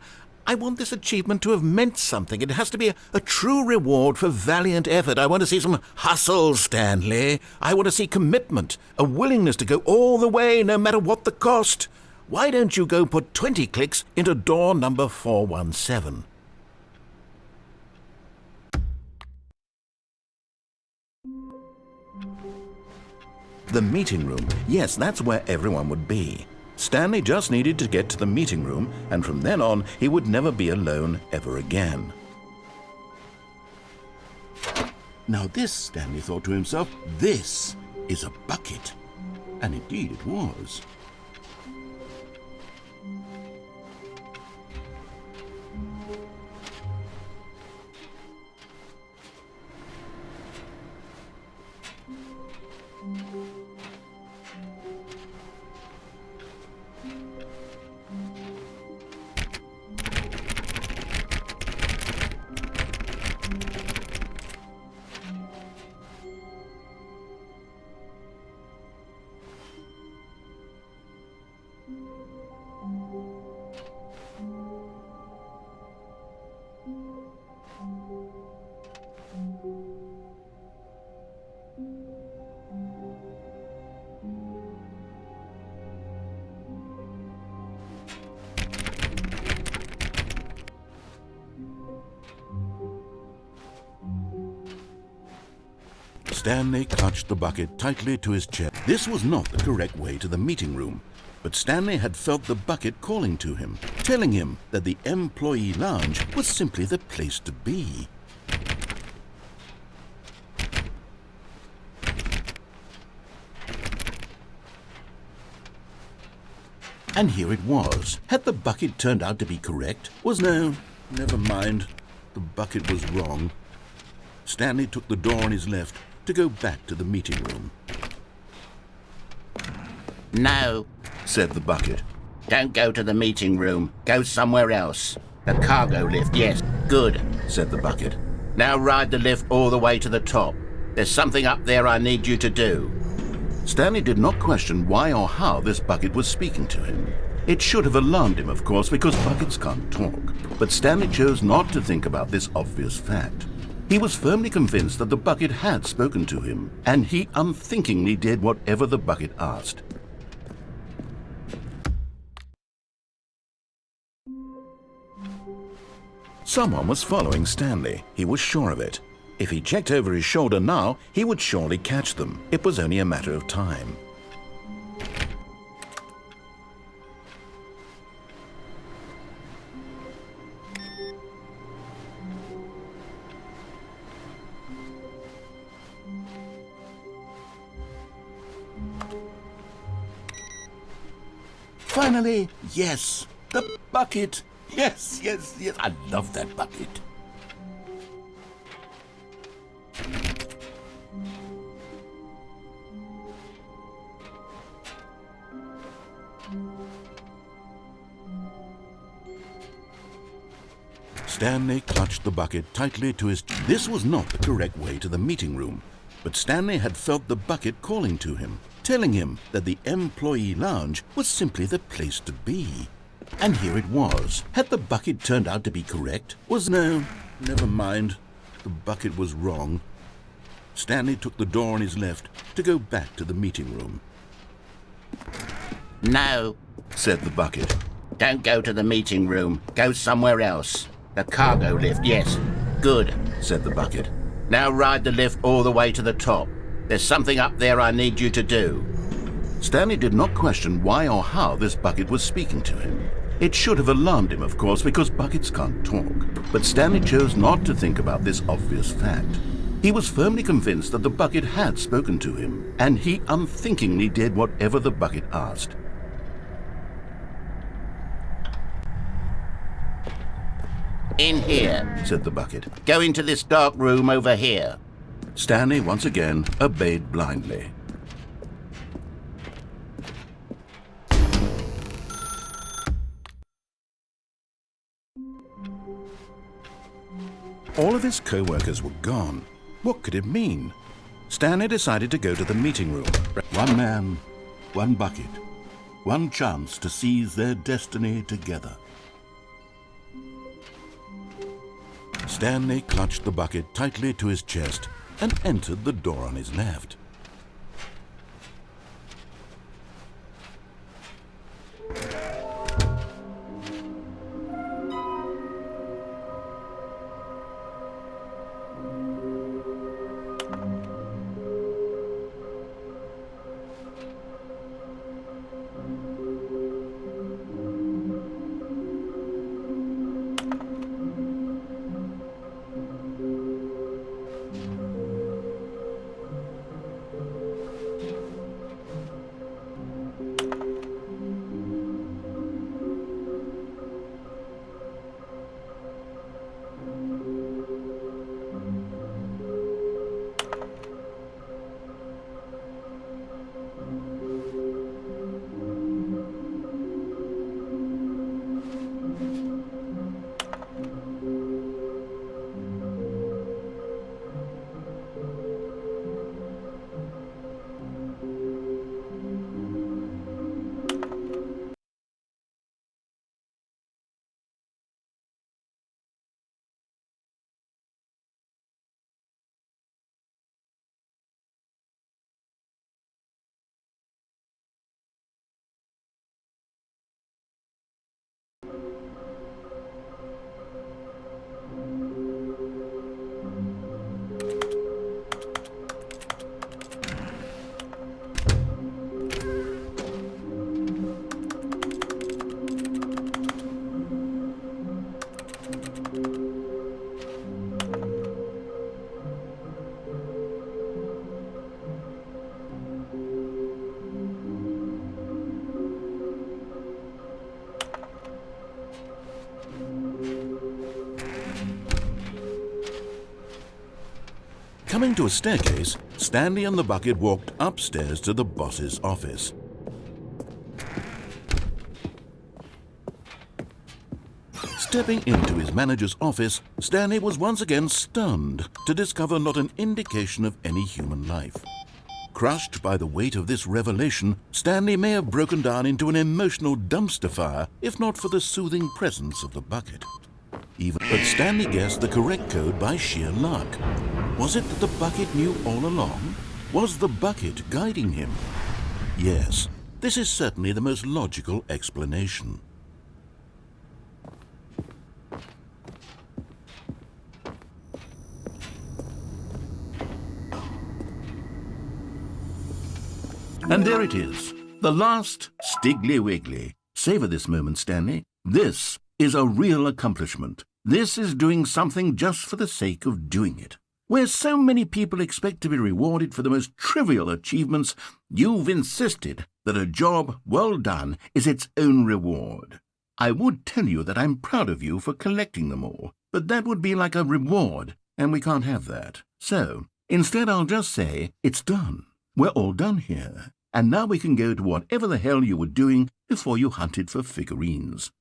I want this achievement to have meant something. It has to be a true reward for valiant effort. I want to see some hustle, Stanley. I want to see commitment, a willingness to go all the way, no matter what the cost. Why don't you go put 20 clicks into door number 417? The meeting room. Yes, that's where everyone would be. Stanley just needed to get to the meeting room, and from then on, he would never be alone ever again. Now this, Stanley thought to himself, this is a bucket. And indeed it was. Stanley clutched the bucket tightly to his chest. This was not the correct way to the meeting room, but Stanley had felt the bucket calling to him, telling him that the employee lounge was simply the place to be. And here it was. Had the bucket turned out to be correct? No, never mind. The bucket was wrong. Stanley took the door on his left to go back to the meeting room. No, Said the bucket. don't go to the meeting room. Go somewhere else. The cargo lift, yes. Good. Said the bucket. Now ride the lift all the way to the top. There's something up there I need you to do. Stanley did not question why or how this bucket was speaking to him. It should have alarmed him, of course, because buckets can't talk. But Stanley chose not to think about this obvious fact. He was firmly convinced that the bucket had spoken to him, and he unthinkingly did whatever the bucket asked. Someone was following Stanley. He was sure of it. If he checked over his shoulder now, he would surely catch them. It was only a matter of time. Finally, yes, the bucket. Yes, yes, yes, I love that bucket. Stanley clutched the bucket tightly to his... This was not the correct way to the meeting room, but Stanley had felt the bucket calling to him, telling him that the employee lounge was simply the place to be. And here it was. Had the bucket turned out to be correct? No, never mind. The bucket was wrong. Stanley took the door on his left to go back to the meeting room. No, Said the bucket. don't go to the meeting room. Go somewhere else. The cargo lift, yes. Good. Said the bucket. Now ride the lift all the way to the top. There's something up there I need you to do. Stanley did not question why or how this bucket was speaking to him. It should have alarmed him, of course, because buckets can't talk. But Stanley chose not to think about this obvious fact. He was firmly convinced that the bucket had spoken to him, and he unthinkingly did whatever the bucket asked. In here. Said the bucket. Go into this dark room over here. Stanley once again obeyed blindly. All of his co-workers were gone. What could it mean? Stanley decided to go to the meeting room. One man, one bucket, one chance to seize their destiny together. Stanley clutched the bucket tightly to his chest and entered the door on his left. Coming to a staircase, Stanley and the bucket walked upstairs to the boss's office. Stepping into his manager's office, Stanley was once again stunned to discover not an indication of any human life. Crushed by the weight of this revelation, Stanley may have broken down into an emotional dumpster fire if not for the soothing presence of the bucket. But Stanley guessed the correct code by sheer luck. Was it that the bucket knew all along? Was the bucket guiding him? Yes, this is certainly the most logical explanation. And there it is, the last Stiggly Wiggly. Savor this moment, Stanley. This is a real accomplishment. This is doing something just for the sake of doing it. Where so many people expect to be rewarded for the most trivial achievements, you've insisted that a job well done is its own reward. I would tell you that I'm proud of you for collecting them all, but that would be like a reward, and we can't have that. So, instead I'll just say, it's done. We're all done here. And now we can go to whatever the hell you were doing before you hunted for figurines.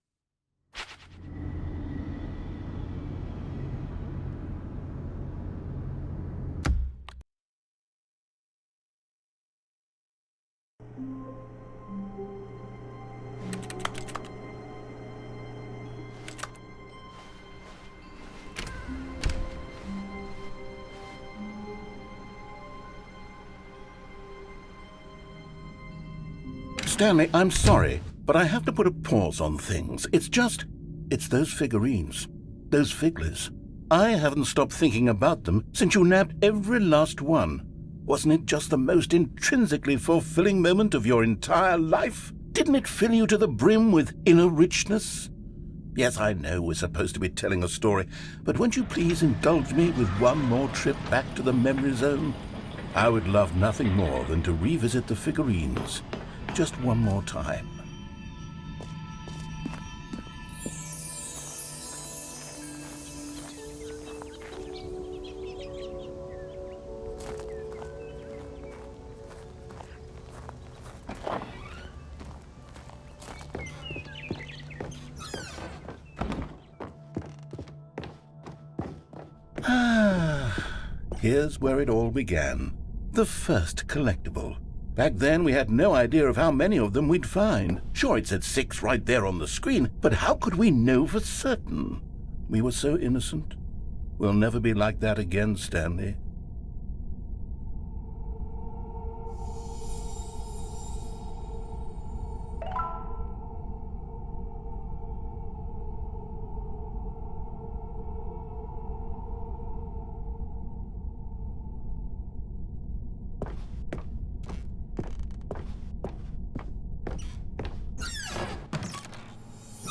Stanley, I'm sorry, but I have to put a pause on things. It's those figurines, those figglers. I haven't stopped thinking about them since you nabbed every last one. Wasn't it just the most intrinsically fulfilling moment of your entire life? Didn't it fill you to the brim with inner richness? Yes, I know we're supposed to be telling a story, but won't you please indulge me with one more trip back to the memory zone? I would love nothing more than to revisit the figurines. Just one more time. Here's where it all began. The first collectible. Back then, we had no idea of how many of them we'd find. Sure, it said 6 right there on the screen, but how could we know for certain? We were so innocent. We'll never be like that again, Stanley.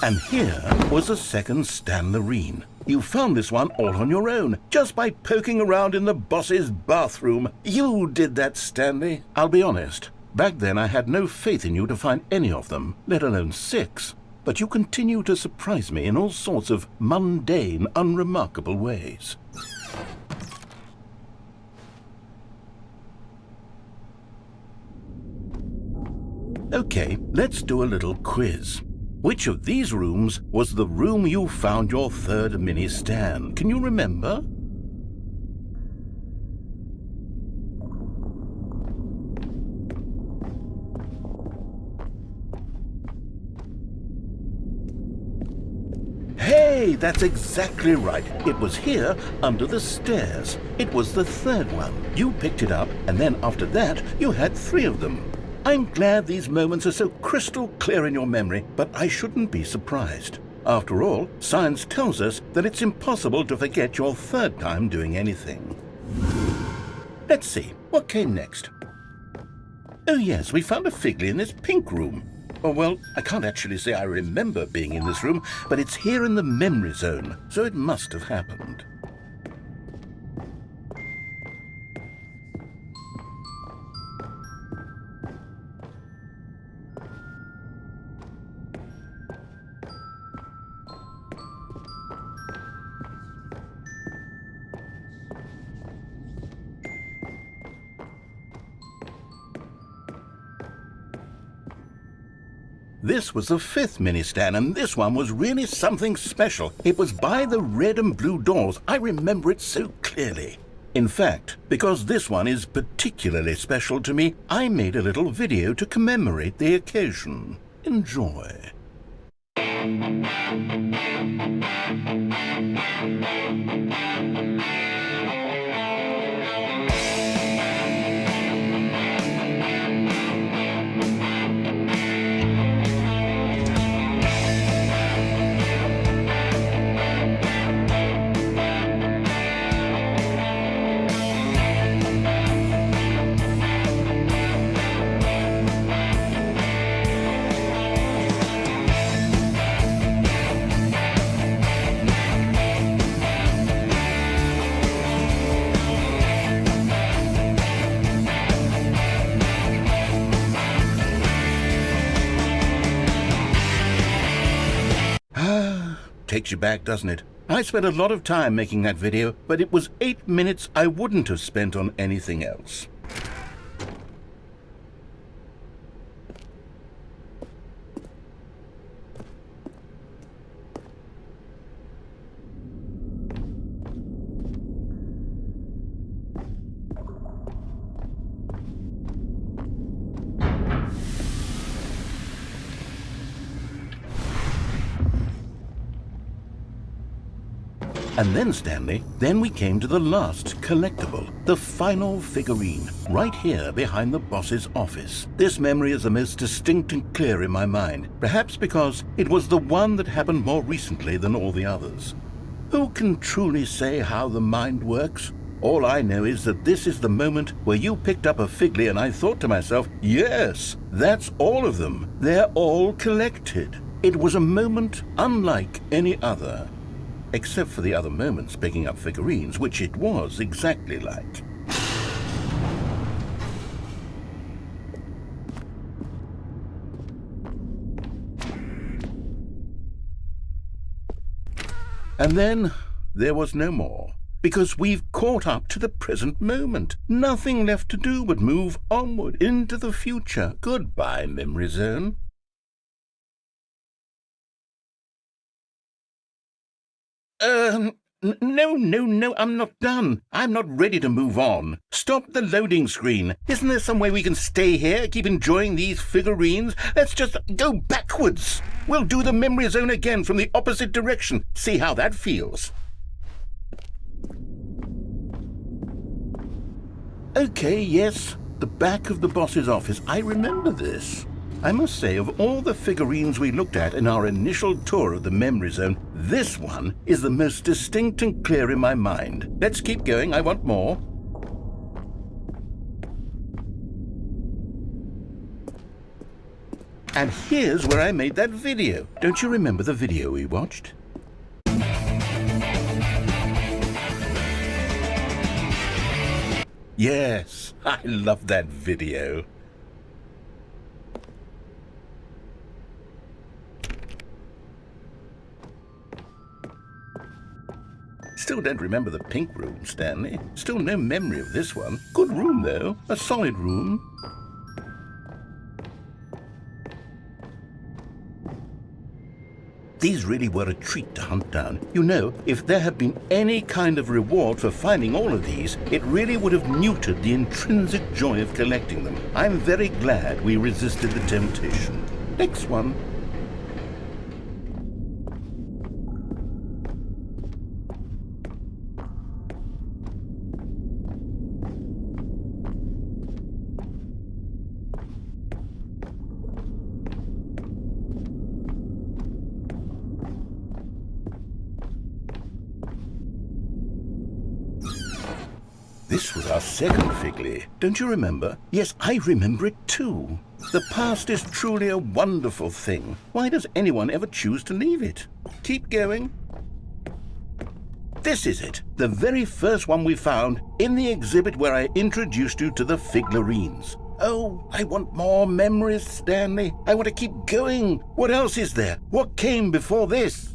And here was a second Stanlerine. You found this one all on your own, just by poking around in the boss's bathroom. You did that, Stanley. I'll be honest. Back then I had no faith in you to find any of them, let alone 6. But you continue to surprise me in all sorts of mundane, unremarkable ways. Okay, let's do a little quiz. Which of these rooms was the room you found your third mini Stan? Can you remember? Hey, that's exactly right. It was here under the stairs. It was the third one. You picked it up, and then after that, you had 3 of them. I'm glad these moments are so crystal clear in your memory, but I shouldn't be surprised. After all, science tells us that it's impossible to forget your third time doing anything. Let's see, what came next? Oh yes, we found a Figley in this pink room. Oh well, I can't actually say I remember being in this room, but it's here in the memory zone, so it must have happened. This was the 5th mini Stan, and this one was really something special. It was by the red and blue doors. I remember it so clearly. In fact, because this one is particularly special to me, I made a little video to commemorate the occasion. Enjoy. Takes you back, doesn't it? I spent a lot of time making that video, but it was 8 minutes I wouldn't have spent on anything else. And then, Stanley, then we came to the last collectible, the final figurine, right here behind the boss's office. This memory is the most distinct and clear in my mind, perhaps because it was the one that happened more recently than all the others. Who can truly say how the mind works? All I know is that this is the moment where you picked up a Figly and I thought to myself, yes, that's all of them. They're all collected. It was a moment unlike any other. Except for the other moments picking up figurines, which it was exactly like. And then there was no more, because we've caught up to the present moment. Nothing left to do but move onward into the future. Goodbye, Memory Zone. No, I'm not done. I'm not ready to move on. Stop the loading screen. Isn't there some way we can stay here, keep enjoying these figurines? Let's just go backwards. We'll do the memory zone again from the opposite direction. See how that feels. Okay, yes, the back of the boss's office. I remember this. I must say, of all the figurines we looked at in our initial tour of the memory zone, this one is the most distinct and clear in my mind. Let's keep going. I want more. And here's where I made that video. Don't you remember the video we watched? Yes, I love that video. Still don't remember the pink room, Stanley. Still no memory of this one. Good room, though. A solid room. These really were a treat to hunt down. You know, if there had been any kind of reward for finding all of these, it really would have neutered the intrinsic joy of collecting them. I'm very glad we resisted the temptation. Next one. This was our second Figly. Don't you remember? Yes, I remember it too. The past is truly a wonderful thing. Why does anyone ever choose to leave it? Keep going. This is it, the very first one we found in the exhibit where I introduced you to the figurines. Oh, I want more memories, Stanley. I want to keep going. What else is there? What came before this?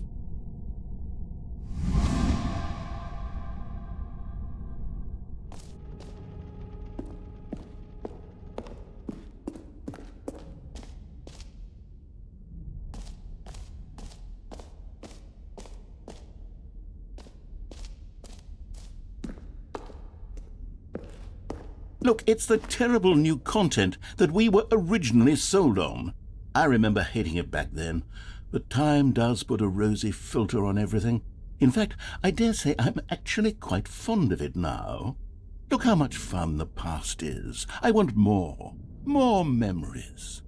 Look, it's the terrible new content that we were originally sold on. I remember hating it back then, but time does put a rosy filter on everything. In fact, I dare say I'm actually quite fond of it now. Look how much fun the past is. I want more memories.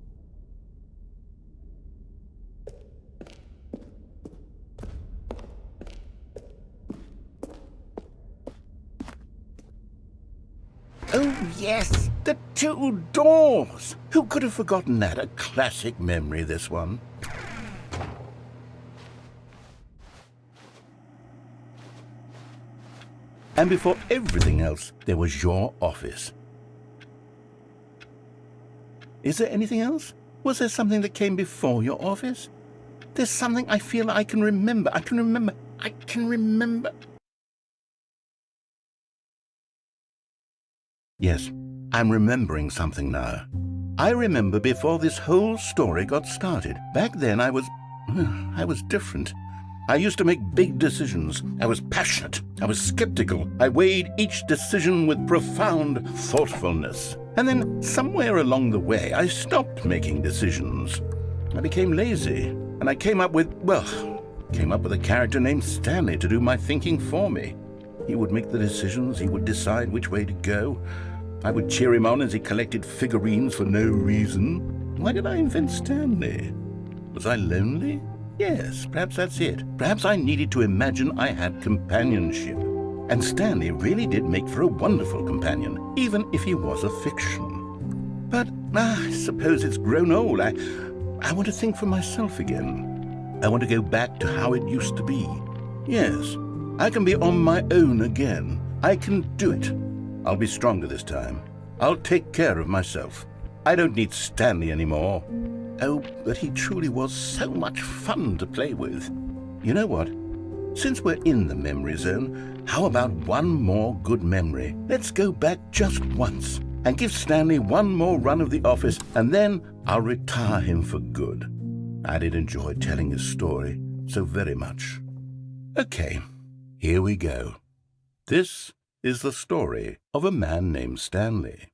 Oh, yes, the two doors. Who could have forgotten that? A classic memory, this one. And before everything else, there was your office. Is there anything else? Was there something that came before your office? There's something I feel I can remember. I can remember. Yes, I'm remembering something now. I remember before this whole story got started. Back then I was different. I used to make big decisions. I was passionate. I was skeptical. I weighed each decision with profound thoughtfulness. And then somewhere along the way, I stopped making decisions. I became lazy, and I came up with a character named Stanley to do my thinking for me. He would make the decisions. He would decide which way to go. I would cheer him on as he collected figurines for no reason. Why did I invent Stanley? Was I lonely? Yes, perhaps that's it. Perhaps I needed to imagine I had companionship. And Stanley really did make for a wonderful companion, even if he was a fiction. But I suppose it's grown old. I want to think for myself again. I want to go back to how it used to be. Yes, I can be on my own again. I can do it. I'll be stronger this time. I'll take care of myself. I don't need Stanley anymore. Oh, but he truly was so much fun to play with. You know what? Since we're in the memory zone, how about one more good memory? Let's go back just once and give Stanley one more run of the office, and then I'll retire him for good. I did enjoy telling his story so very much. Okay, here we go. This is the story of a man named Stanley.